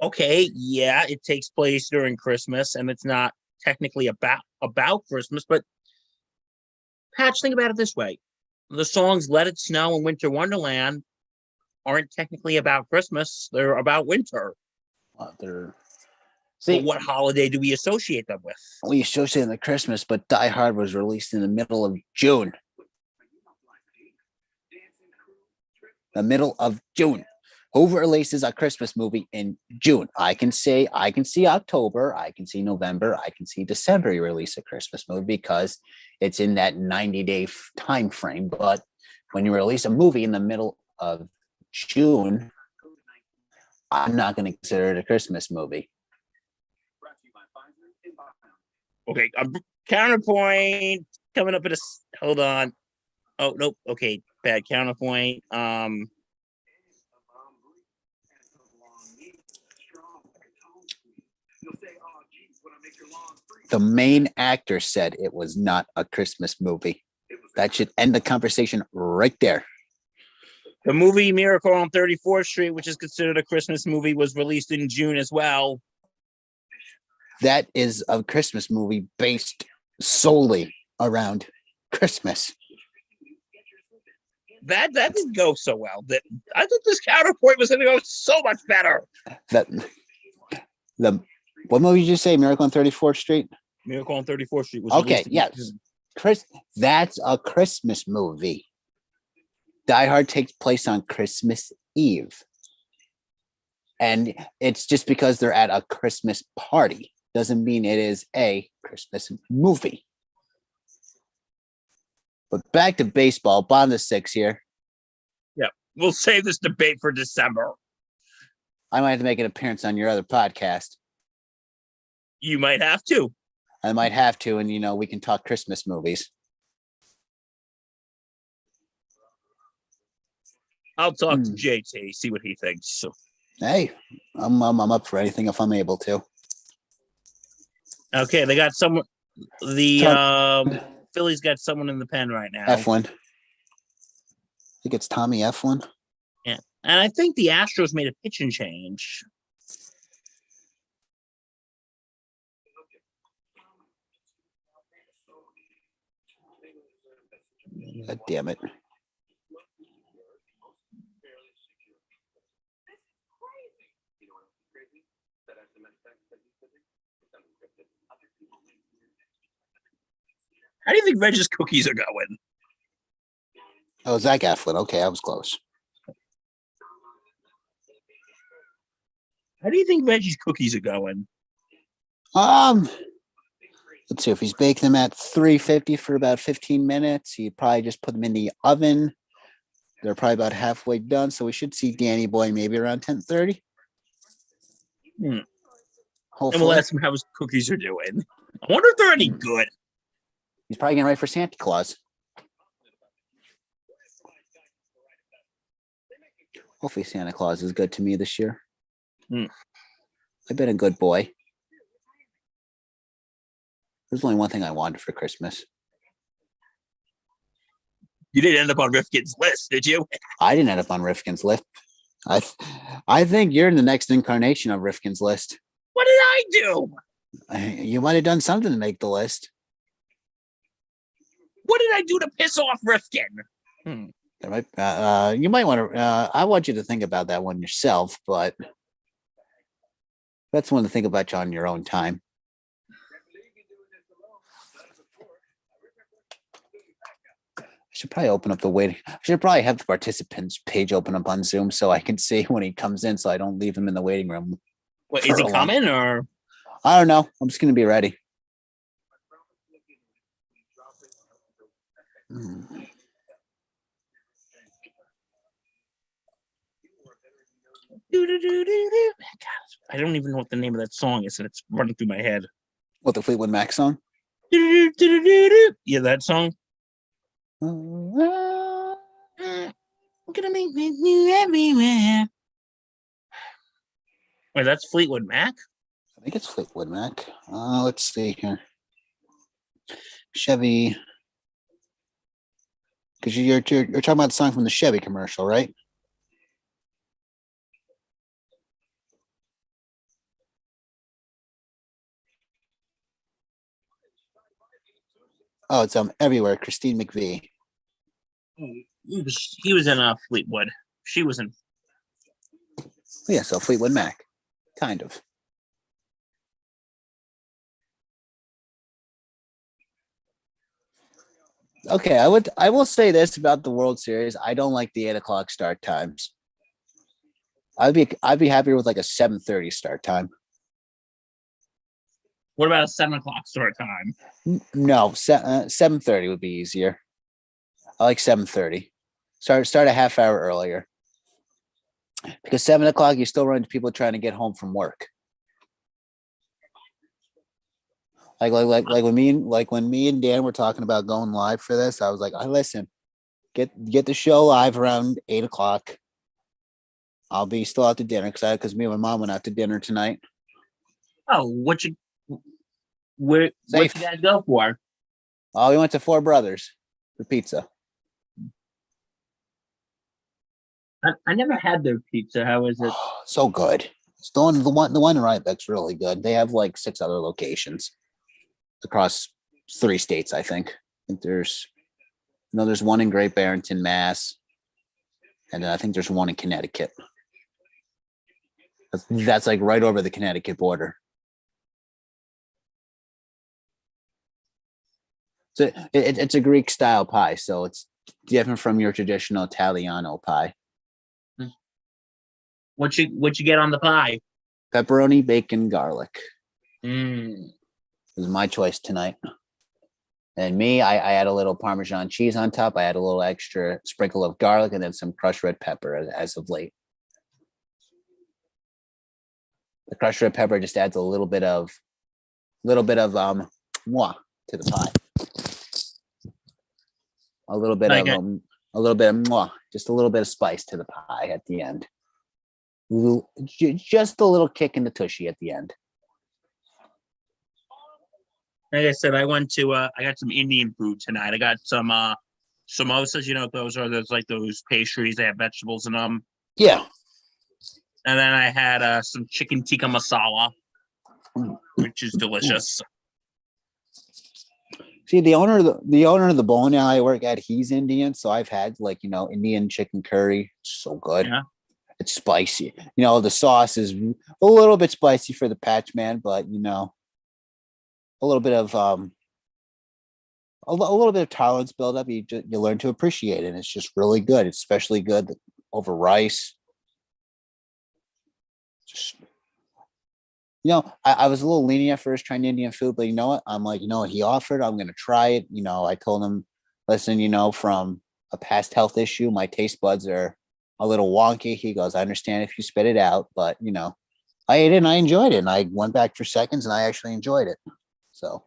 Okay, yeah, it takes place during Christmas, and it's not technically about Christmas, but Patch, think about it this way. The songs Let It Snow and Winter Wonderland aren't technically about Christmas. They're about winter. See, But what holiday do we associate them with? we associate the Christmas, but Die Hard was released in the middle of June. The middle of June. Who releases a Christmas movie in June? I can see October, I can see November, I can see December you release a Christmas movie because it's in that 90-day time frame. But when you release a movie in the middle of June, I'm not going to consider it a Christmas movie. Okay, counterpoint coming up at hold on. Oh, nope. Okay, bad counterpoint. The main actor said it was not a Christmas movie. That should end the conversation right there. The movie Miracle on 34th Street, which is considered a Christmas movie, was released in June as well. That is a Christmas movie based solely around Christmas. That didn't go so well. I thought this counterpoint was going to go so much better. What movie did you say? Miracle on 34th Street? Miracle on 34th Street was okay. Yes, that's a Christmas movie. Die Hard takes place on Christmas Eve, and it's just because they're at a Christmas party doesn't mean it is a Christmas movie. But back to baseball, bottom of 6 here. Yeah, we'll save this debate for December. I might have to make an appearance on your other podcast. You might have to. I might have to, and we can talk Christmas movies. I'll talk to JT, see what he thinks. So, hey, I'm up for anything if I'm able to. Okay, they got someone. The Phillies got someone in the pen right now. Eflin. I think it's Tommy Eflin. Yeah, and I think the Astros made a pitching change. God damn it. How do you think Reggie's cookies are going? Oh, Zach Eflin. Okay, I was close. How do you think Reggie's cookies are going? Let's see, if he's baking them at 350 for about 15 minutes, he'd probably just put them in the oven. They're probably about halfway done, so we should see Danny Boy maybe around 10:30. And we'll Hopefully, ask him how his cookies are doing. I wonder if they're any good. he's probably getting ready for Santa Claus. Hopefully, Santa Claus is good to me this year. I've been a good boy. There's only one thing I wanted for Christmas. You didn't end up on Rifkin's list, did you? I didn't end up on Rifkin's list. I think you're in the next incarnation of Rifkin's list. What did I do? You might have done something to make the list. What did I do to piss off Rifkin? There might, you might want to. I want you to think about that one yourself, but that's one to think about on your own time. I should probably open up the waiting. I should probably have the participants page open up on Zoom so I can see when he comes in, so I don't leave him in the waiting room. What, is he coming or? I don't know. I'm just gonna be ready. I don't even know what the name of that song is, and it's running through my head. What, the Fleetwood Mac song? Yeah, that song. I'm gonna make you everywhere. Wait, that's Fleetwood Mac? I think it's Fleetwood Mac. Let's see here. Chevy. Because you're talking about the song from the Chevy commercial, right? Oh, it's everywhere. Christine McVie. He was in Fleetwood. She was in. Yeah, so Fleetwood Mac, kind of. Okay, I will say this about the World Series. I don't like the 8:00 start times. I'd be happier with like a 7:30 start time. What about a 7:00 start time? No, 7:30 would be easier. I like 7:30. Start a half hour earlier. Because 7:00, you still run into people trying to get home from work. Like when me and Dan were talking about going live for this, I was like, listen, get the show live around 8:00. I'll be still out to dinner because me and my mom went out to dinner tonight. Oh, where you guys go for? Oh, we went to Four Brothers for pizza. I never had their pizza. How is it? Oh, so good. It's the one in Rhinebeck's really good. They have like 6 other locations across 3 states, I think. There's one in Great Barrington, Mass, and then I think there's one in Connecticut. That's like right over the Connecticut border. So it's a Greek style pie, so it's different from your traditional Italiano pie. What you get on the pie? Pepperoni, bacon, garlic. It was my choice tonight. And me, I add a little Parmesan cheese on top. I add a little extra sprinkle of garlic and then some crushed red pepper as of late. The crushed red pepper just adds a little bit of moi to the pie. A little bit of moi, just a little bit of spice to the pie at the end. Just a little kick in the tushy at the end. Like I said, I got some Indian food tonight. I got some samosas. You know what those are? There's like those pastries. They have vegetables in them. Yeah. And then I had some chicken tikka masala, which is delicious. See, the owner of the bowling alley I work at, he's Indian, so I've had Indian chicken curry. It's so good. Yeah. It's spicy. The sauce is a little bit spicy for the patch man, but a little bit of tolerance build up. You learn to appreciate it. And it's just really good. It's especially good over rice. Just I was a little lenient at first trying Indian food, but you know what? I'm like, what he offered, I'm gonna try it. I told him, listen, from a past health issue, my taste buds are a little wonky. He goes, I understand if you spit it out, but I ate it and I enjoyed it. And I went back for seconds and I actually enjoyed it. So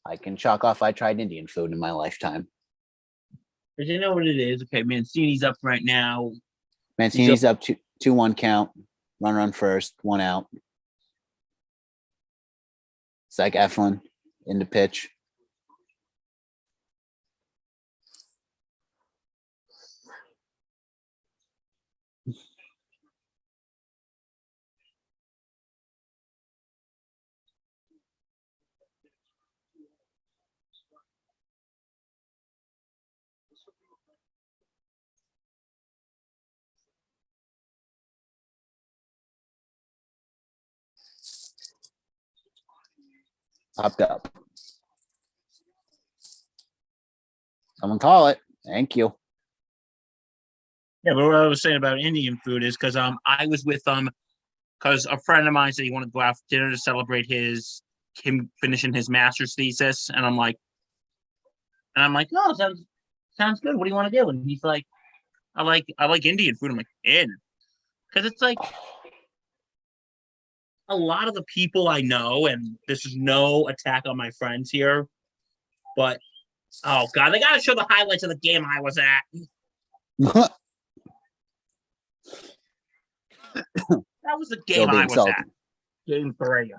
I can chalk off I tried Indian food in my lifetime. But you know what it is? Okay, Mancini's up right now. Mancini's up 2-1 count. Run first, 1 out. Zach Eflin in the pitch. Popped up. Someone call it. Thank you. Yeah, but what I was saying about Indian food is because I was with because a friend of mine said he wanted to go out for dinner to celebrate him finishing his master's thesis, and I'm like, no, sounds good. What do you want to do? And he's like, I like Indian food. I'm like, because it's like a lot of the people I know, and this is no attack on my friends here, but oh god, they gotta show the highlights of the game I was at. That was the game I was at. Game 3.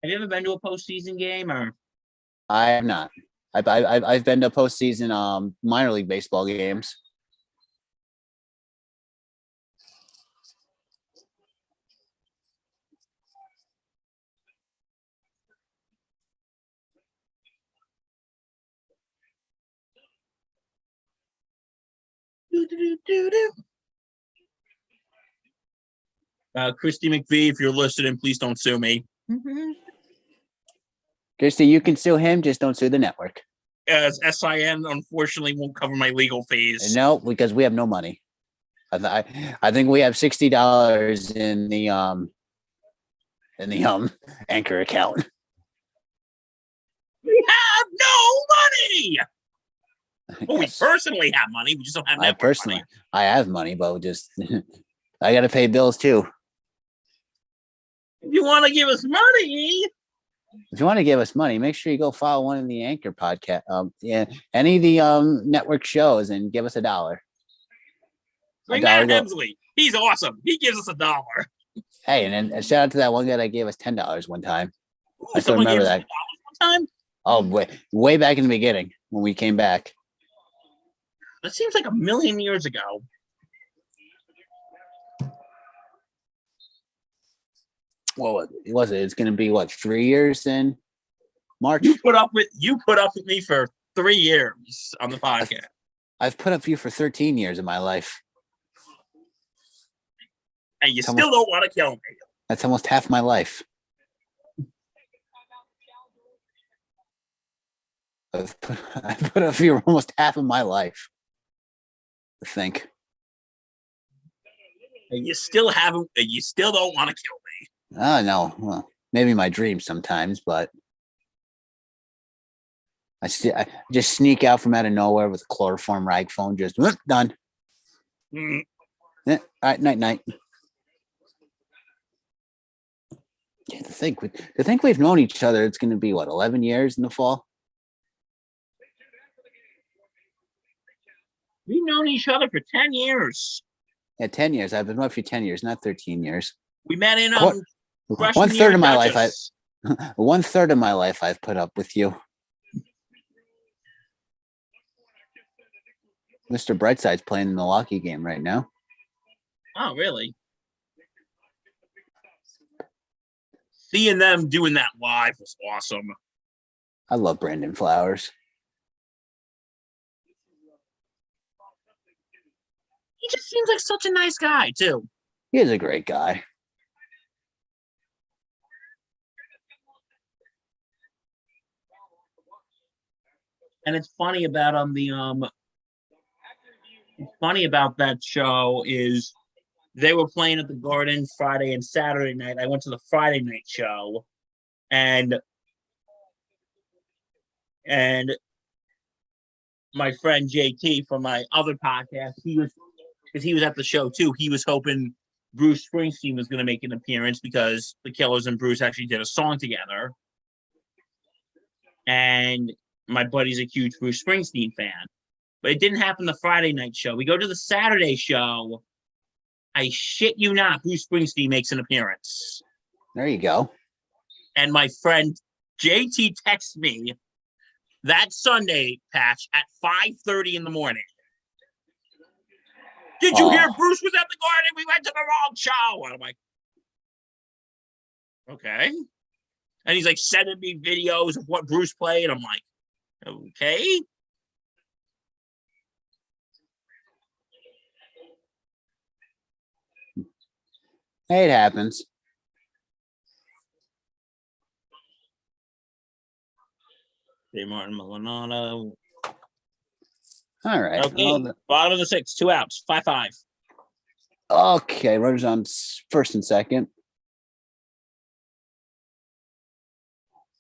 Have you ever been to a postseason game or? I have not. I've been to postseason minor league baseball games. Christy McVie, if you're listening, please don't sue me. Christy, you can sue him, just don't sue the network. As SIN unfortunately won't cover my legal fees. No, because we have no money. I think we have $60 in the Anchor account. We have no money. Well, we personally have money. We just don't have network money. I have money, but just I got to pay bills too. If you want to give us money, make sure you go follow one of the Anchor podcast. Any of the network shows and give us $1. Like Matt Hemsley, he's awesome. He gives us $1. Hey, and then shout out to that one guy that gave us $10 one time. I still remember that. One time? Oh, way back in the beginning when we came back. That seems like a million years ago. What was it? It's going to be 3 years in March. You put up with me for 3 years on the podcast. I've put up with you for 13 years of my life. And you still don't want to kill me. That's almost half my life. I put up with you almost half of my life. I think. And you still don't want to kill me. Oh no. Well, maybe my dreams sometimes, but I just sneak out from out of nowhere with a chloroform rag phone, just done. Mm. Yeah, all right, night. Yeah, to think we've known each other, it's going to be 11 years in the fall. We've known each other for 10 years. Yeah, 10 years. I've been with you 10 years, not 13 years. We met in one third of my life. 1/3 of my life I've put up with you. Mr. Brightside's playing the Milwaukee game right now. Oh, really? Seeing them doing that live was awesome. I love Brandon Flowers. He just seems like such a nice guy, too. He is a great guy. And it's funny about that show is they were playing at the Garden Friday and Saturday night. I went to the Friday night show, and my friend JT from my other podcast, he was at the show too. He was hoping Bruce Springsteen was going to make an appearance because the Killers and Bruce actually did a song together. And my buddy's a huge Bruce Springsteen fan. But it didn't happen the Friday night show. We go to the Saturday show. I shit you not, Bruce Springsteen makes an appearance. There you go. And my friend JT texts me that Sunday, Patch, at 5:30 in the morning. Did you hear Bruce was at the Garden? We went to the wrong show. And I'm like, okay. And he's like sending me videos of what Bruce played. I'm like, okay. Hey, it happens. J. Martin Milano. All right. Okay. Bottom of the sixth, 2 outs, 5-5. Okay. Runners on first and second.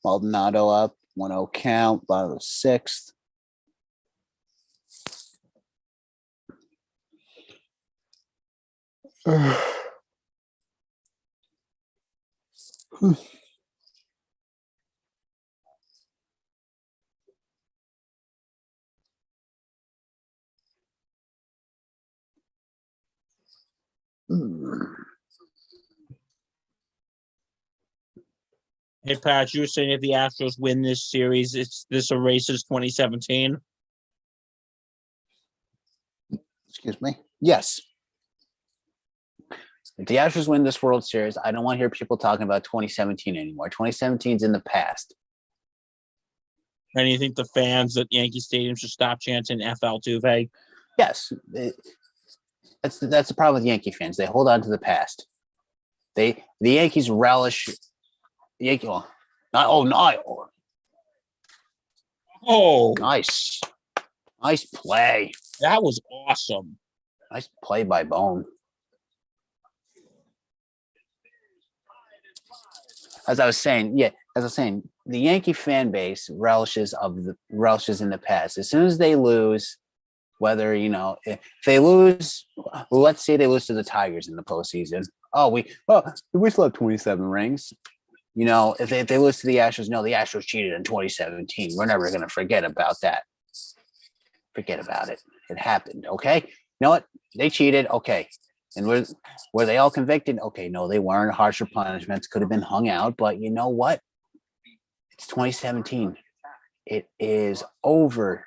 Maldonado up. 1-0 count. Bottom of the sixth. Hey, Pat, you were saying if the Astros win this series, this erases 2017. Excuse me. Yes. If the Astros win this World Series, I don't want to hear people talking about 2017 anymore. 2017 is in the past. And you think the fans at Yankee Stadium should stop chanting FL Tuve? Yes. That's the problem with Yankee fans. They hold on to the past. The Yankees relish no. Oh, Nice play. that was awesome. Nice play by Bone. As I was saying, the Yankee fan base relishes in the past. As soon as they lose, whether if they lose, well, let's say they lose to the Tigers in the postseason. We still have 27 rings. If they lose to the Astros, no, the Astros cheated in 2017. We're never going to forget about that. Forget about it. It happened. Okay. You know what? They cheated. Okay. And were they all convicted? Okay. No, they weren't. Harsher punishments could have been hung out, but you know what? It's 2017. It is over.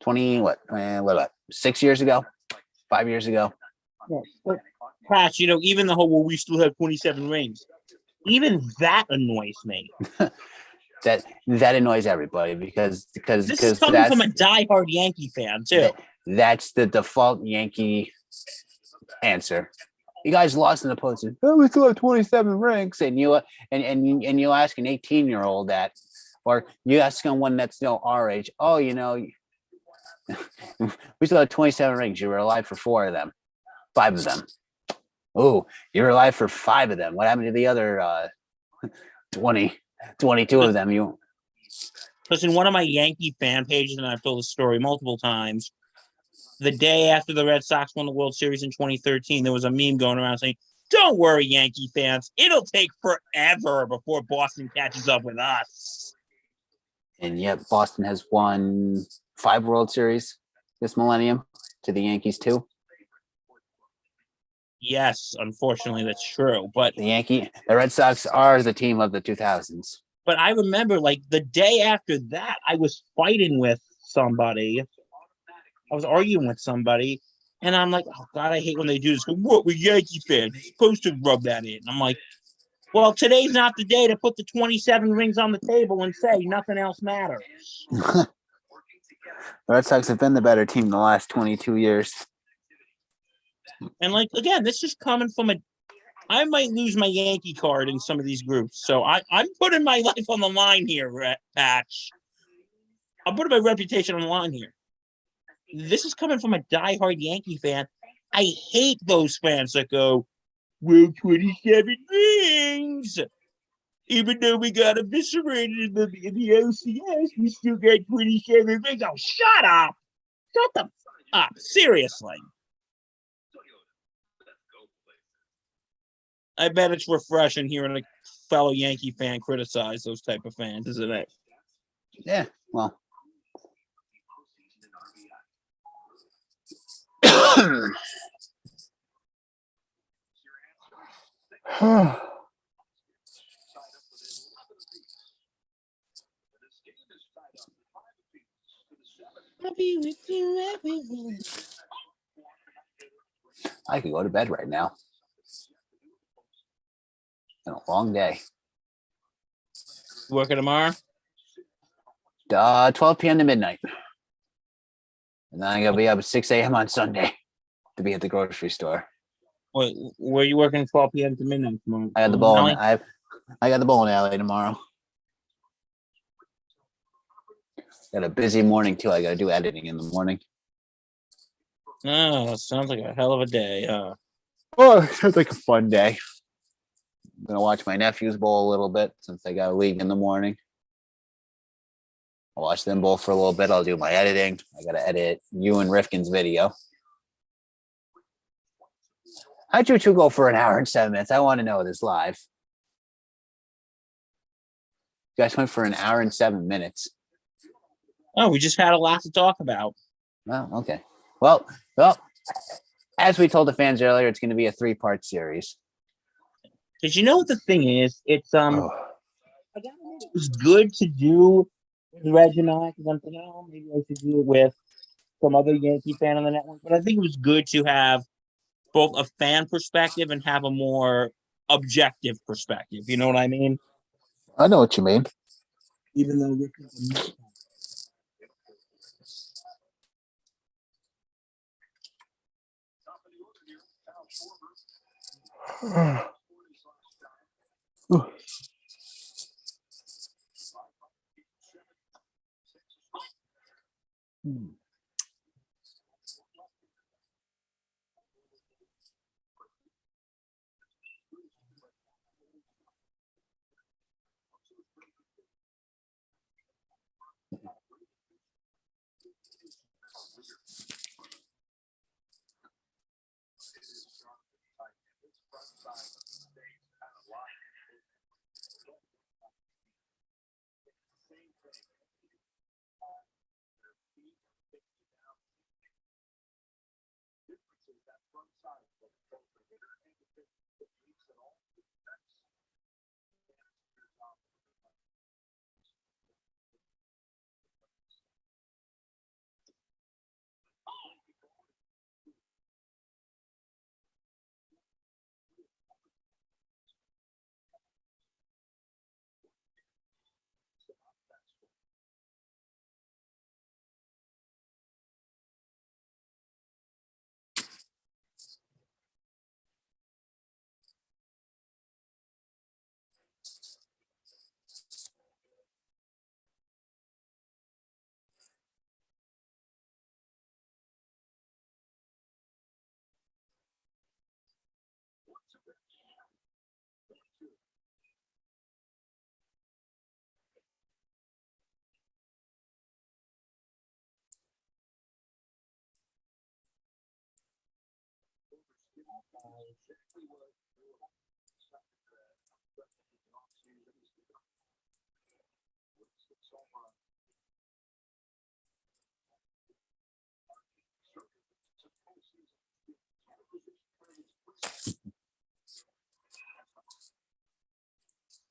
6 years ago? 5 years ago? Pat, even the whole, we still have 27 rings. Even that annoys me. That annoys everybody because This is coming from a diehard Yankee fan too. That's the default Yankee answer. You guys lost in the postseason. Oh, we still have 27 rings, and you ask an 18-year-old that, or you ask someone that's still our age. Oh, we still have 27 rings. You were alive for 4 of them, 5 of them. Oh, you were alive for 5 of them. What happened to the other 22 of them? Because in one of my Yankee fan pages, and I've told the story multiple times, the day after the Red Sox won the World Series in 2013, there was a meme going around saying, "Don't worry, Yankee fans. It'll take forever before Boston catches up with us." And yet Boston has won 5 World Series this millennium to the Yankees too. Yes, unfortunately, that's true. But The Red Sox are the team of the 2000s. But I remember, the day after that, I was fighting with somebody. I was arguing with somebody, and I'm like, "Oh God, I hate when they do this." What, we're Yankee fans? You're supposed to rub that in. I'm like, well, today's not the day to put the 27 rings on the table and say nothing else matters. The Red Sox have been the better team the last 22 years. And again, this is coming from I might lose my Yankee card in some of these groups. So I'm putting my life on the line here, Patch. I'm putting my reputation on the line here. This is coming from a diehard Yankee fan. I hate those fans that go, "Well, 27 rings. Even though we got eviscerated in the OCS, we still got 27 rings." Oh, shut up. Shut the up. Seriously. I bet it's refreshing hearing a fellow Yankee fan criticize those type of fans, isn't it? Yeah, well. I could go to bed right now. It's been a long day. Working tomorrow? 12 p.m. to midnight. And then I gotta be up at 6 a.m. on Sunday to be at the grocery store. Wait, where are you working 12 p.m. to midnight tomorrow? I got the bowling. I got the bowling alley tomorrow. Got a busy morning too. I gotta do editing in the morning. Oh, sounds like a hell of a day. Oh, sounds like a fun day. I'm gonna watch my nephews bowl a little bit since they got a league in the morning. I'll watch them bowl for a little bit. I'll do my editing. I gotta edit you and Rifkin's video. How'd you two go for an hour and 7 minutes? I want to know this live. You guys went for an hour and 7 minutes. Oh, we just had a lot to talk about. Oh, okay. Well, as we told the fans earlier, it's going to be a 3-part series. Because you know what the thing is? It's I Oh. gotta admit, it was good to do with Reg and I, because I'm thinking, oh, maybe I should do it with some other Yankee fan on the network. But I think it was good to have both a fan perspective and have a more objective perspective. You know what I mean? I know what you mean. Even though we're kind of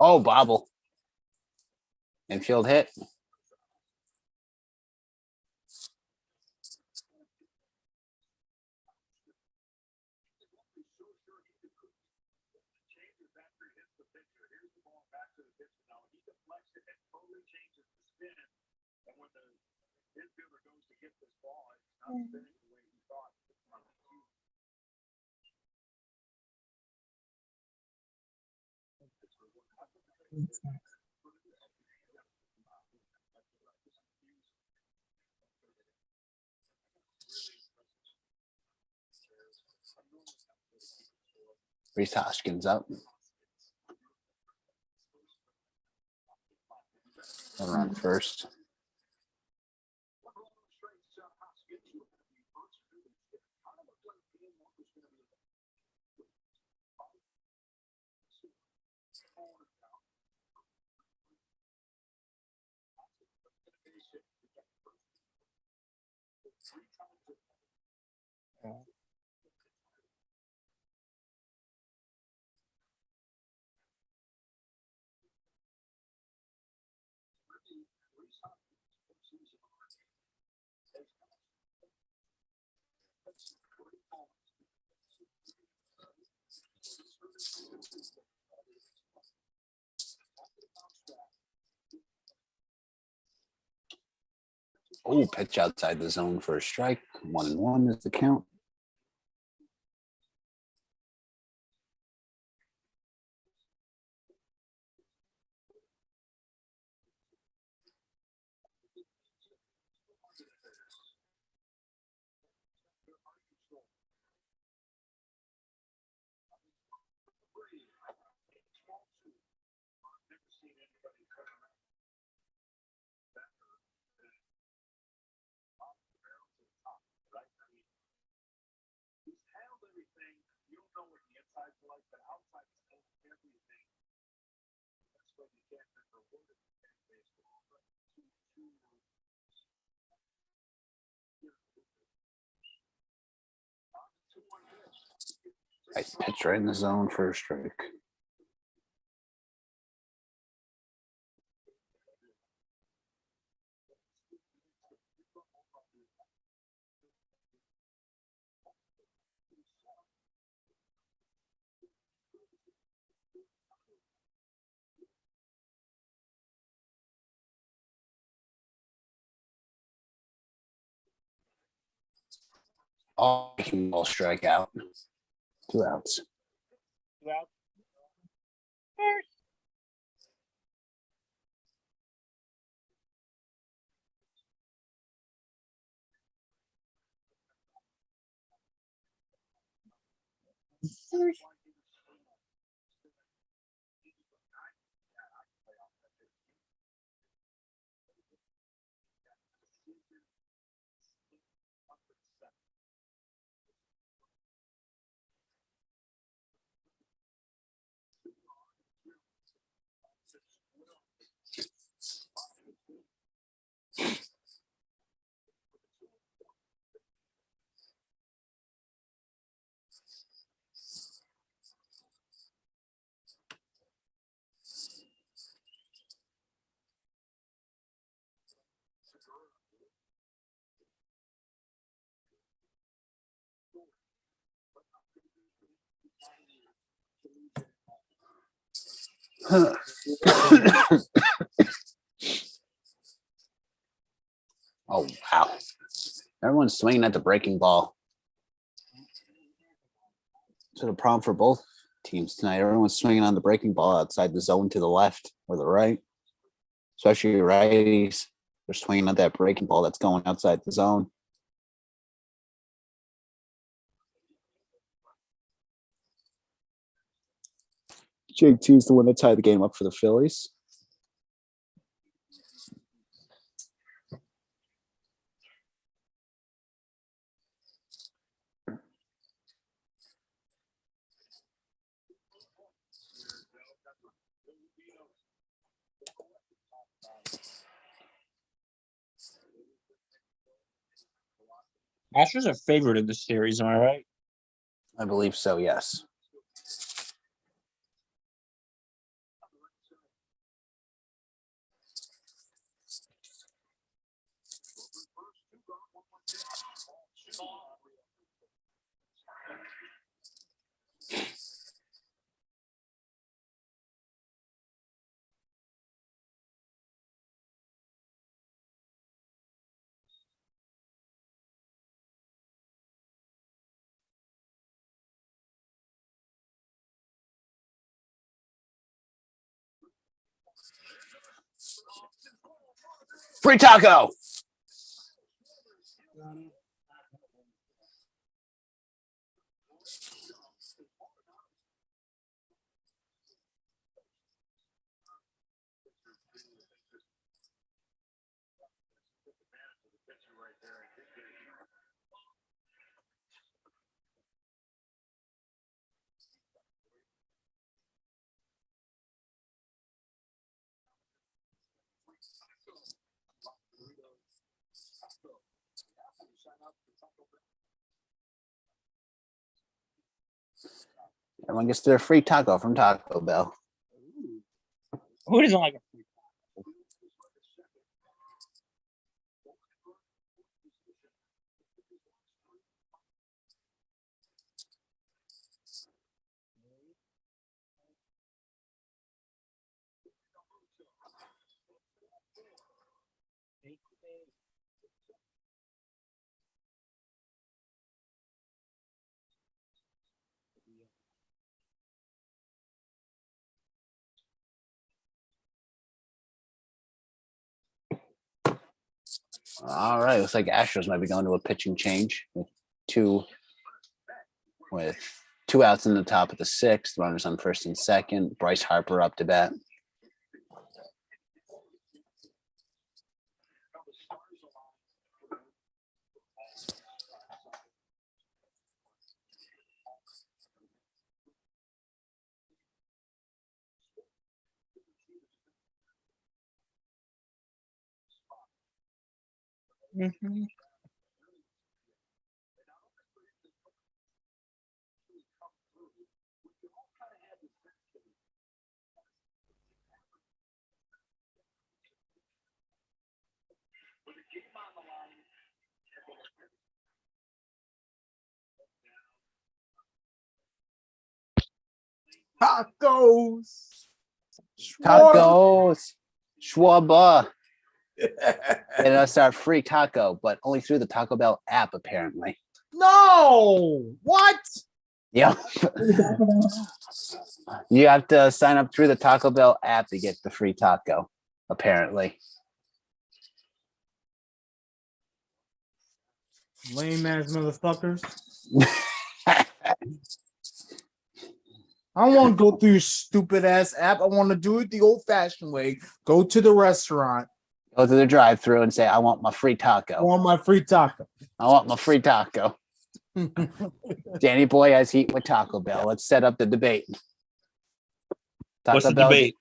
Oh, bobble. Infield hit. Reese Hoskins up. Runner on first. Oh, pitch outside the zone for a strike. 1-1 is the count. Nice pitch right in the zone for a strike. Oh, ball strike out. 2 outs. Well, Oh, wow. Everyone's swinging at the breaking ball. So the problem for both teams tonight, everyone's swinging on the breaking ball outside the zone to the left or the right, especially righties. They're swinging at that breaking ball that's going outside the zone. JT's the one that tied the game up for the Phillies. Astros are favored in this series, am I right? I believe so, yes. Free taco. Everyone gets their free taco from Taco Bell. Who doesn't like a free All right, looks like Astros might be going to a pitching change with two outs in the top of the sixth, runners on first and second. Bryce Harper up to bat. Mhm. Tacos. Tacos. Schwaba. Get us our free taco, but only through the Taco Bell app, apparently. No. What? Yep. You have to sign up through the Taco Bell app to get the free taco, apparently. Lame ass motherfuckers. I don't want to go through your stupid ass app. I want to do it the old fashioned way. Go to the restaurant. Go to the drive-through and say, I want my free I taco. want my free taco. I want my free taco. Danny Boy has heat with Taco Bell. Let's set up the debate. What's the debate?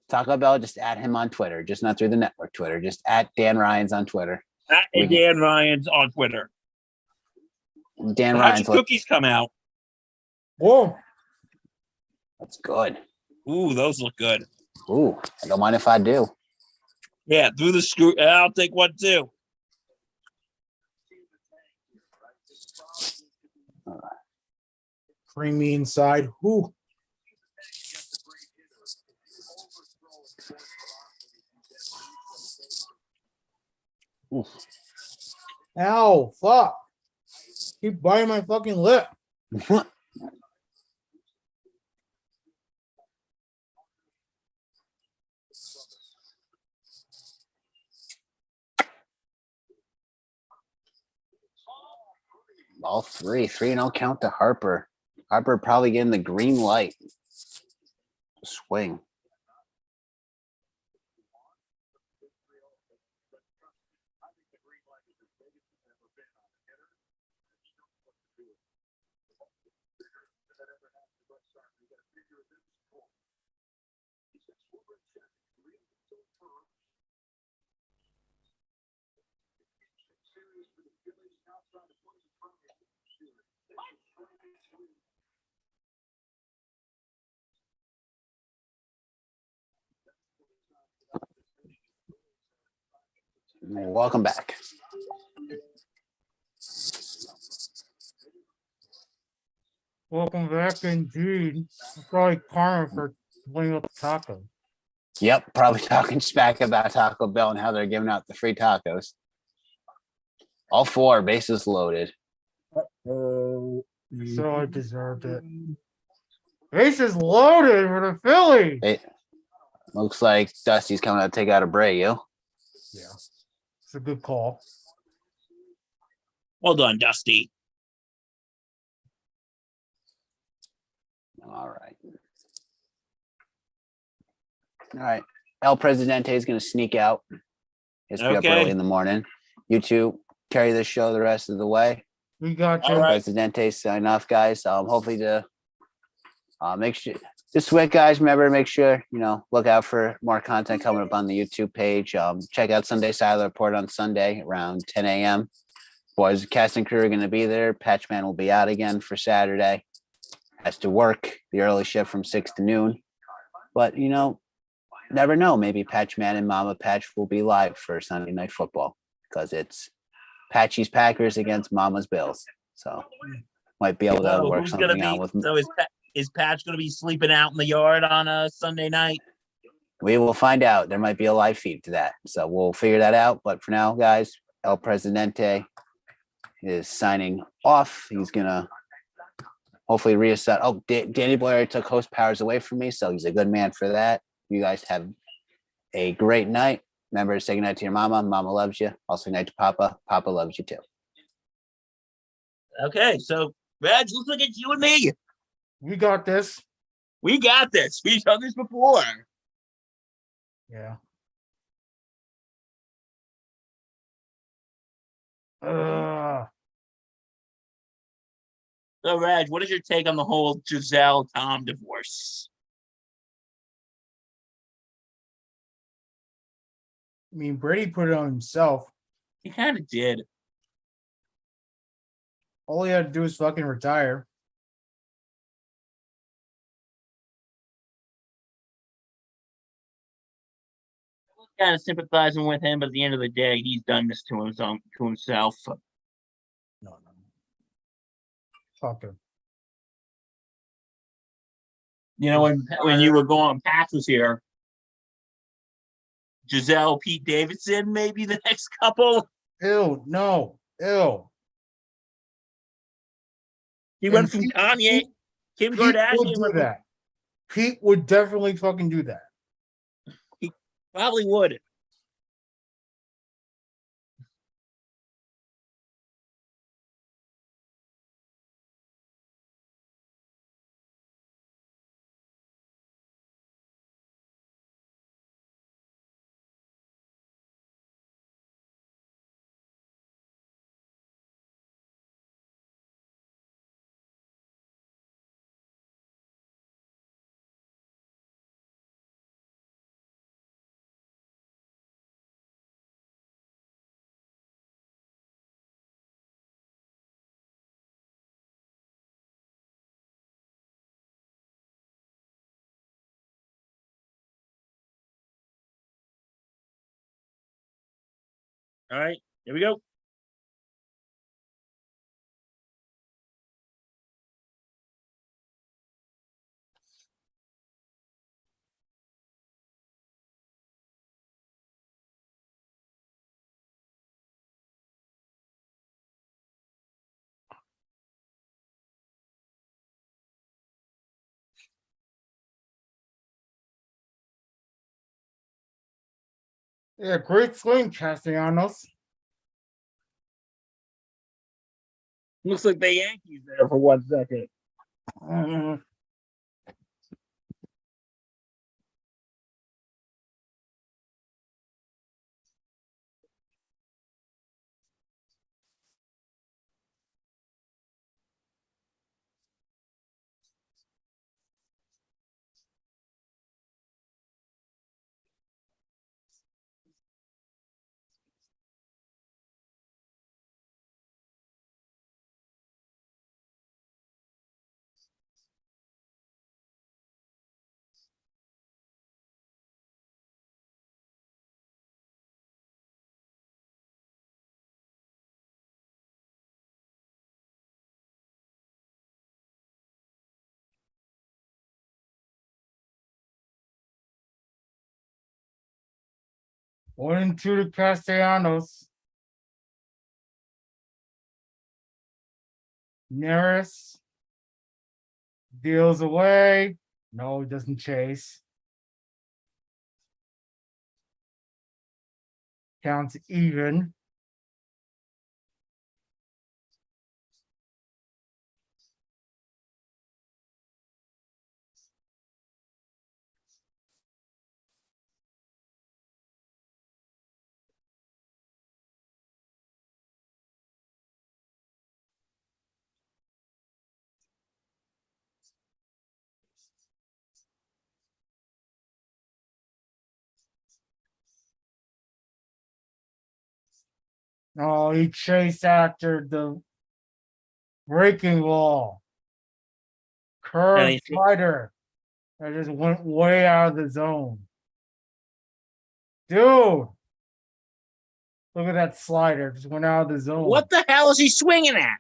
Taco Bell, just add him on Twitter, just not through the network Twitter. Just at Dan Ryan's on Twitter. At Dan Ryan's on Twitter. Dan How'd Ryan's your cookies come out? Whoa. That's good. Ooh, those look good. Ooh, I don't mind if I do. Yeah, through the screw. I'll take one too. Creamy inside. Who? Ow, fuck. Keep biting my fucking lip. All three. 3-0 count to Harper. Harper probably getting the green light. Swing. Welcome back. Welcome back indeed. Probably karma for bringing up the taco. Yep, probably talking smack about Taco Bell and how they're giving out the free tacos. All four, bases loaded. So I deserved it. Bases loaded for the Phillies. It looks like Dusty's coming to take out Abreu. Yeah, it's a good call. Well done, Dusty. All right. All right. El Presidente is going to sneak out. He's be up Okay. early in the morning. You two carry this show the rest of the way. We got you. All right. Presidente sign off, guys. Hopefully to make sure this week, guys, remember to make sure, look out for more content coming up on the YouTube page. Check out Sunday Siler Report on Sunday around 10 a.m. Boys, cast and crew are going to be there. Patchman will be out again for Saturday. Has to work the early shift from 6 to noon. But, never know. Maybe Patchman and Mama Patch will be live for Sunday Night Football because it's Patchy's Packers against Mama's Bills. So might be able to work something out with them. So is Patch going to be sleeping out in the yard on a Sunday night? We will find out. There might be a live feed to that. So we'll figure that out. But for now, guys, El Presidente is signing off. He's going to hopefully reassess. Oh, Danny Blair took host powers away from me. So he's a good man for that. You guys have a great night. Remember to say goodnight to your mama. Mama loves you. Also good night to Papa. Papa loves you too. Okay, so Reg, looks like it's you and me. We got this. We got this. We've done this before. Yeah. So, Reg, what is your take on the whole Giselle Tom divorce? I mean, Brady put it on himself. He kind of did. All he had to do was fucking retire. Kind of sympathizing with him, but at the end of the day, he's done this to himself. No. Fuck him. When you were going, Patch was here. Giselle, Pete Davidson, maybe the next couple. Ew, no. Ew. He went from Kanye, Kim Pete would Kardashian. do that. Pete would definitely fucking do that. He probably would. All right, here we go. Yeah, great swing, Castellanos. Looks like the Yankees there for 1 second. One and two to Castellanos. Neris deals away. No, doesn't chase. Counts even. Oh, he chased after the breaking ball. And Curve he- slider. That just went way out of the zone. Dude. Look at that slider. Just went out of the zone. What the hell is he swinging at?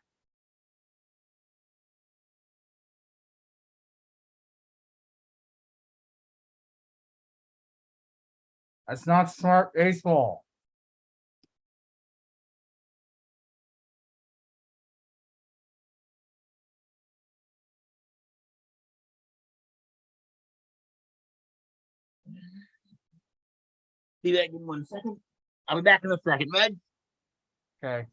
That's not smart baseball. Be back in 1 second. I'll be back in a second, man. Okay.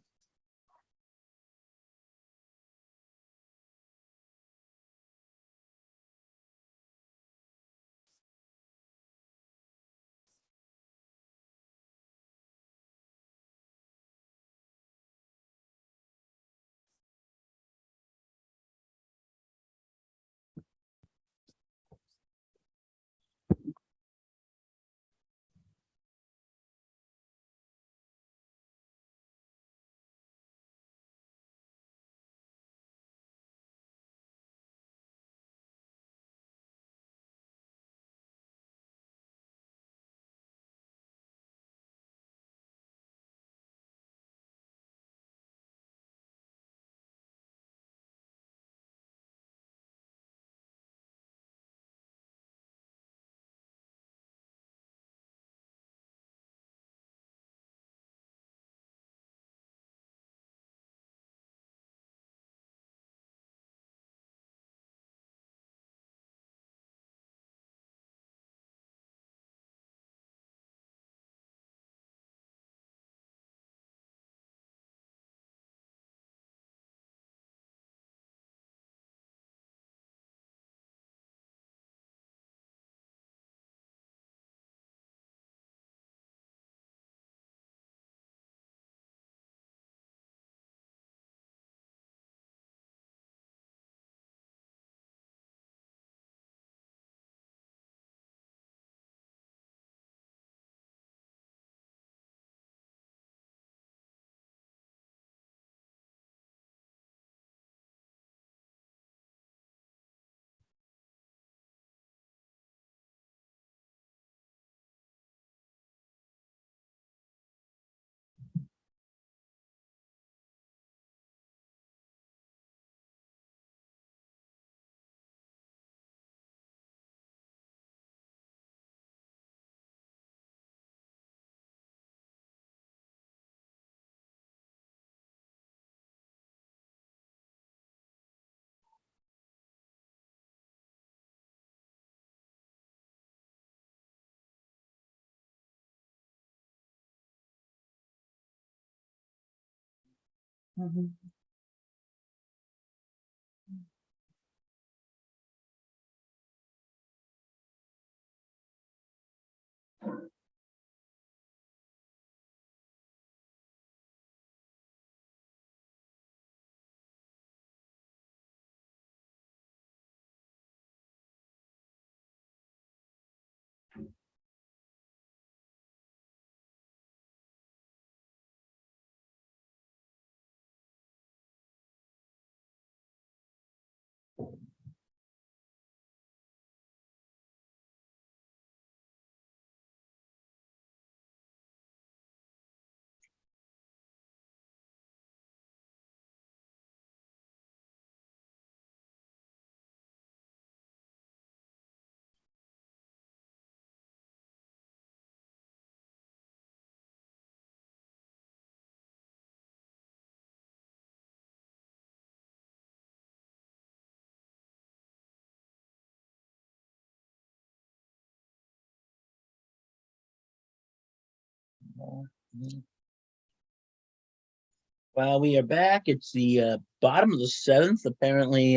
Well, we are back. It's the bottom of the seventh. Apparently,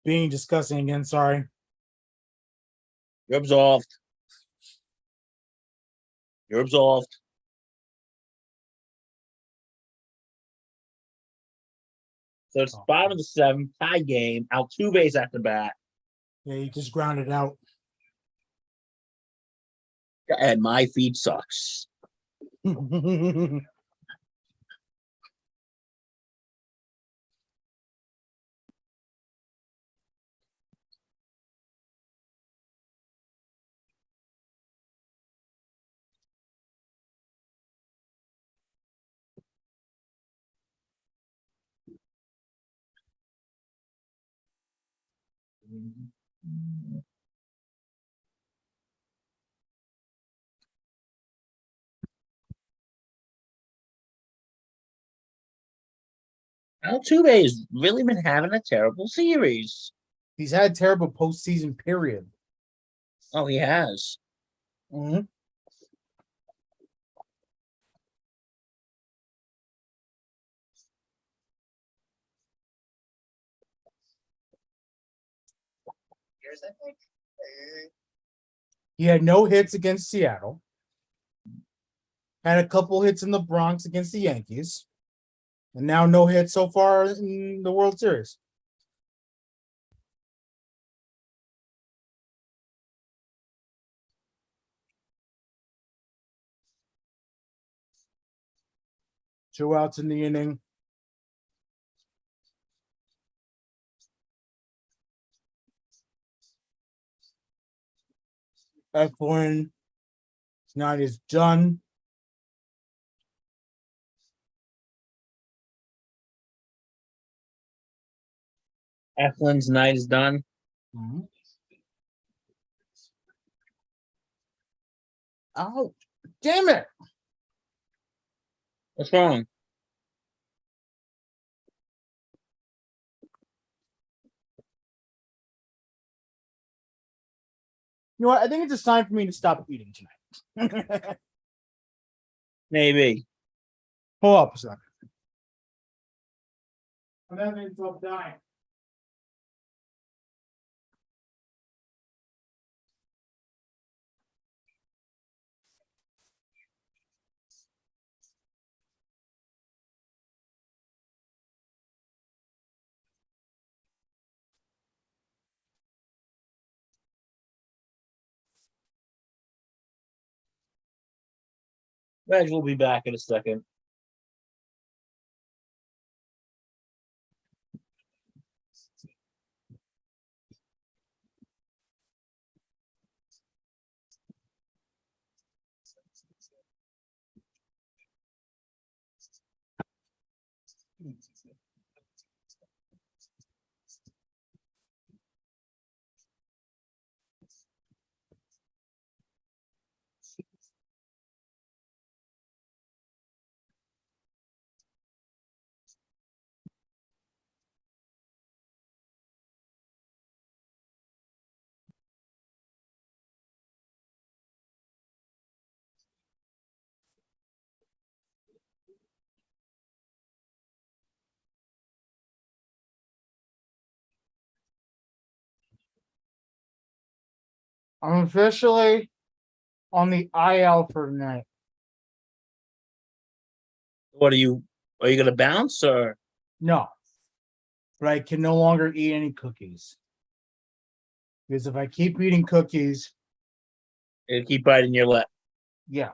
Being discussing again, sorry. you're absolved. You're absolved. So it's bottom of the seventh, tie game. Altuve's at the bat. Yeah, he just grounded out. And my feed sucks. Altuve has really been having a terrible series. He's had terrible postseason period. Oh, he has. Mm-hmm. He had no hits against Seattle. Had a couple hits in the Bronx against the Yankees. And now no hits so far in the World Series. Two outs in the inning. Eflin. Night is done. Eflin's night is done. Mm-hmm. Oh, damn it. What's wrong? You know what? I think it's just time for me to stop eating tonight. Maybe. Hold up a second. I'm having to stop dying. Reg will be back in a second. I'm officially on the IL for tonight. What are you gonna bounce or No. But I can no longer eat any cookies. Because if I keep eating cookies, you keep biting your lip? yeah.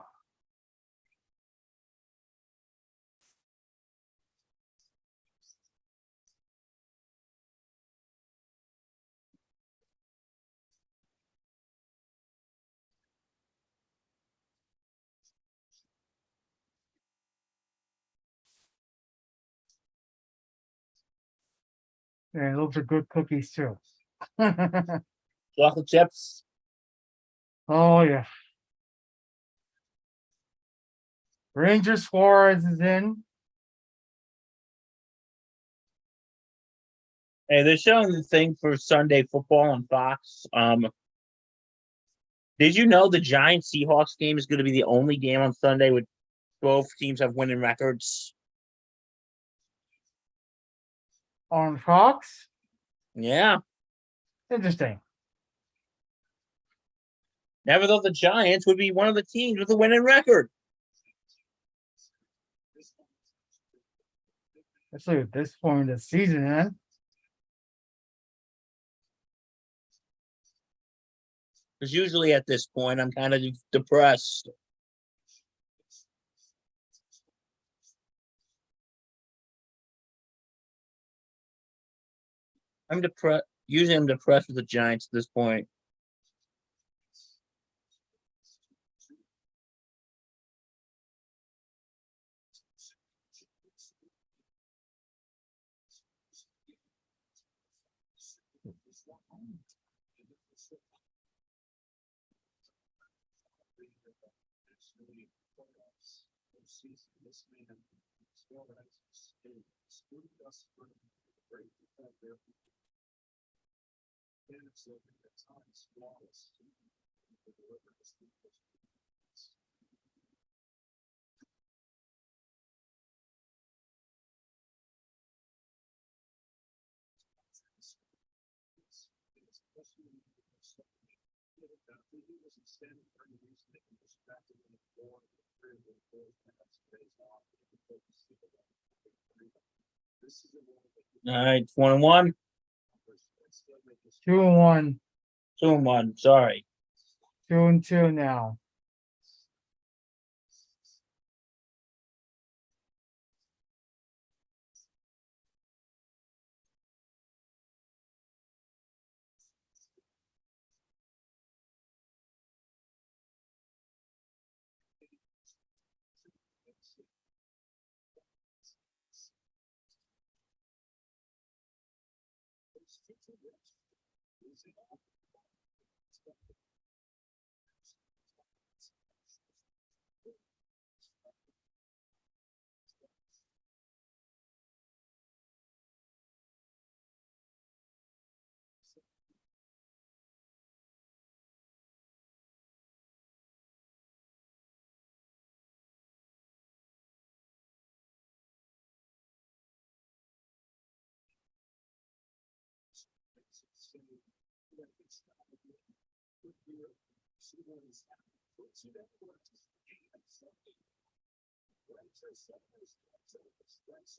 Yeah, those are good cookies too. Chocolate chips? Oh yeah. Ranger Suarez is in. Hey, they're showing the thing for Sunday football on Fox. Did you know the Giants Seahawks game is going to be the only game on Sunday with both teams have winning records? On Fox? Yeah. Interesting. Never thought the Giants would be one of the teams with a winning record. Especially at this point in the season, man. Because usually at this point, I'm kind of depressed. I'm depressed. Usually, I'm depressed with the Giants at this point. All right, 1-1, 2-1, 2-1. Sorry. 2-2 now.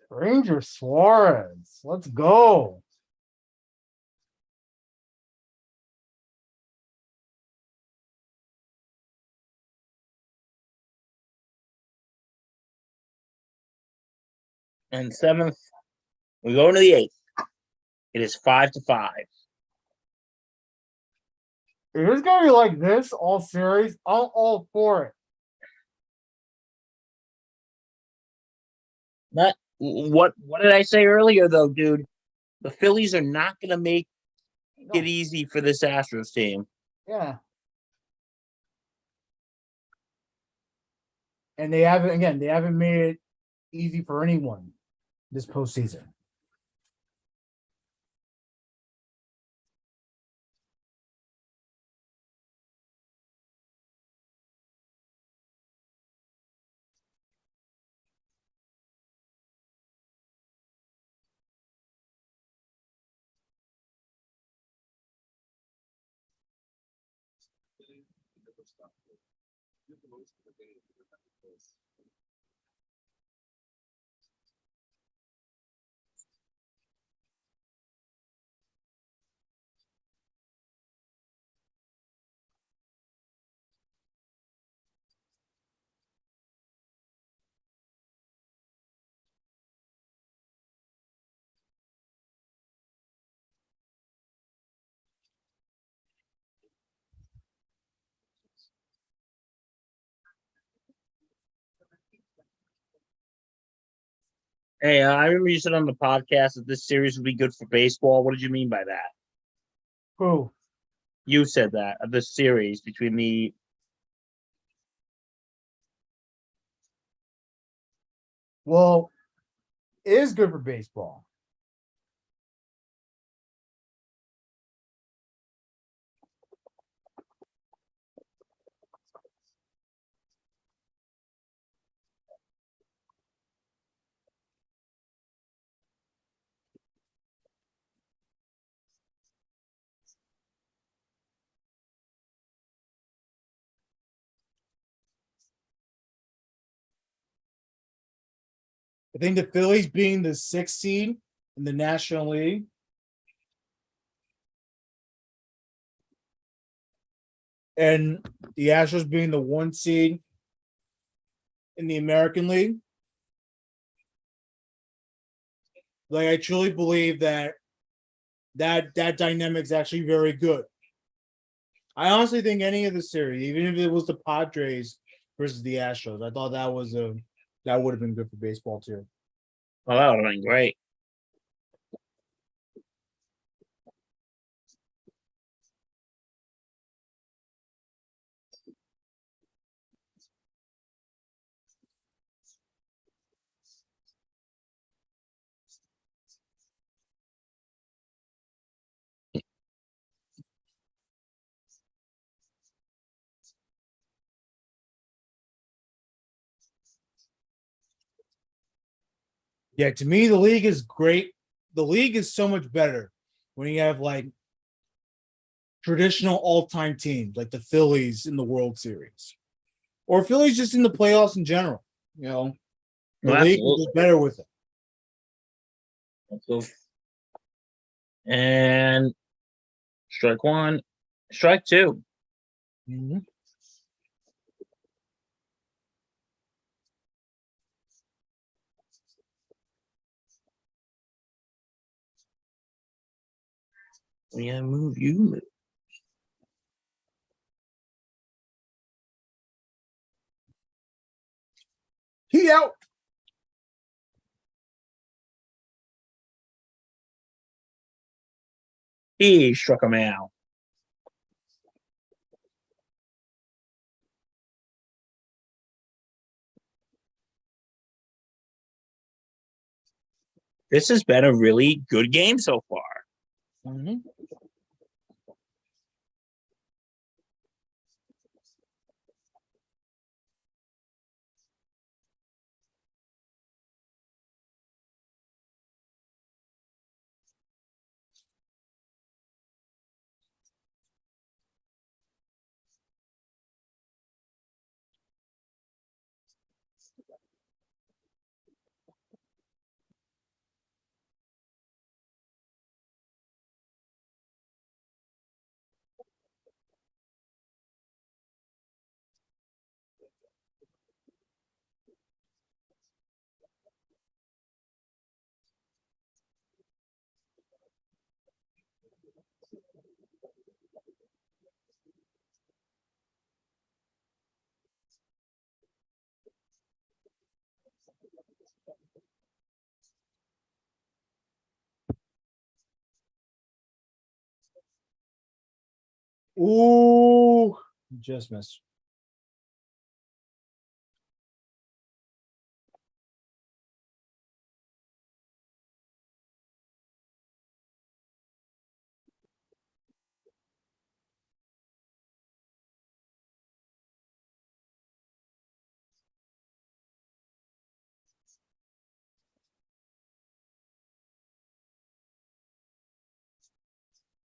Ranger Suarez. Let's go. And 7th, we go into the 8th. It is 5-5. If it's gonna be like this all series, I'm all for it. Not what did I say earlier though, dude? The Phillies are not gonna make it easy for this Astros team. Yeah. And they haven't made it easy for anyone this postseason. Hey, I remember you said on the podcast that this series would be good for baseball. What did you mean by that? Who? You said that of this series between the Well, it is good for baseball. I think the Phillies being the 6th seed in the National League. And the Astros being the 1 seed in the American League. Like, I truly believe that dynamic is actually very good. I honestly think any of the series, even if it was the Padres versus the Astros, I thought that would have been good for baseball too. Oh, that would have been great. Yeah, to me, the league is great. The league is so much better when you have like traditional all-time teams like the Phillies in the World Series, or Phillies just in the playoffs in general. You know, the Well, league is absolutely. just better with it. Let's go. And strike one, strike two. Mhm. Yeah, move, you move. He out. He struck him out. This has been a really good game so far. Mhm. Ooh, just missed.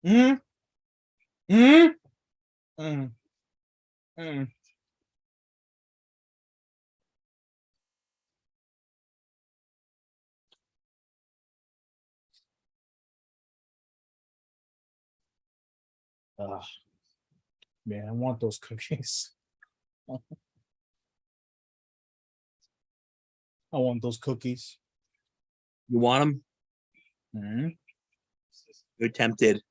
Mm. Mm. Mm. Mm. Ugh. Man, I want those cookies. I want those cookies. You want him? Mhm. You're tempted.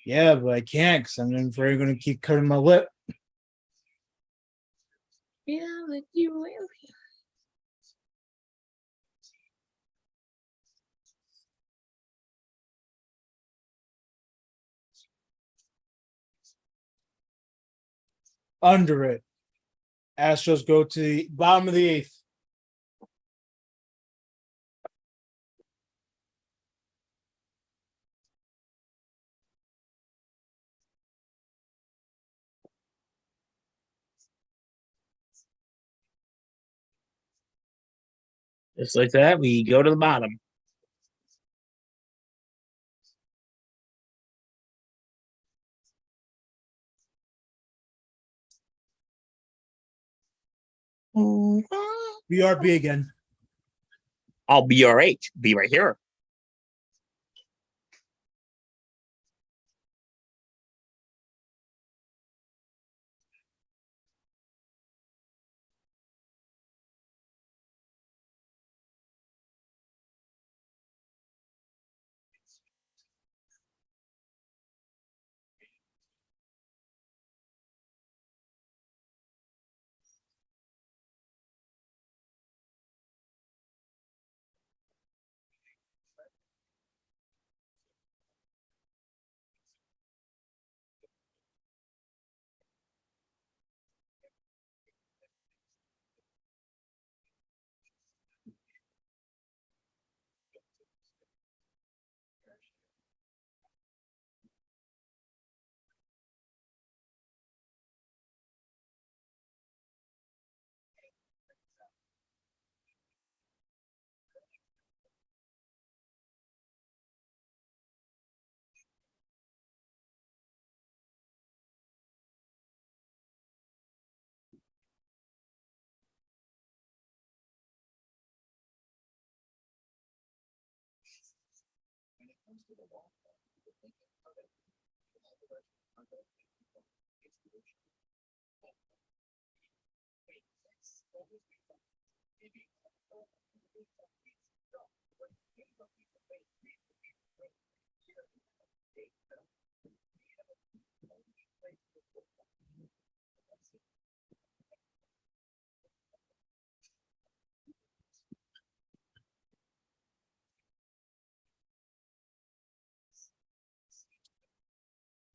Yeah, but I can't because I'm afraid going to keep cutting my lip. Yeah, like you will. Under it. Astros go to the bottom of the 8th. Just like that, we go to the bottom. BRB again. I'll BRH. Be right here.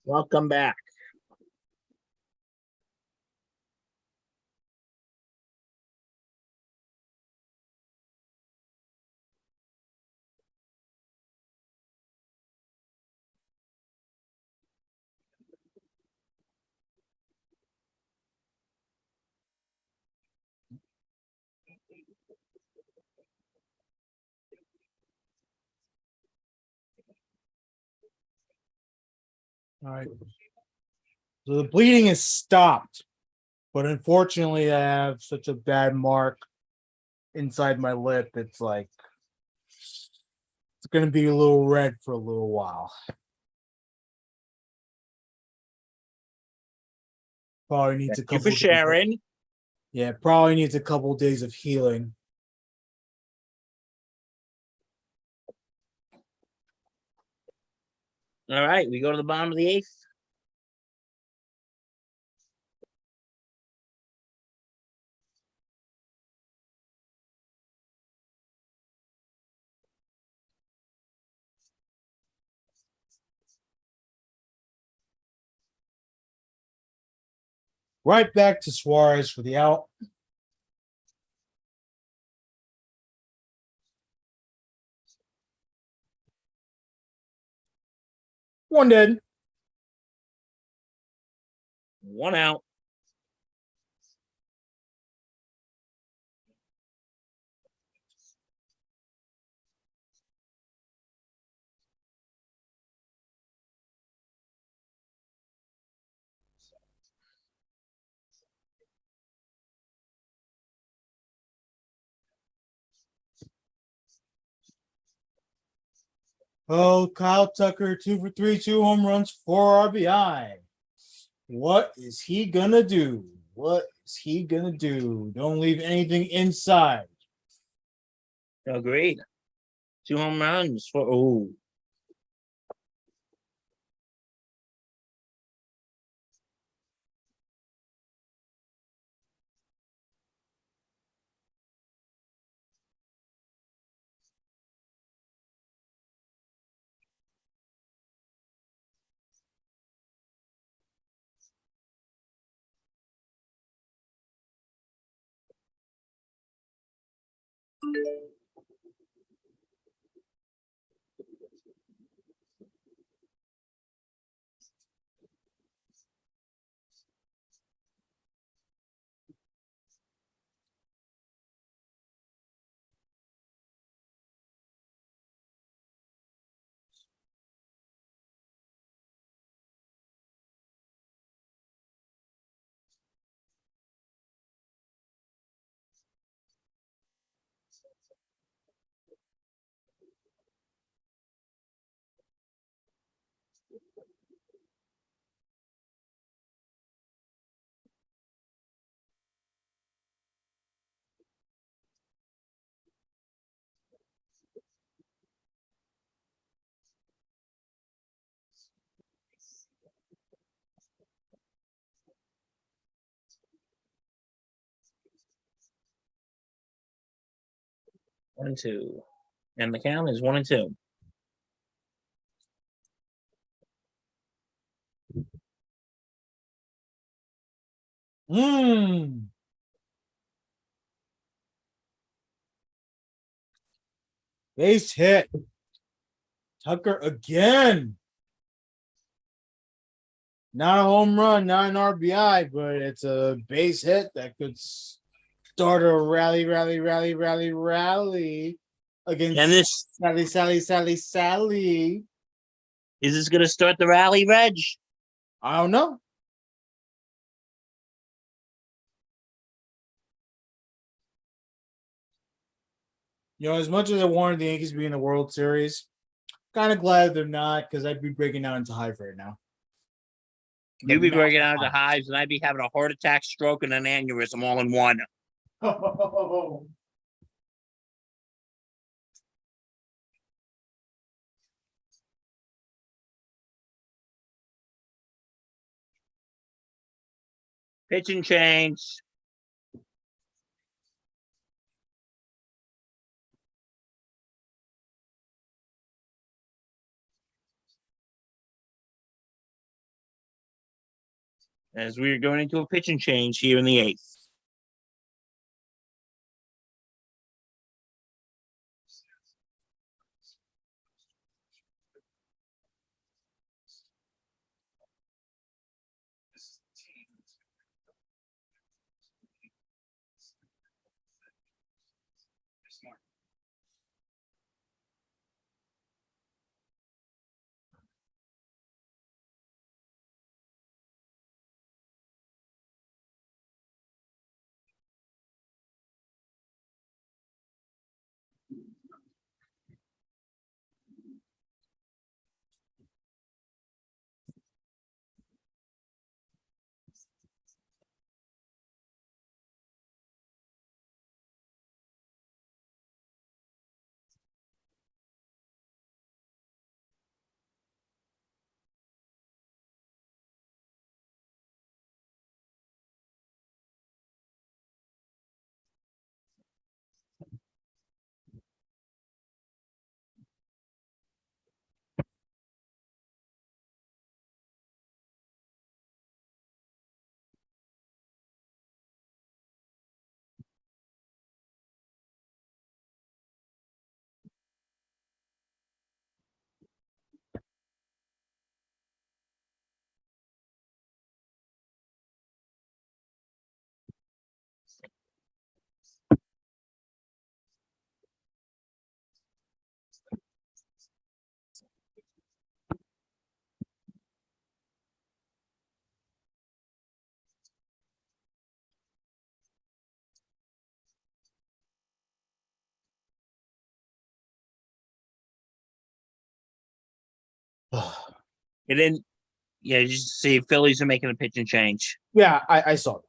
Welcome back. All right. So the bleeding is stopped, but unfortunately, I have such a bad mark inside my lip. It's like it's gonna be a little red for a little while. Probably needs a Thank you couple. for sharing. Yeah, probably needs a couple days of healing. All right, we go to the bottom of the eighth. Right back to Suarez for the out. One dead. One out. Oh, Kyle Tucker, 2 for 3, 2 home runs, 4 RBI. What is he gonna do? What is he gonna do? Don't leave anything inside. Agreed. 2 home runs for 1-2. And the count is 1-2. Base hit. Tucker again. Not a home run, not an RBI, but it's a base hit that could start a rally against And this Sally. is this going to start the rally, Reg? I don't know. You know, as much as I wanted the Yankees to be in the World Series, kind of glad they're not because I'd be breaking down into hive right now. You'd be breaking out the hives, and I'd be having a heart attack, stroke, and an aneurysm all in one. Pitch and change. As we are going into a pitch and change here in the 8th. It didn't. Yeah, you just see Phillies are making a pitch and change. Yeah, I saw it.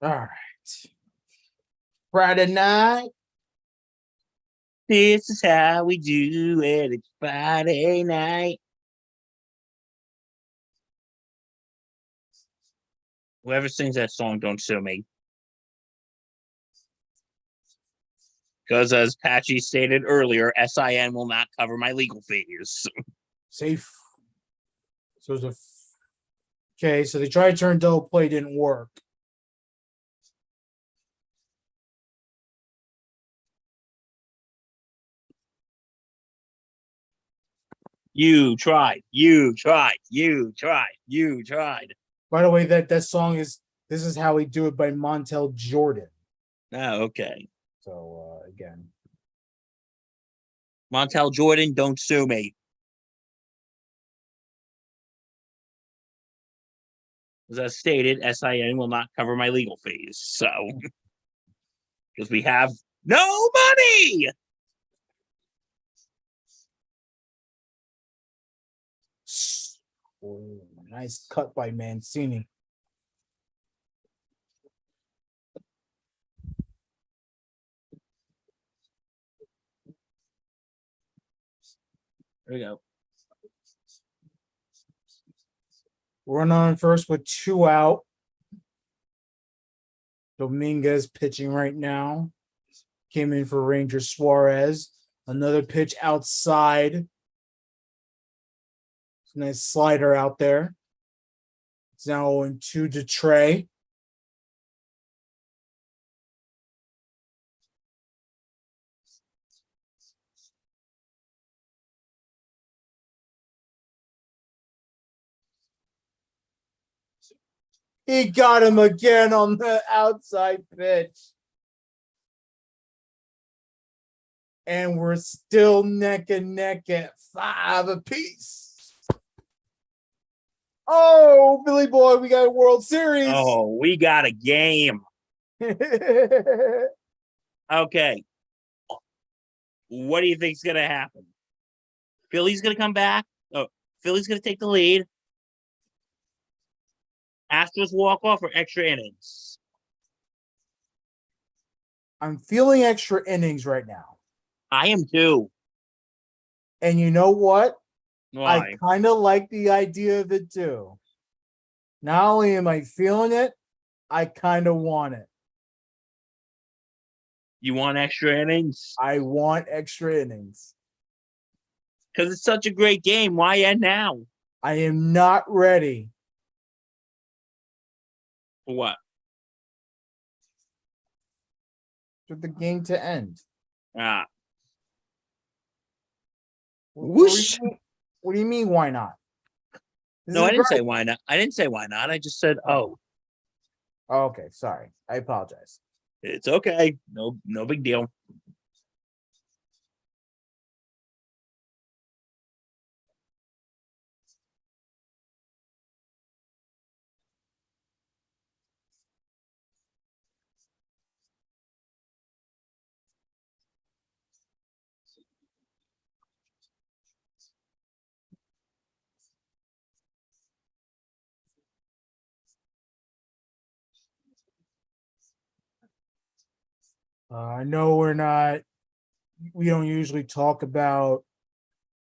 All right. Friday night. This is how we do it. It's Friday night. Whoever sings that song, don't sue me. Because as Patchy stated earlier, SIN will not cover my legal fees. Safe. So it's okay, so they tried to turn double play, didn't work. You tried. You tried. You tried. You tried. By the way, that song is "This Is How We Do It" by Montel Jordan. Oh, okay. So again, Montel Jordan, don't sue me. As stated, SIN will not cover my legal fees. So, because we have no money. Oh, nice cut by Mancini. There we go. Run on first with 2 out. Dominguez pitching right now. Came in for Ranger Suarez. Another pitch outside. Nice slider out there. It's now 0-2 to Trey. He got him again on the outside pitch. And we're still neck and neck at 5 apiece. Oh, Billy Boy, we got a World Series. Oh, we got a game. Okay. What do you think's going to happen? Philly's going to come back. Oh, Philly's going to take the lead. Astros walk off or extra innings? I'm feeling extra innings right now. I am too. And you know what? Why? I kind of like the idea of it too. Not only am I feeling it, I kind of want it. You want extra innings? I want extra innings. Because it's such a great game. Why end now? I am not ready. For what? For the game to end. Ah. Whoosh. What do you mean, why not? No, I didn't say why not. I didn't say why not. I just said, oh. Okay, sorry. I apologize. It's okay. No big deal. I know we don't usually talk about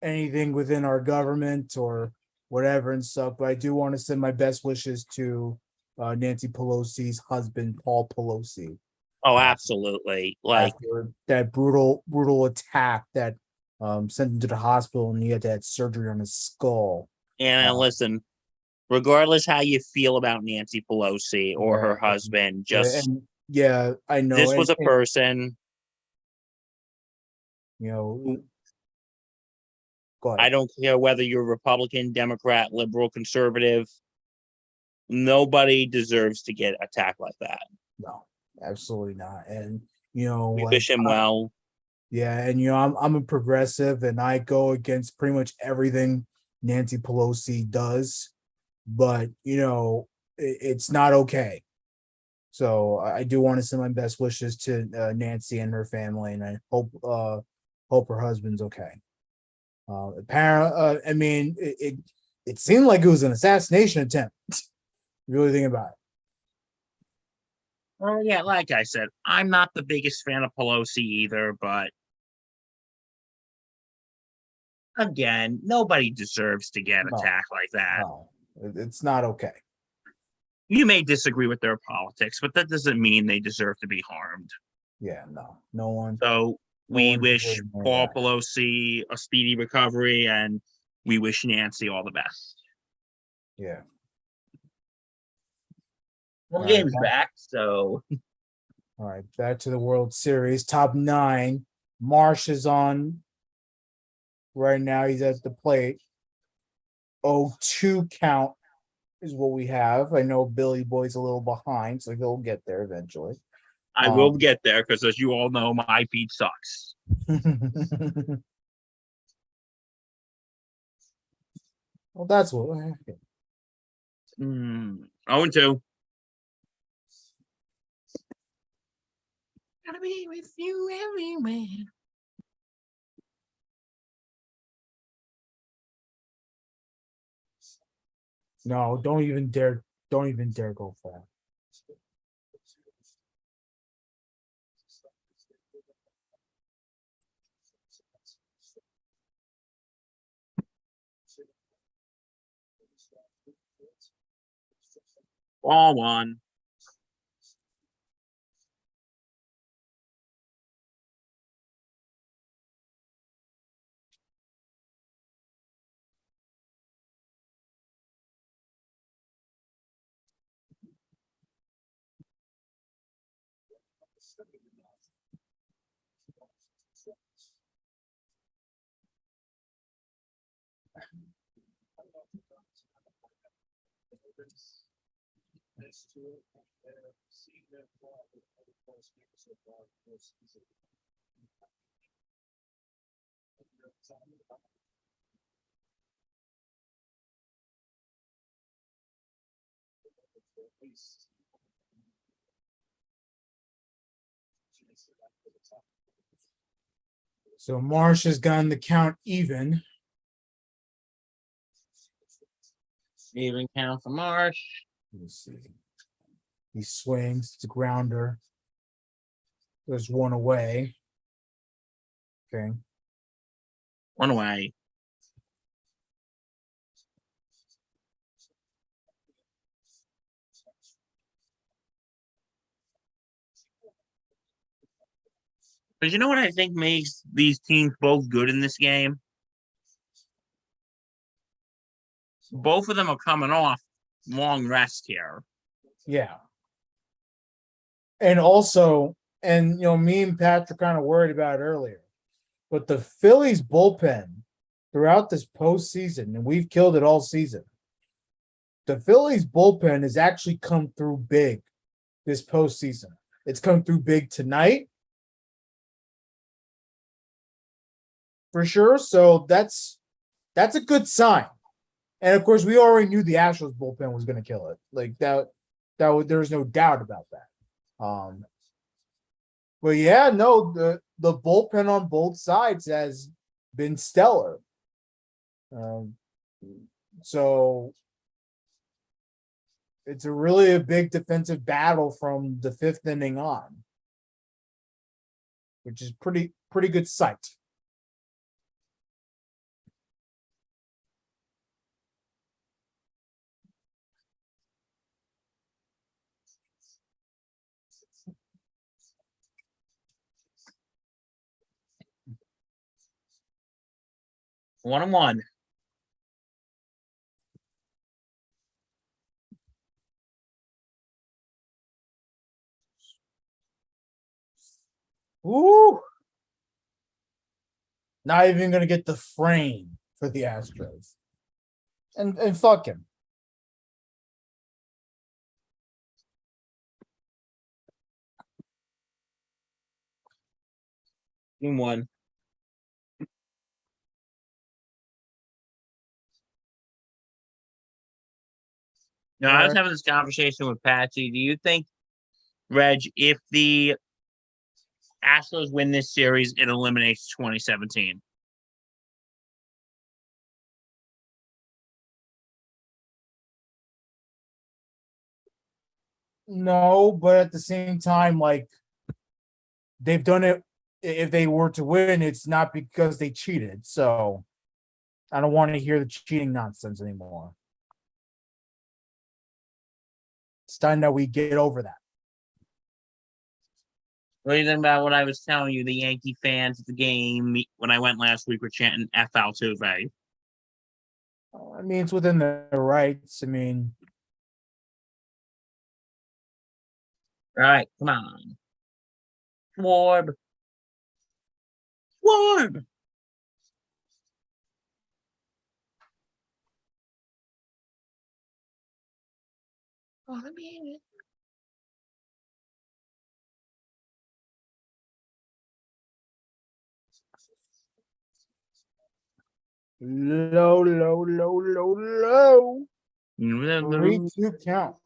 anything within our government or whatever and stuff, but I do want to send my best wishes to Nancy Pelosi's husband, Paul Pelosi. Oh, absolutely. Like after that brutal attack that sent him to the hospital and he had to have surgery on his skull. And listen, regardless how you feel about Nancy Pelosi or her husband, just I know this was a person. You know, go ahead. I don't care whether you're Republican, Democrat, liberal, conservative. Nobody deserves to get attacked like that. No, absolutely not. And we wish him well. Yeah, and I'm a progressive, and I go against pretty much everything Nancy Pelosi does, but it's not okay. So I do want to send my best wishes to Nancy and her family, and I hope her husband's okay. Apparently, I mean, it seemed like it was an assassination attempt. Really think about it. Well, yeah, like I said, I'm not the biggest fan of Pelosi either, but again, nobody deserves to get attacked like that. No, it's not okay. You may disagree with their politics, but that doesn't mean they deserve to be harmed. Yeah, no one. So we wish Paul Pelosi a speedy recovery, and we wish Nancy all the best. Yeah. Well, the game's back, so. All right, back to the World Series. Top 9. Marsh is on right now. He's at the plate. 0-2 count is what we have. I know Billy Boy's a little behind, so he'll get there eventually. I will get there because, as you all know, my feed sucks. Well, that's what. Okay. 0-2. Gotta be with you everywhere. No, don't even dare go for that. Ball one. So Marsh has gotten the count even. Even count for Marsh. Let's see. He swings, it's a grounder. There's one away. Okay. One away. But you know what I think makes these teams both good in this game? Both of them are coming off long rest here. Yeah. And also, and me and Pat are kind of worried about it earlier, but the Phillies bullpen throughout this postseason, and we've killed it all season. The Phillies bullpen has actually come through big this postseason. It's come through big tonight. For sure. So that's a good sign. And of course, we already knew the Astros bullpen was going to kill it. Like that there's no doubt about that. But yeah, no, the bullpen on both sides has been stellar. So it's really a big defensive battle from the fifth inning on, which is pretty good sight. One and one. Ooh. Not even gonna get the frame for the Astros. And fuck him. Game one. Now, I was having this conversation with Patsy. Do you think, Reg, if the Astros win this series, it eliminates 2017? No, but at the same time, like they've done it. If they were to win, it's not because they cheated. So I don't want to hear the cheating nonsense anymore. It's time that we get over that. What do you think about what I was telling you? The Yankee fans at the game when I went last week were chanting F Altuve. I mean, it's within their rights. I mean, All right, come on. Schwarb. Schwarb. Oh, let me in it. low. 3-2 count.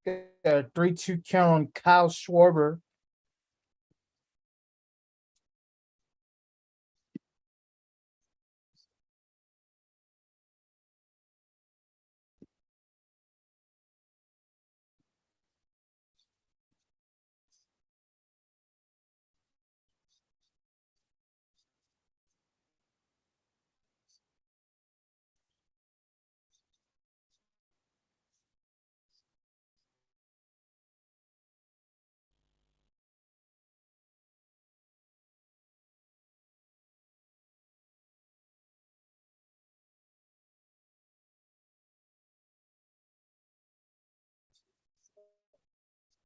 Got a 3-2 count on Kyle Schwarber.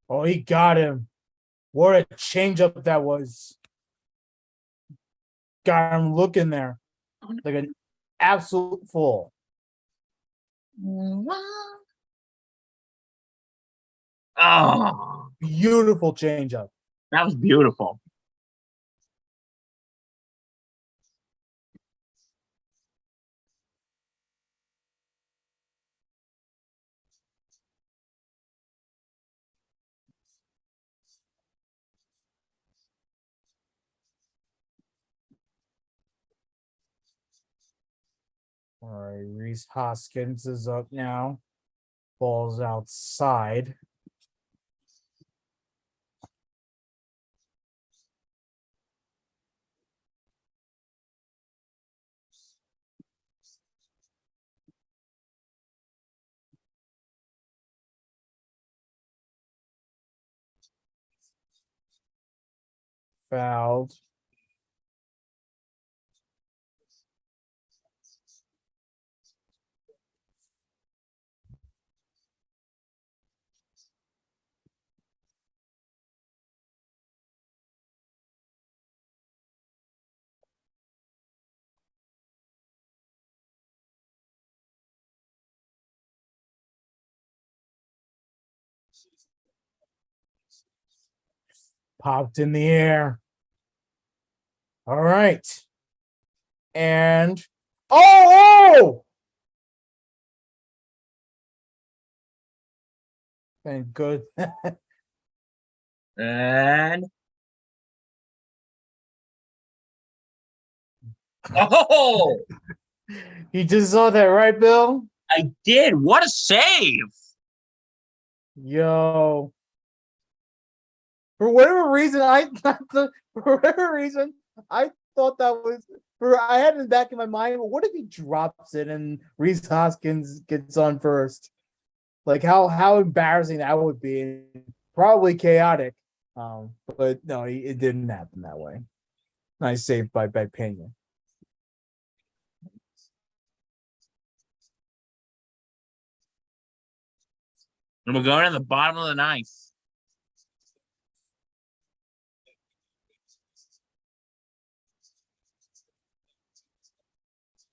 Oh, he got him. What a changeup that was. Got him looking there. Like an absolute full. Oh, Beautiful changeup. that was beautiful. All right, Reese Hoskins is up now. Ball's outside. Fouled. Popped in the air. All right. And oh! And good. And oh, You just saw that, right, Bill? I did. What a save! Yo. For whatever reason, I thought that was I had it in the back of my mind. What if he drops it and Reese Hoskins gets on first? Like how embarrassing that would be. Probably chaotic. But no, it didn't happen that way. Nice save by Pena. And we're going to the bottom of the ninth.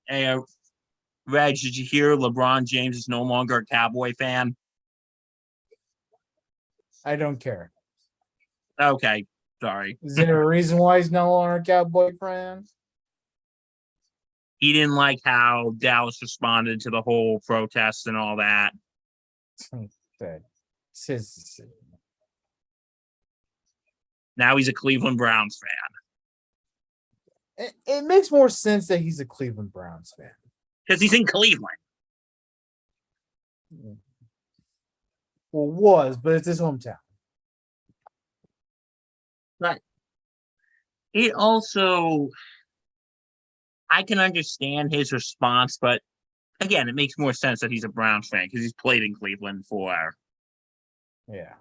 Hey, Reg, did you hear LeBron James is no longer a Cowboy fan? I don't care. Okay, sorry. Is there a reason why he's no longer a Cowboy fan? He didn't like how Dallas responded to the whole protest and all that. It's his decision. Now he's a Cleveland Browns fan. It makes more sense that he's a Cleveland Browns fan. Because he's in Cleveland. Well, was, but it's his hometown. But it also, I can understand his response, but again, it makes more sense that he's a Browns fan because he's played in Cleveland for. Yeah.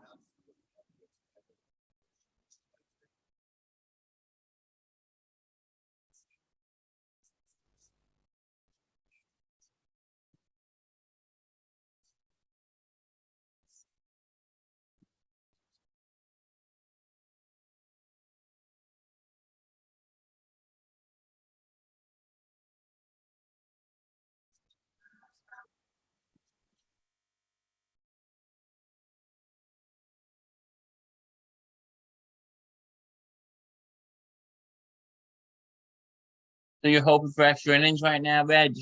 So you're hoping for extra innings right now, Reg?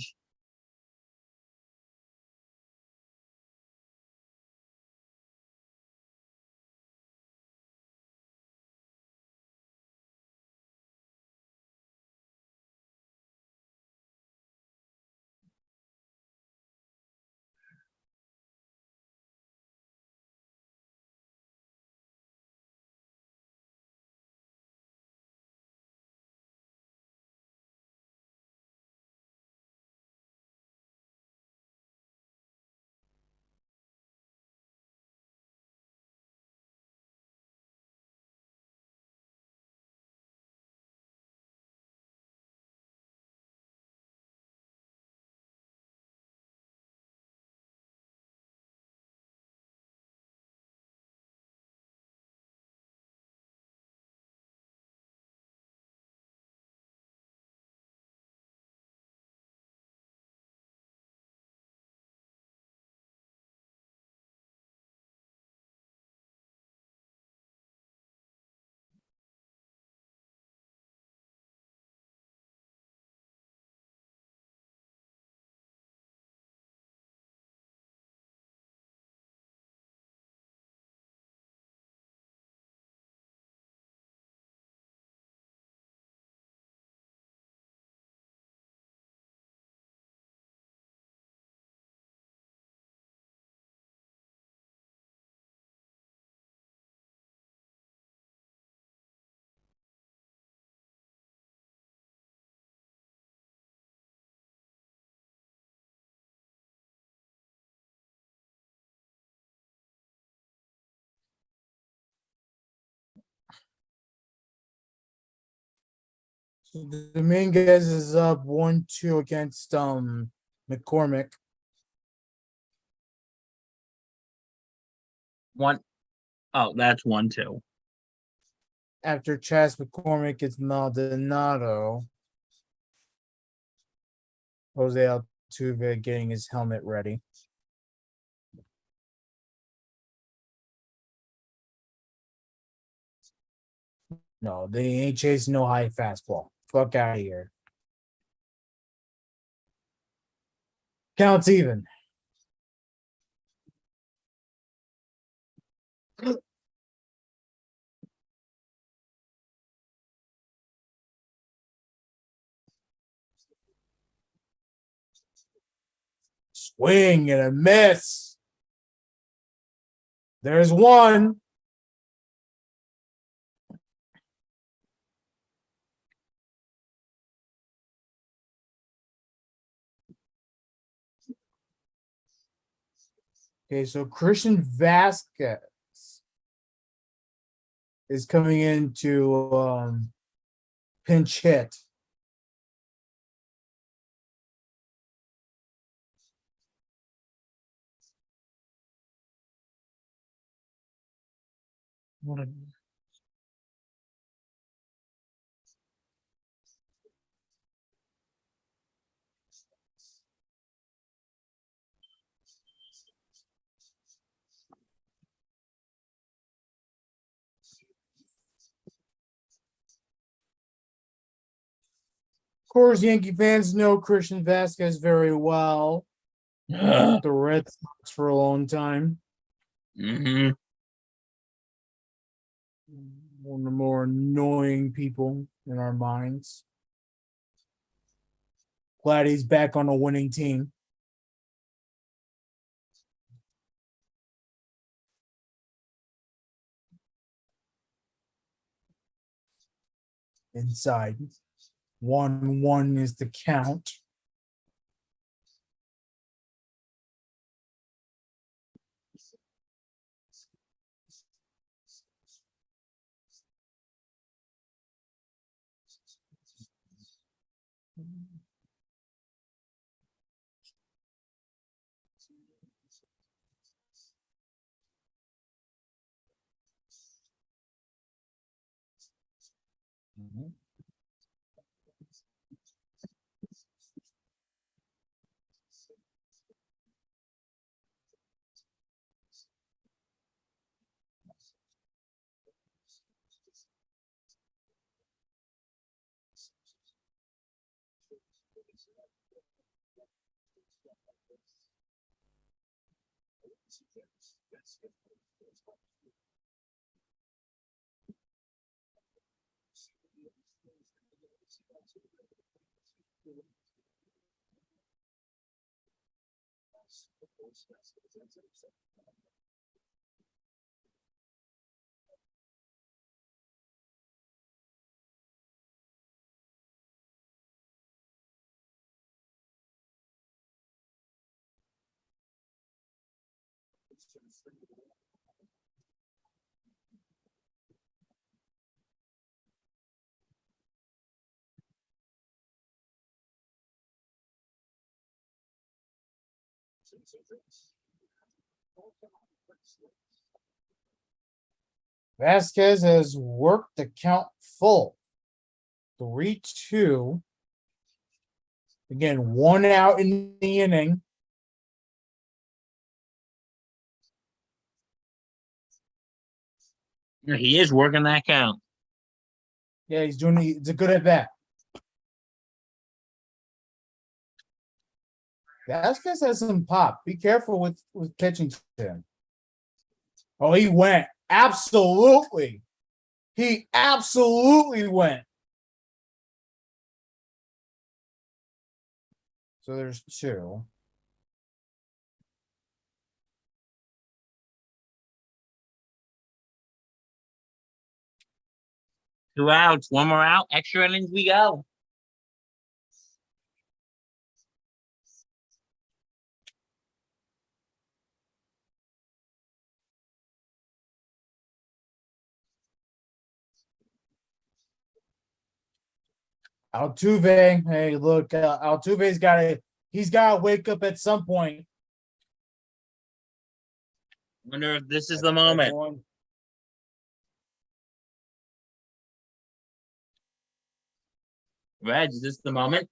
Dominguez is up 1-2 against McCormick. One. Oh, that's 1-2. After Chas McCormick, it's Maldonado. Jose Altuve getting his helmet ready. No, they ain't chasing no high fastball. Fuck out of here. Counts even. Swing and a miss. There's one. Okay, so Christian Vasquez is coming into pinch hit. Of course, Yankee fans know Christian Vasquez very well. The Red Sox for a long time. Mm-hmm. One of the more annoying people in our minds. Glad he's back on a winning team. Inside. 1-1 is the count. Vasquez has worked the count full. 3-2. Again, 1 out in the inning. He is working that count. Yeah, he's doing it's a good at bat. Vasquez has some pop. Be careful with pitching to him. Oh, he went. Absolutely. He absolutely went. So there's 2. Two outs, one more out, extra innings we go. Altuve. Hey, look, Altuve's he's got to wake up at some point. Wonder if this is the moment. Reg, is this the moment?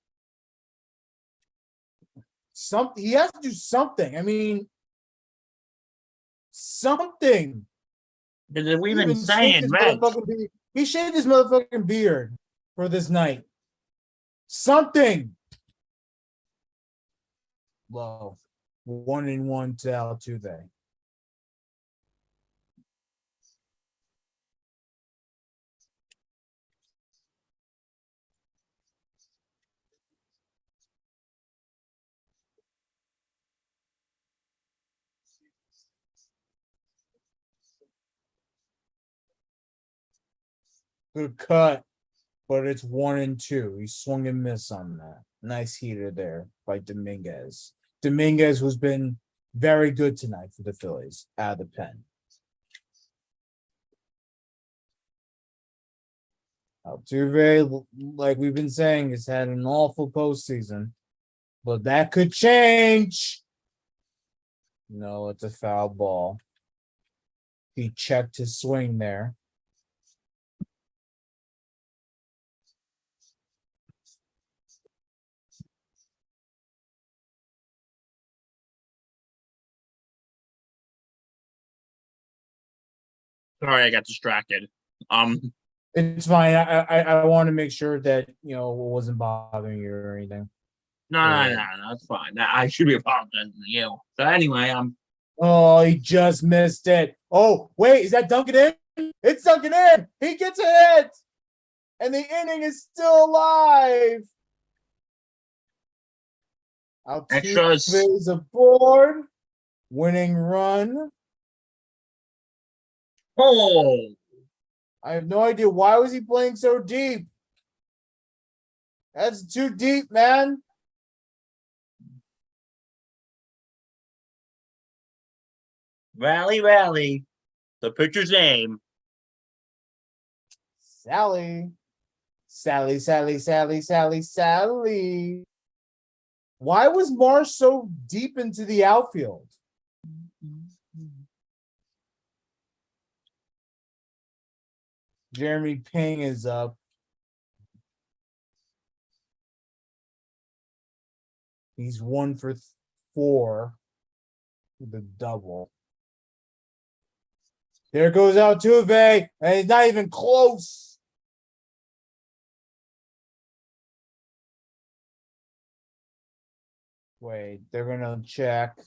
He has to do something. I mean, something. Because we've He been even saying, Reg. He shaved his motherfucking beard for this night. Something. Low. 1-1 to Altuve. Good cut, but it's 1-2. He swung and missed on that. Nice heater there by Dominguez. Dominguez, who's been very good tonight for the Phillies out of the pen. Altuve, like we've been saying, has had an awful postseason, but that could change. No, it's a foul ball. He checked his swing there. Sorry, I got distracted. It's fine. I want to make sure that it wasn't bothering you or anything. No, it's fine. I should be apologizing to you. So anyway, Oh, he just missed it. Oh, wait, is that dunking in? It's dunking in. He gets a hit, and the inning is still alive. Extras. Altuve is aboard. Winning run. Oh, I have no idea. Why was he playing so deep? That's too deep, man. rally. The pitcher's name. Sally. Why was Marsh so deep into the outfield? Jeremy Ping is up. He's 1 for 4 with a double. There goes Altuve, and he's not even close. Wait, they're gonna check.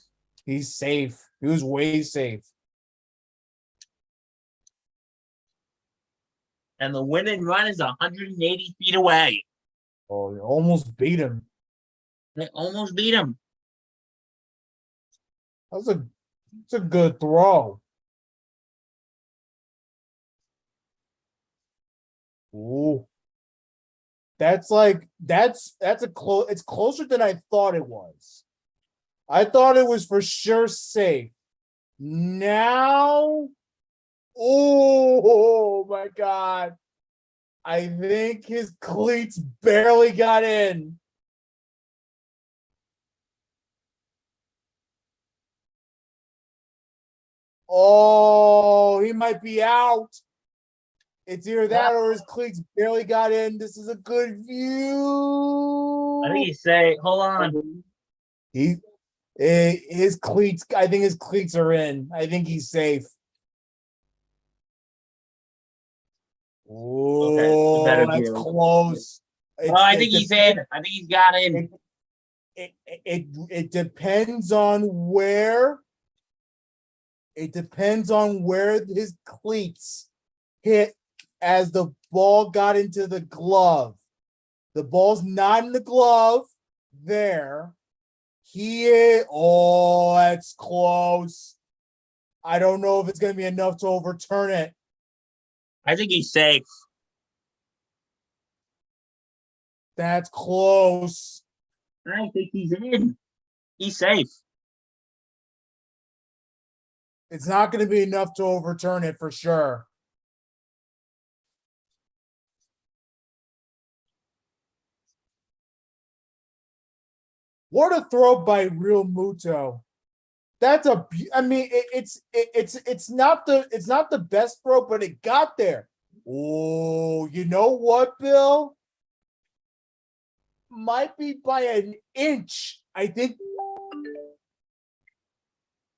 He's safe. He was way safe. And the winning run is 180 feet away. Oh, he almost beat him. They almost beat him. It's a good throw. Ooh. It's closer than I thought it was. I thought it was for sure safe. Now, oh my God. I think his cleats barely got in. Oh, he might be out. It's either that or his cleats barely got in. This is a good view. I think he's saying, hold on. His cleats, I think his cleats are in. I think he's safe. Oh, better that's view. close. I think he's in. I think he's got in. It depends on where. It depends on where his cleats hit as the ball got into the glove. The ball's not in the glove there. Oh, that's close. I don't know if it's going to be enough to overturn it. I think he's safe. That's close. I think he's in. He's safe. It's not going to be enough to overturn it for sure. What a throw by Real Muto. That's a. I mean, it's not the best throw, but it got there. Oh, you know what, Bill? Might be by an inch. I think.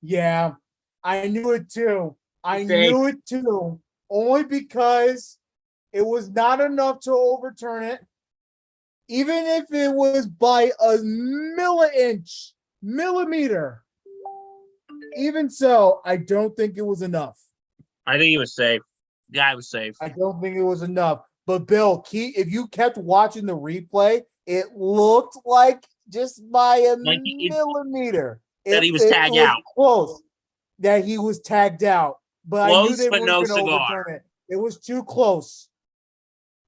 Yeah, I knew it too. I knew it too. Only because it was not enough to overturn it. Even if it was by a millimeter. Even so, I don't think it was enough. I think he was safe. Guy was safe. I don't think it was enough. But Bill, if you kept watching the replay, it looked like just by a millimeter. That he was tagged out. Close. That he was tagged out. But Close, I knew they but weren't no going to cigar. overturn it. It was too close.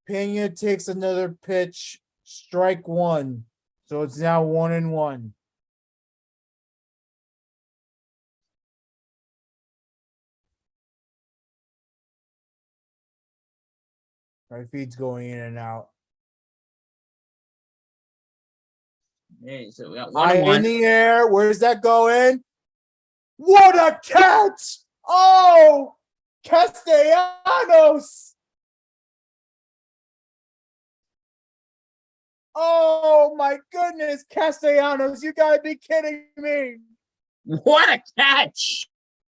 Pena takes another pitch, strike one. So it's now 1-1. My feed's going in and out. Hey, so we got High in 1-1. the air. Where's that going? What a catch! Oh, Castellanos! Oh my goodness, Castellanos! You gotta be kidding me! What a catch!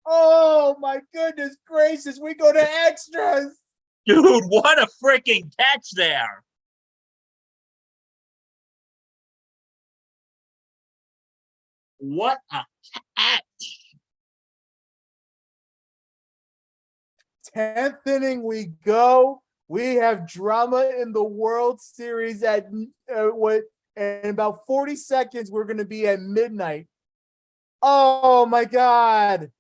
Oh my goodness gracious! We go to extras. Dude, what a freaking catch there! What a catch! 10th inning we go. We have drama in the World Series at what? In about 40 seconds, we're going to be at midnight. Oh my God!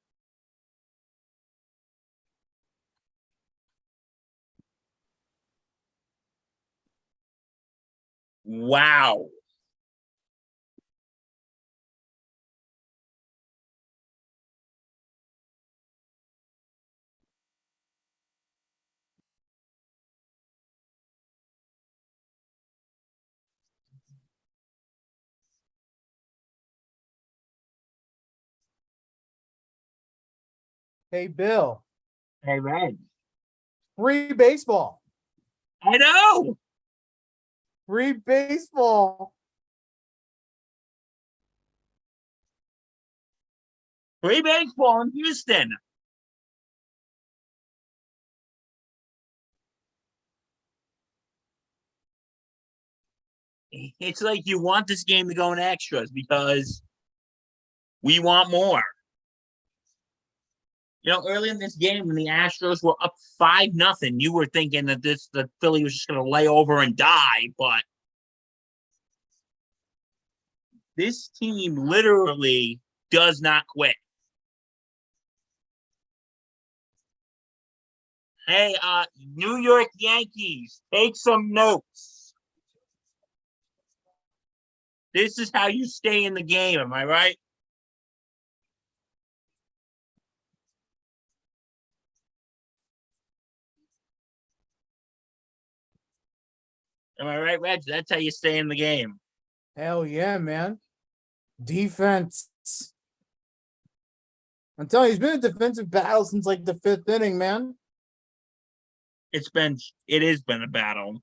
Wow. Hey Bill, Hey, Red. free baseball. I know. Free baseball. Free baseball in Houston. It's like you want this game to go in extras because we want more. You know, early in this game when the Astros were up 5-0, you were thinking that the Philly was just going to lay over and die, but this team literally does not quit. Hey, New York Yankees, take some notes. This is how you stay in the game, am I right? Am I right, Reg? That's how you stay in the game. Hell yeah, man. Defense. I'm telling you, it's been a defensive battle since like the 5th inning, man. It has been a battle.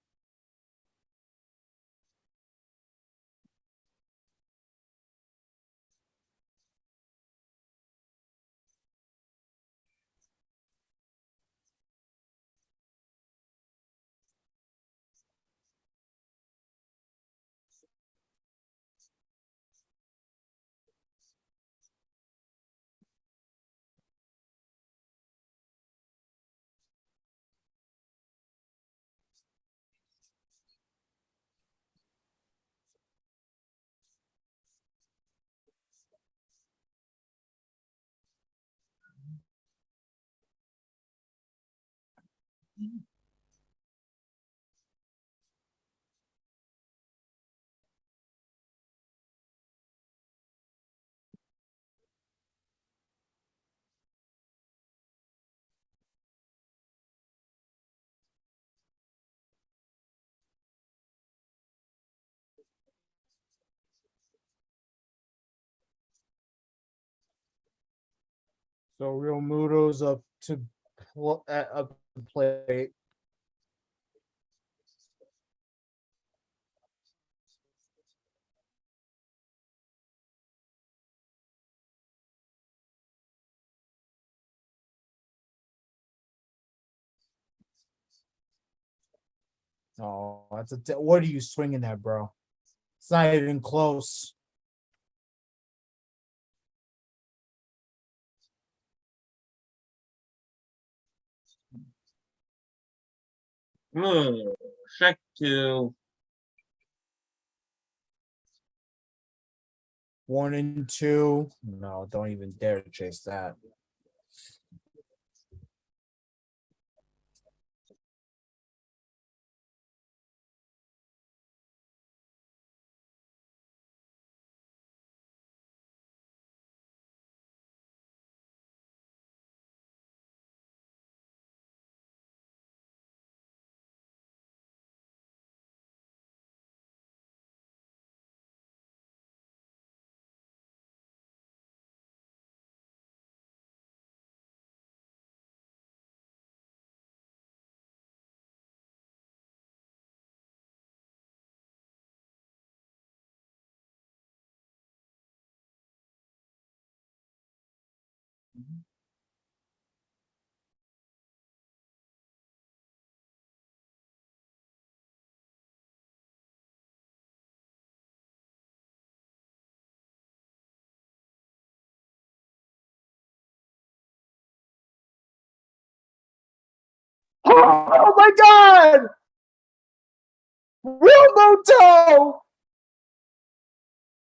So Real Muto's up to play. Oh, that's what are you swinging at, bro? It's not even close. Check to 1-2. No, don't even dare to chase that. Oh my God! Real Muto!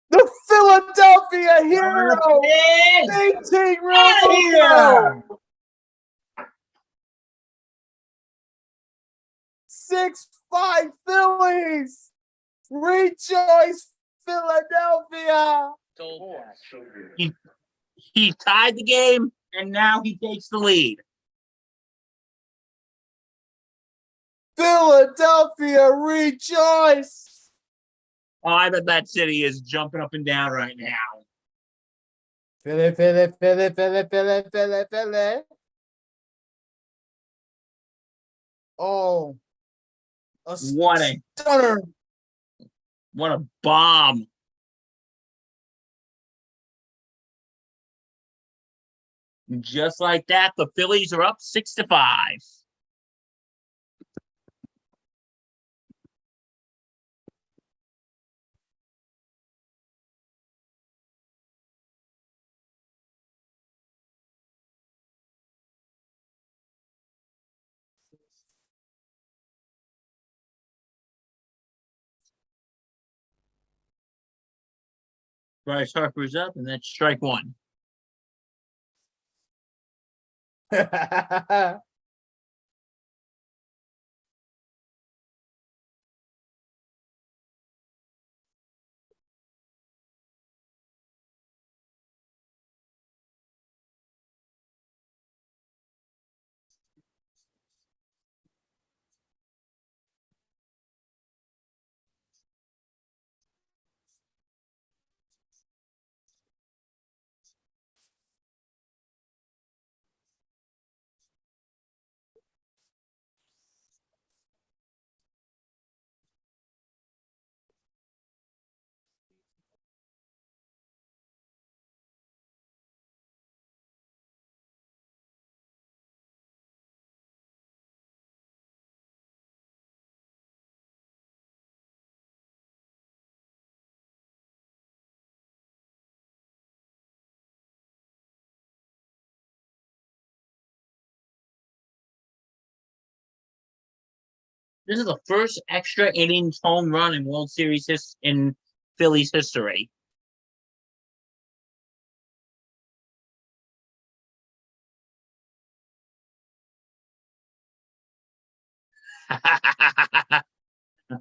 The Philadelphia hero! Beating Real Muto! 6-5 Phillies! Rejoice, Philadelphia! he tied the game, and now he takes the lead. Philadelphia, rejoice! Oh, I bet that city is jumping up and down right now. Philly, Philly, Philly, Philly, Philly, Philly, Philly. Oh, a What a stunner! what a bomb. Just like that, the Phillies are up 6-5. Bryce Harper's up, and that's strike one. This is the first extra innings home run in World Series in Phillies history.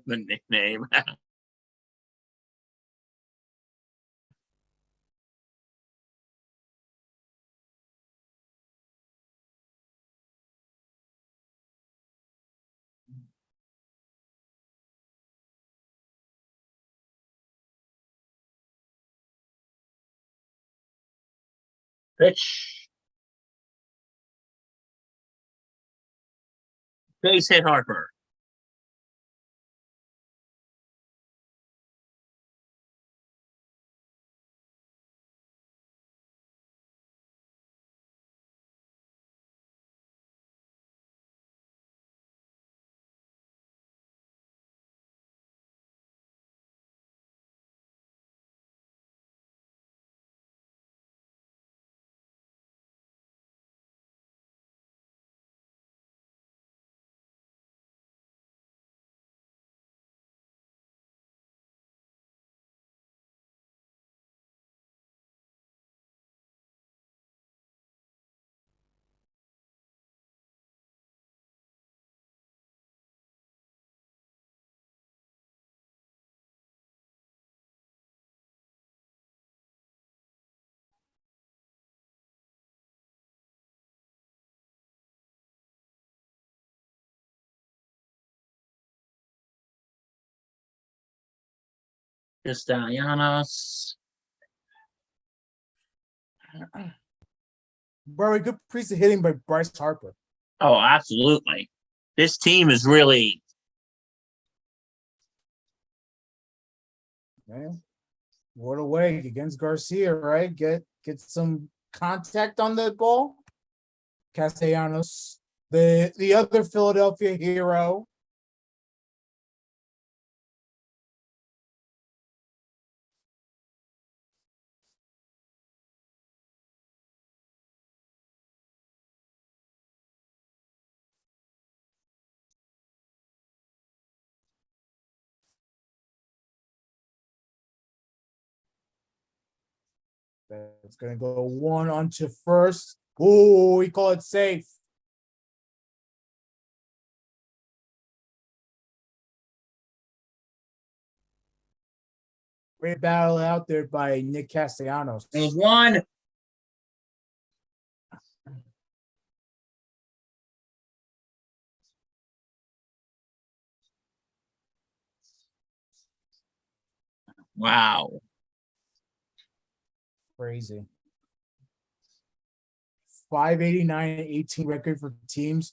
The nickname. Pitch. Base hit Harper. Castellanos. Very good piece of hitting by Bryce Harper. Oh, absolutely. This team is really Man, what a way against Garcia, right? Get some contact on the ball. Castellanos, the other Philadelphia hero. It's gonna go one onto first. Oh, we call it safe. Great battle out there by Nick Castellanos. there's one. Wow. Crazy. 589-18 record for teams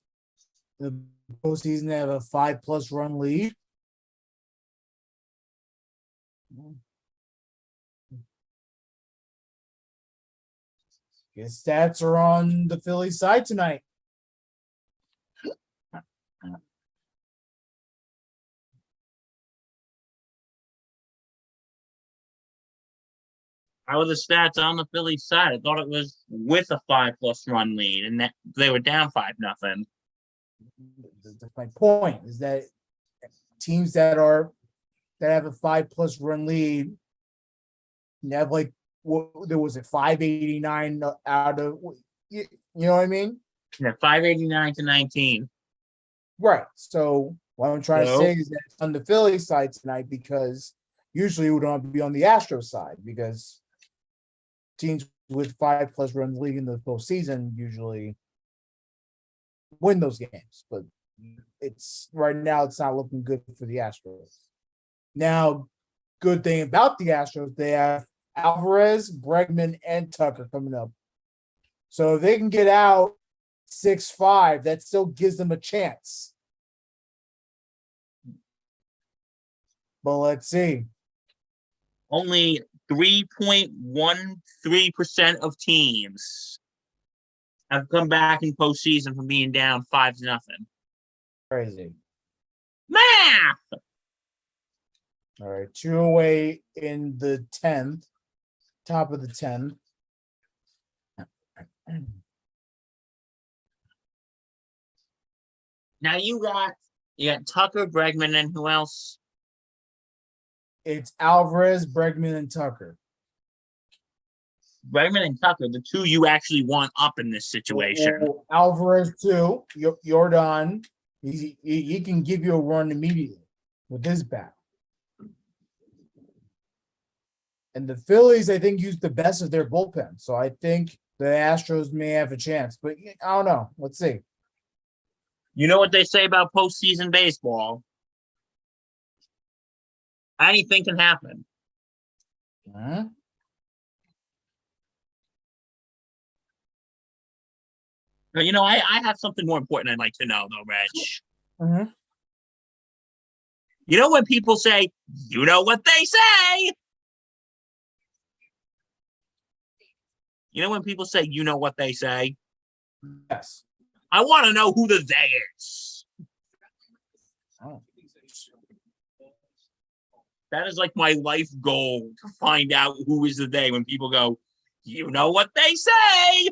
in the postseason that have a 5+ run lead. His stats are on the Philly side tonight. How were the stats on the Phillies side? I thought it was with a 5+ run lead, and that they were down 5-0. That's my point, is that teams that have a 5+ run lead, you have like there was a 589 out of you know what I mean? Yeah, 589-19. Right. So what I'm trying to So- say is that it's on the Philly side tonight, because usually we don't be on the Astros side, because teams with 5+ runs league in the postseason usually win those games. But it's right now it's not looking good for the Astros. Now, good thing about the Astros, they have Alvarez, Bregman, and Tucker coming up. So if they can get out 6-5, that still gives them a chance. But let's see. Only 3.13% of teams have come back in postseason from being down 5-0. Crazy. Math! All right, 2 away in the 10th, top of the 10th. Now you got Tucker, Bregman, and who else? It's Alvarez, Bregman, and Tucker. Bregman and Tucker, the two you actually want up in this situation. Alvarez too. Jordan, he can give you a run immediately with his bat. And the Phillies, I think, used the best of their bullpen, so I think the Astros may have a chance. But I don't know. Let's see. You know what they say about postseason baseball? Anything can happen. Huh? But, I have something more important I'd like to know, though, Reg. Mhm. You know when people say, you know what they say? You know when people say, you know what they say? Yes. I want to know who the they is. Oh. That is like my life goal to find out who is the they when people go, you know what they say?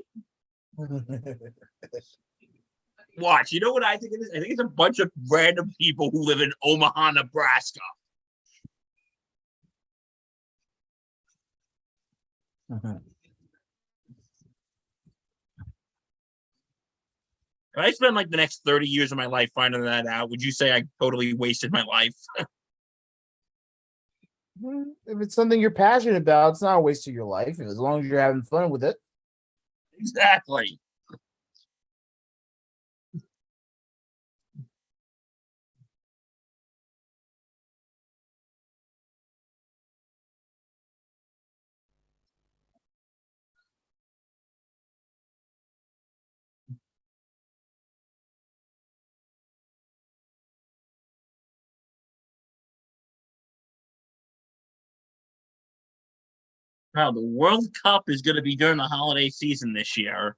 Watch, you know what I think it is? I think it's a bunch of random people who live in Omaha, Nebraska. If I spend like the next 30 years of my life finding that out, would you say I totally wasted my life? If it's something you're passionate about, it's not a waste of your life. As long as you're having fun with it. Exactly. Wow, the World Cup is going to be during the holiday season this year.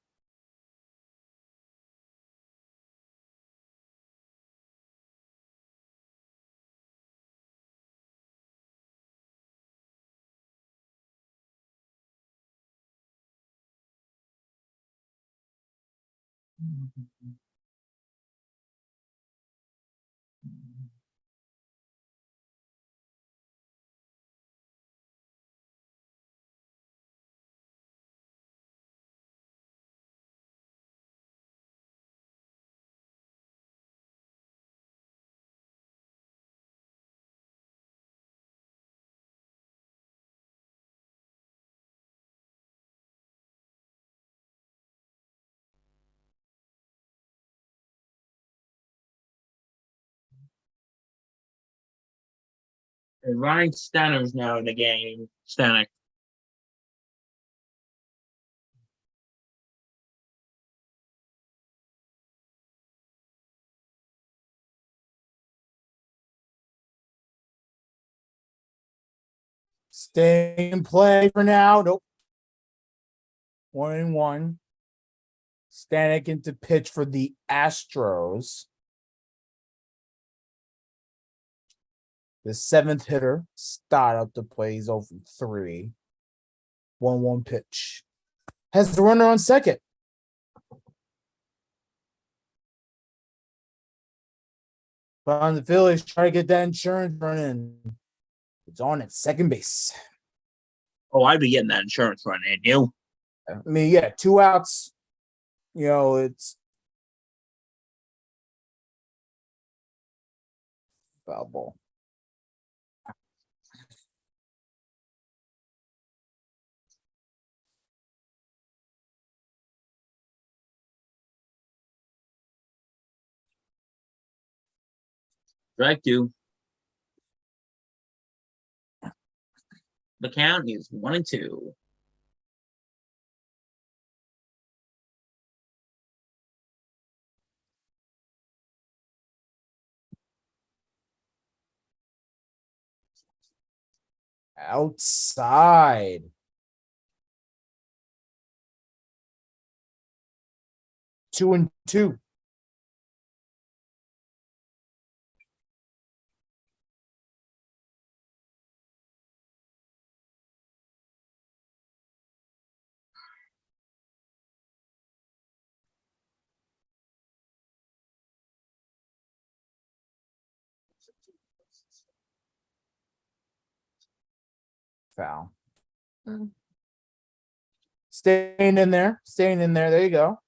And Ryan Stenner's now in the game. Stenner. Stay in play for now. Nope. 1-1. Stanek into pitch for the Astros. The seventh hitter, start up the play. He's over 3. 1-1 pitch. Has the runner on second. But on the Phillies, try to get that insurance running. It's on at second base. Oh, I'd be getting that insurance run in. You? I mean, yeah, 2 outs. You know, it's foul ball. Strike 2. The count is 1-2. Outside. Two and two. Foul. Staying in there. Staying in there. There you go.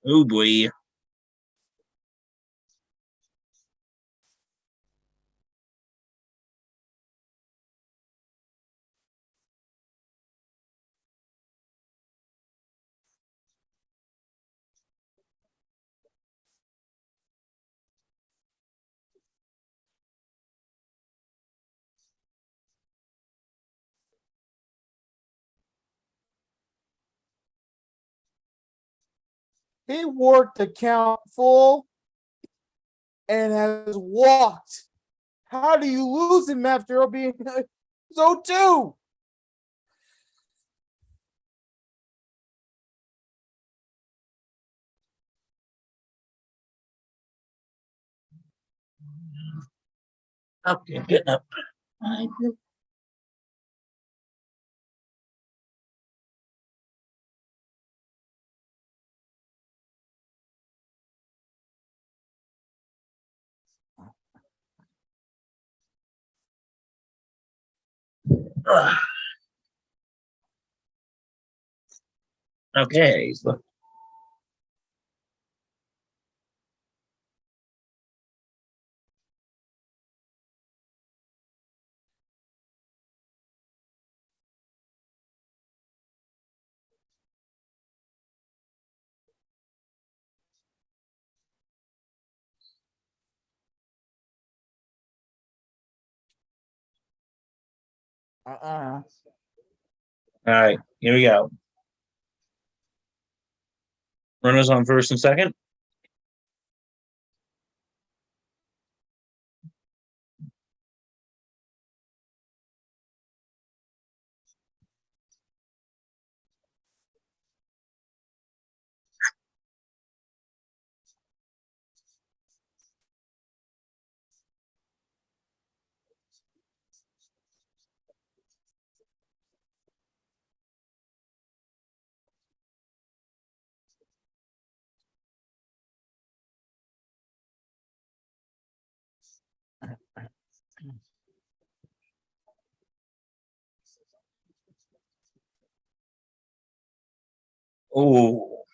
Oh boy. He worked the count full and has walked. How do you lose him after being so too? Okay, getting up. Okay. So Uh-uh. all right, here we go. Runners on first and second. Oh,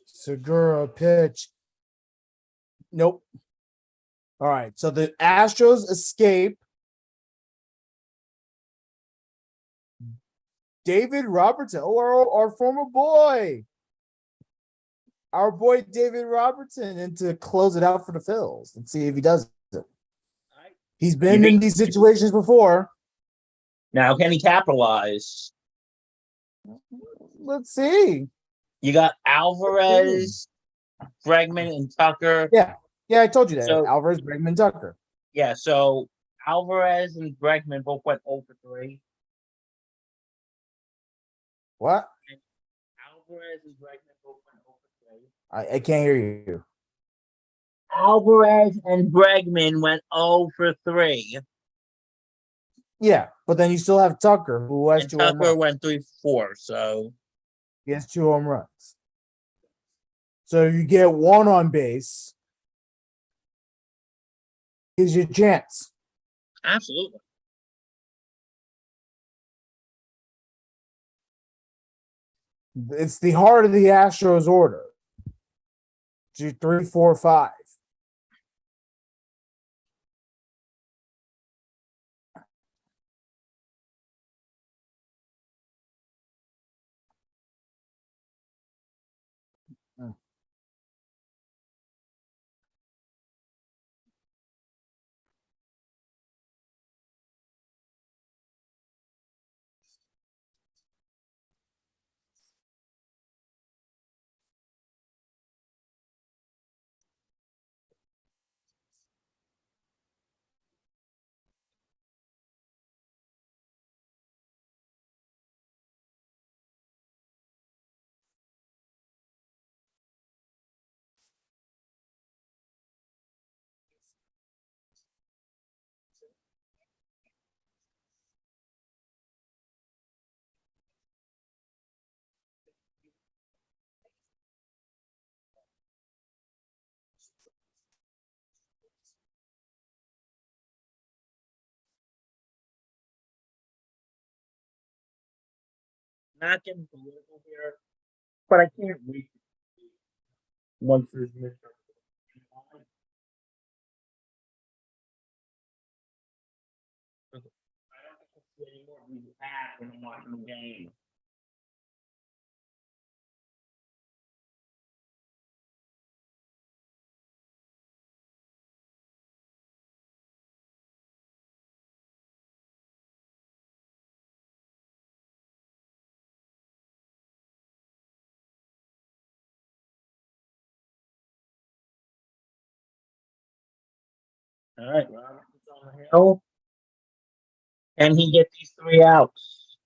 Segura pitch. Nope. All right. So the Astros escape. David Robertson. Oh, our former boy. Our boy David Robertson, and to close it out for the Phils and see if he does it. He's been in these situations before. now can he capitalize? Let's see. You got Alvarez, Bregman, and Tucker. Yeah, I told you that. So- Alvarez, Bregman, Tucker. Yeah, so Alvarez and Bregman both went 0 for 3. What? Alvarez and Bregman both went 0 for 3. I can't hear you. Alvarez and Bregman went 0 for 3. Yeah, but then you still have Tucker, who has And two home Tucker runs. went 3 for 4. So He has 2 home runs. So you get one on base. Here's your chance. absolutely. It's the heart of the Astros order. 2, 3, 4, 5. Not getting political here, but I can't wait once there's midterm. I don't think I'll see any more of these ads when I'm watching the game. All right, Robertson's on the hill. Can he get these 3 outs?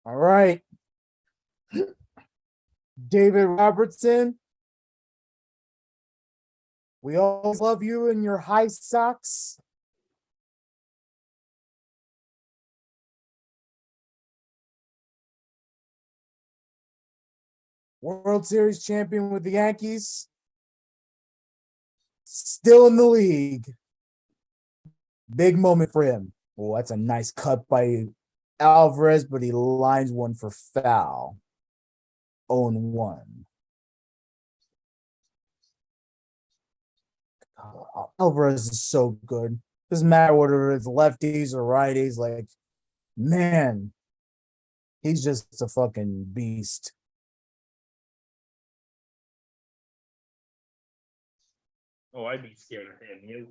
All right. David Robertson. We always love you and your high socks. World Series champion with the Yankees. Still in the league. Big moment for him. Oh, that's a nice cut by Alvarez, but he lines one for foul. 0-1. Oh, Alvarez is so good. Doesn't matter whether it's lefties or righties. Like, man, he's just a fucking beast. Oh, I'd be scared of him. You.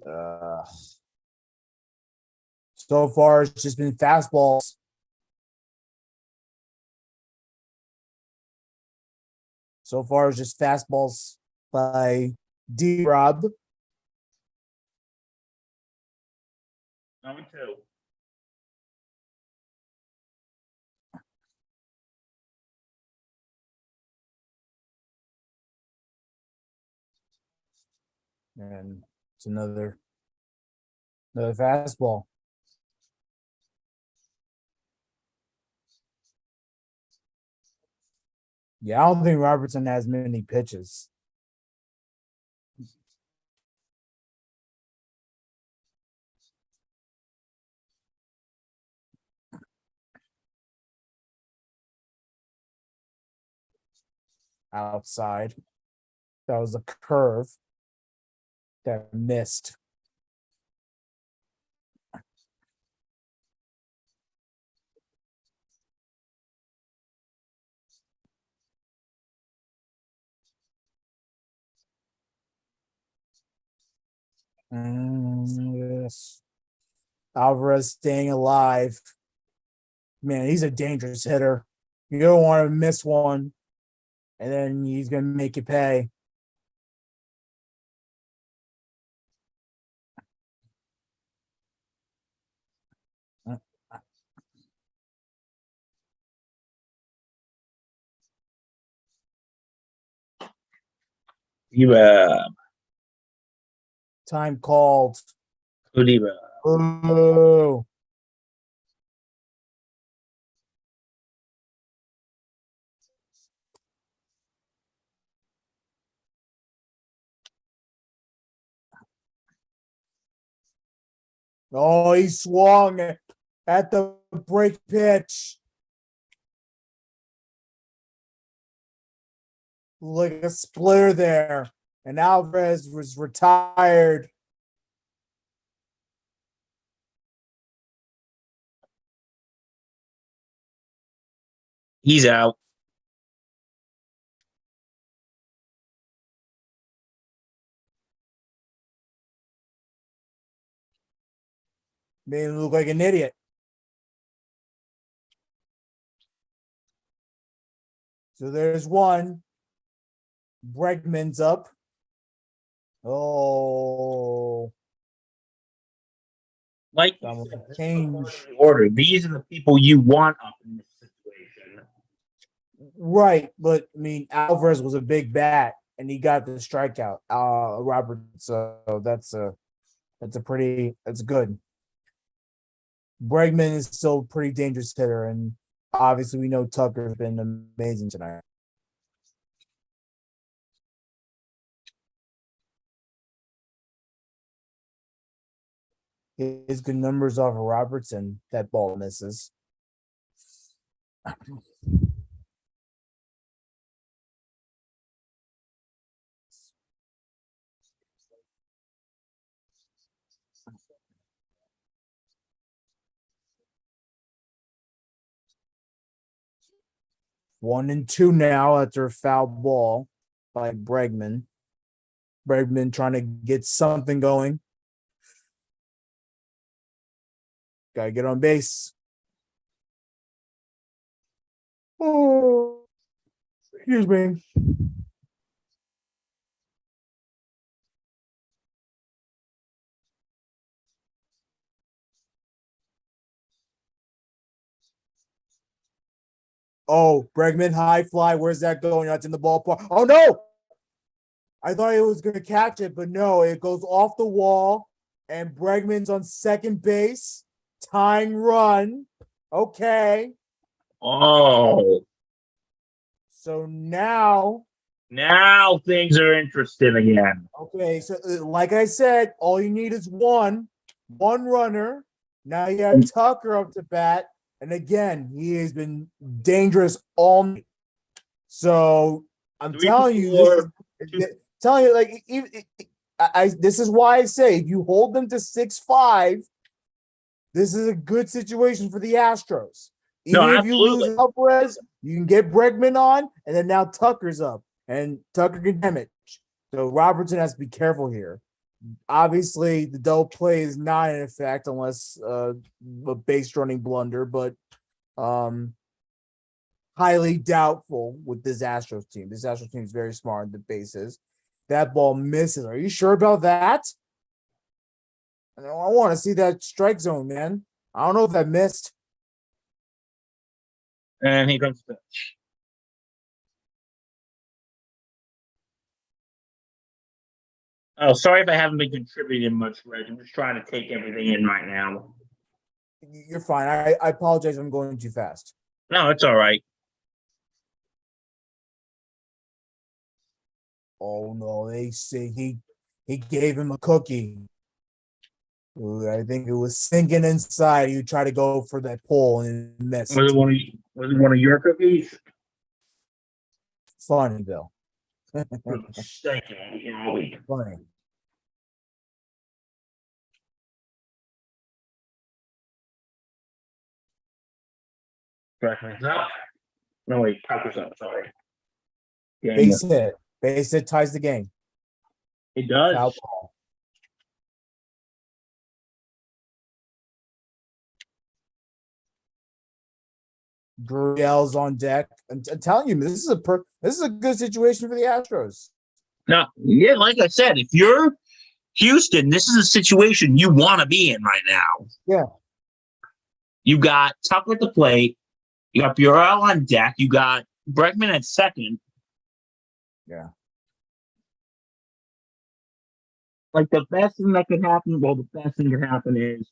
So far, it's just been fastballs. So far, it's just fastballs by D-Rob. Number 2. And it's another fastball. Yeah, I don't think Robertson has many pitches. Outside. That was a curve that missed. Yes. Alvarez staying alive. Man, he's a dangerous hitter. You don't want to miss one, and then he's going to make you pay. Time called. Udiba. Oh. Oh, he swung at the break pitch. Like a splitter there. And Alvarez was retired. He's out. Made him look like an idiot. So there's one. Bregman's up. Oh. Like That you was said, a this is change. the order. These are the people you want up in this situation. Right, but I mean Alvarez was a big bat and he got the strikeout. Robert, so that's good. Bregman is still a pretty dangerous hitter, and obviously we know Tucker's been amazing tonight. his good numbers off of Robertson. That ball misses. One and two now after a foul ball by Bregman. Bregman trying to get something going. Gotta get on base. Oh, excuse me. Oh, Bregman, high fly. Where's that going? That's in the ballpark. Oh, no. I thought he was going to catch it, but no, it goes off the wall, and Bregman's on second base. Tying run. Okay. Oh, So now, now things are interesting again. okay. So, like I said, all you need is one runner. Now you have Tucker up to bat. And again, he has been dangerous all night. So I'm telling you, like this is why I say if you hold them to 6-5, this is a good situation for the Astros. Even if you lose Alvarez, you can get Bregman on, and then now Tucker's up, and Tucker can damage. So Robertson has to be careful here. Obviously, the double play is not in effect unless a base running blunder, but highly doubtful with this Astros team. This Astros team is very smart on the bases. That ball misses. Are you sure about that? I want to see that strike zone, man. I don't know if that missed. And he comes to pitch. Oh, sorry if I haven't been contributing much, Reg. I'm just trying to take everything in right now. You're fine. I apologize if I'm going too fast. No, it's all right. Oh no, they say he gave him a cookie. Ooh, I think it was sinking inside. You try to go for that pole and missed. Was it one of your cookies? Funny, Bill. Stinking all week. Funny. Breakfast up. No, wait, Tucker's up. Sorry. Yeah, Base hit. Base hit ties the game. it does. Foul ball. Gurriel's on deck. I'm telling you, this is a good situation for the Astros. No, yeah, like I said, if you're Houston, this is a situation you want to be in right now. Yeah. You got Tucker at the plate. You got Burrell on deck. You got Bregman at second. Yeah. Like the best thing that could happen, well, the best thing that could happen is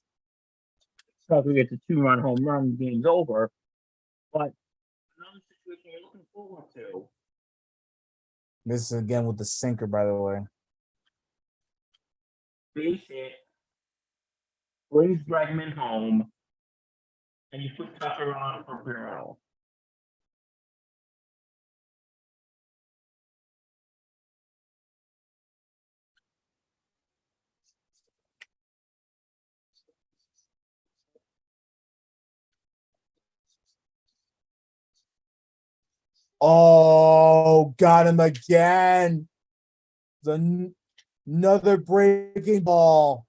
Tucker gets a 2-run home run, the game's over. But another situation you're looking forward to. This is again with the sinker, by the way. Base hit, brings Bregman home, and you put Tucker on for Burrell. Oh, got him again. Another breaking ball.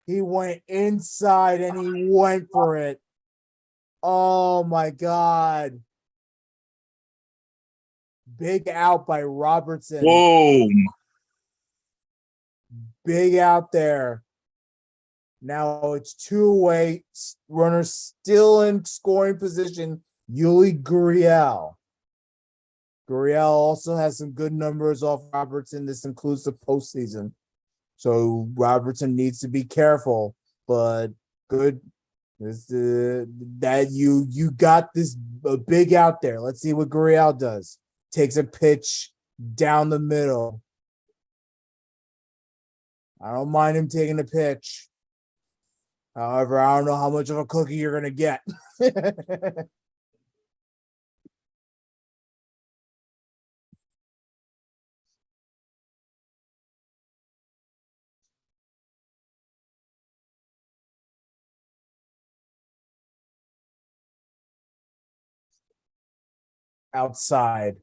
He went inside and he went for it. Oh my God. Big out by Robertson. Boom. Big out there. Now it's two-way. Runner still in scoring position. Yuli Gurriel. Gurriel also has some good numbers off Robertson. This includes the postseason. So Robertson needs to be careful, but good. That you got this big out there. Let's see what Gurriel does. Takes a pitch down the middle. I don't mind him taking a pitch. However, I don't know how much of a cookie you're gonna get. Outside.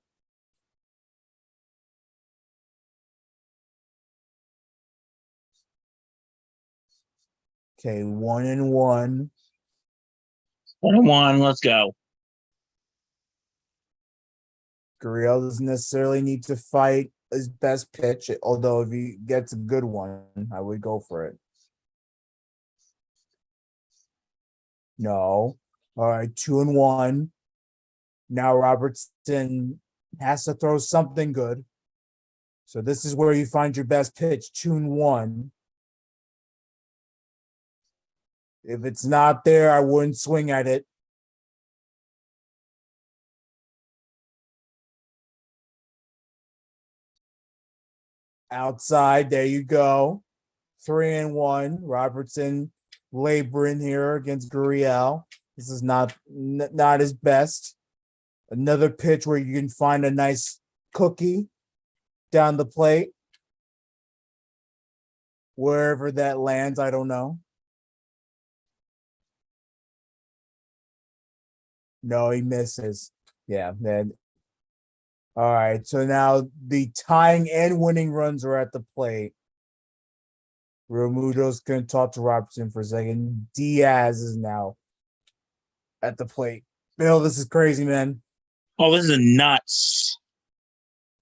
Okay, 1-1. 1-1. Let's go. Gurriel doesn't necessarily need to fight his best pitch, although if he gets a good one, I would go for it. No. All right, 2-1. Now Robertson has to throw something good. So this is where you find your best pitch, 2-1. If it's not there, I wouldn't swing at it. Outside, there you go. 3-1. Robertson laboring here against Gurriel. This is not his best. Another pitch where you can find a nice cookie down the plate. Wherever that lands, I don't know. No, he misses. Yeah, man. All right, so now the tying and winning runs are at the plate. Romuto's going to talk to Robertson for a second. Diaz is now at the plate. Bill, this is crazy, man. Oh, this is nuts.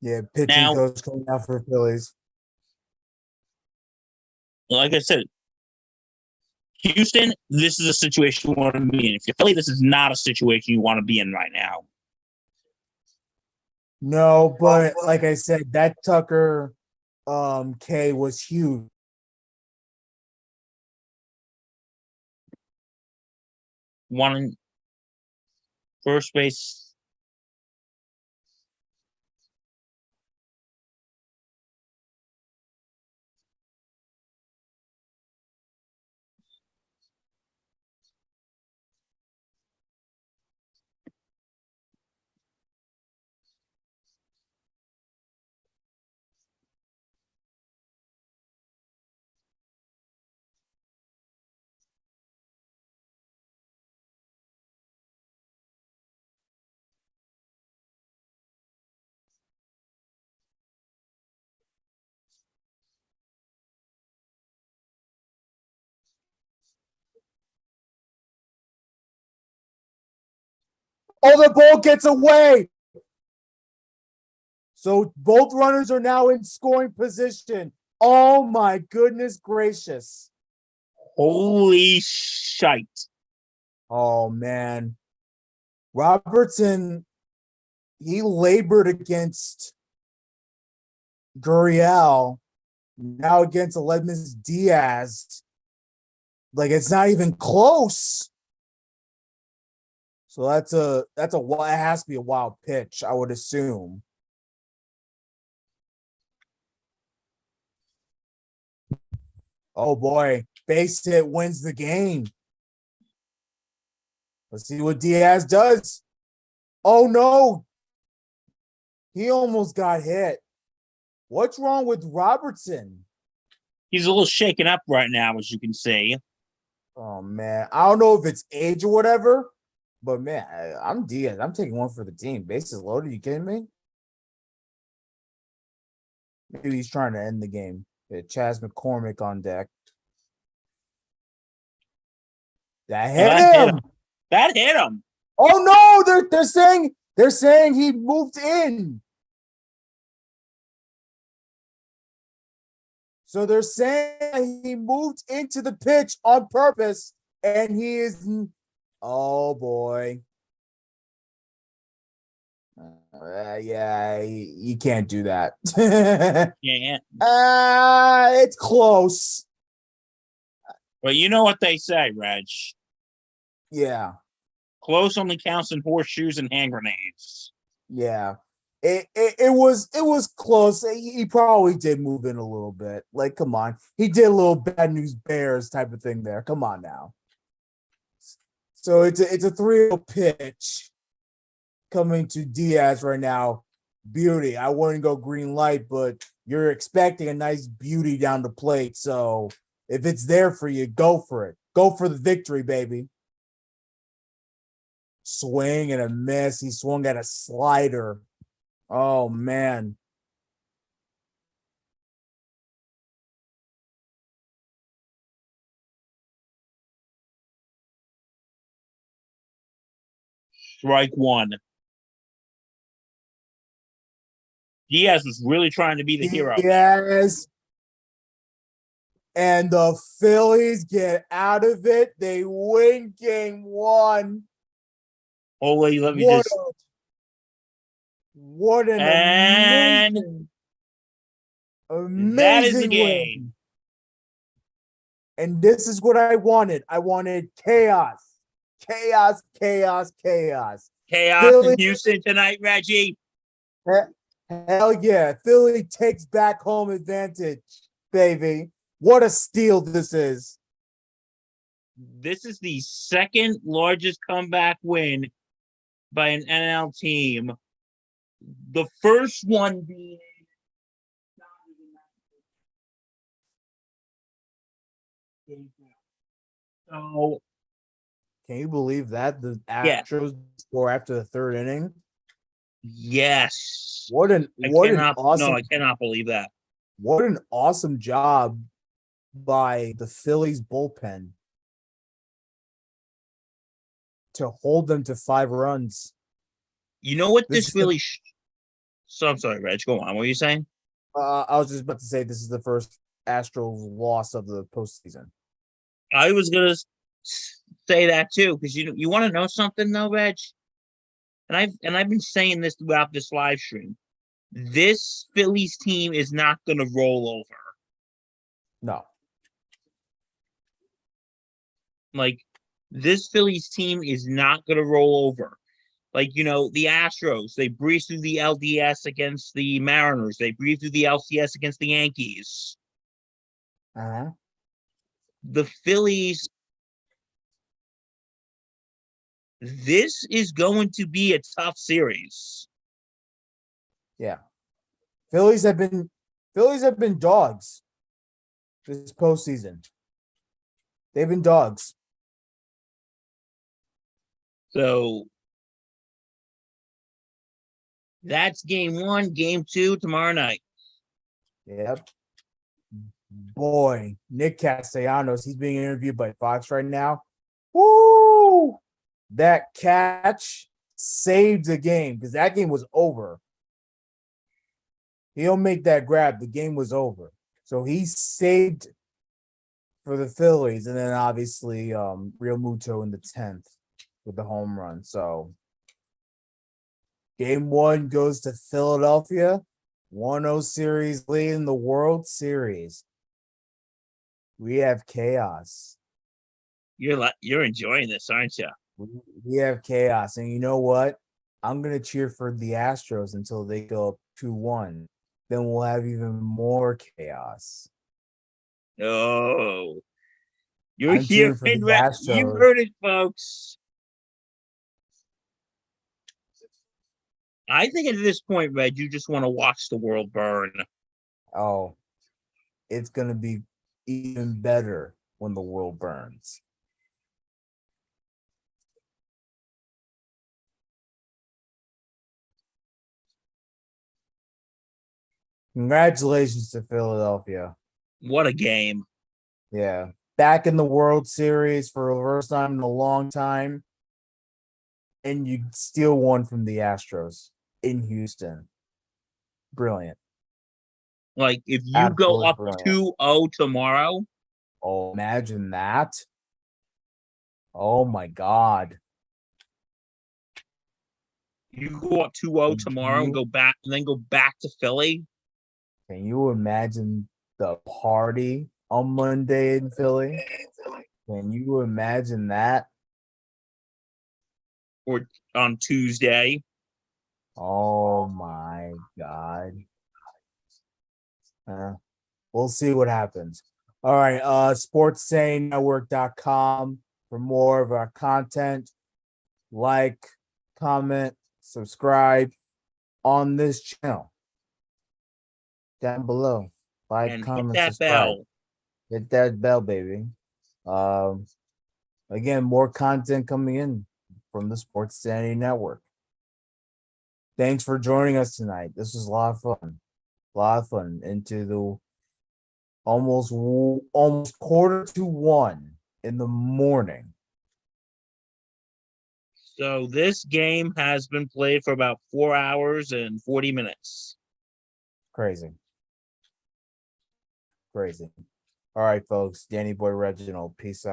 Yeah, pitching Now- coach coming out for Phillies. Like I said, Houston, this is a situation you want to be in. If you're Philly, this is not a situation you want to be in right now. No, but like I said, that Tucker K was huge. One first base. Oh, the ball gets away. So both runners are now in scoring position. Oh my goodness gracious. Holy shite. Oh man. Robertson, he labored against Gurriel, now against Aledmus Diaz. Like it's not even close. So it has to be a wild pitch, I would assume. Oh boy, base hit wins the game. Let's see what Diaz does. Oh no. He almost got hit. What's wrong with Robertson? He's a little shaken up right now, as you can see. Oh man, I don't know if it's age or whatever, but man, I'm Diaz. I'm taking one for the team. Bases loaded. You kidding me? Maybe he's trying to end the game. Yeah, Chas McCormick on deck. That hit him. That hit him. Oh no, they're saying he moved in. So they're saying he moved into the pitch on purpose, and he is. Oh boy. Yeah, you can't do that. Yeah. It's close. But you know what they say, Reg. Yeah, Close only counts in horseshoes and hand grenades. yeah. It was close. He probably did move in a little bit. Like, come on. He did a little bad news bears type of thing there. Come on now. So it's a 3-0 pitch coming to Diaz right now. Beauty. I wouldn't go green light, but you're expecting a nice beauty down the plate. So if it's there for you, go for it. Go for the victory, baby. Swing and a miss. He swung at a slider. Oh, man. Strike one. Diaz was really trying to be the hero. Yes. And the Phillies get out of it. They win game one. Oh, wait, let me What just. What an And amazing that is the win. game. And this is what I wanted. I wanted chaos. Chaos, chaos, chaos. Chaos Philly- in Houston tonight, Reggie. Hell yeah. Philly takes back home advantage, baby. What a steal this is. This is the second largest comeback win by an NL team. The first one being so Can you believe that? The Yeah. Astros score after the third inning. yes. What an I cannot believe that. what an awesome job by the Phillies bullpen to hold them to 5 runs. You know what This this is the- really so I'm sorry, Reg. Go on. What were you saying? I was just about to say this is the first Astros loss of the postseason. I was gonna say that too, because you want to know something though, Reg? And I've been saying this throughout this live stream. This Phillies team is not gonna roll over. No. Like, this Phillies team is not gonna roll over. Like, the Astros, they breezed through the LDS against the Mariners. They breezed through the LCS against the Yankees. Uh-huh. The Phillies, this is going to be a tough series. Yeah. Phillies have been dogs this postseason. They've been dogs. So that's game one. Game two tomorrow night. Yep. Boy, Nick Castellanos, he's being interviewed by Fox right now. Woo! That catch saved the game because that game was over. He'll make that grab. The game was over. So he saved for the Phillies. And then obviously Real Muto in the 10th with the home run. So game one goes to Philadelphia. 1-0 series lead in the World Series. We have chaos. You're enjoying this, aren't you? We have chaos. And you know what? I'm going to cheer for the Astros until they go up 2-1. Then we'll have even more chaos. Oh, you're I'm cheering hearing for the it. You Astros. heard it, folks. I think at this point, Red, you just want to watch the world burn. Oh, it's going to be even better when the world burns. Congratulations to Philadelphia. What a game. Yeah. Back in the World Series for the first time in a long time. And you steal one from the Astros in Houston. Brilliant. Like, if you Absolutely go up brilliant. 2-0 tomorrow, Oh, imagine that. Oh my God. you go up 2-0 Can tomorrow and you- go back to Philly. Can you imagine the party on Monday in Philly? Can you imagine that? Or on Tuesday. Oh my God. We'll see what happens. All right, sportsaynetwork.com for more of our content. Like, comment, subscribe on this channel. Down below. Like, And hit comment, that subscribe. bell. Hit that bell, baby. Again, more content coming in from the Sports Sanity Network. Thanks for joining us tonight. This was a lot of fun. A lot of fun into the almost 1:45 in the morning. So this game has been played for about 4 hours and 40 minutes. Crazy. Crazy. All right, folks. Danny Boy Reginald. Peace out.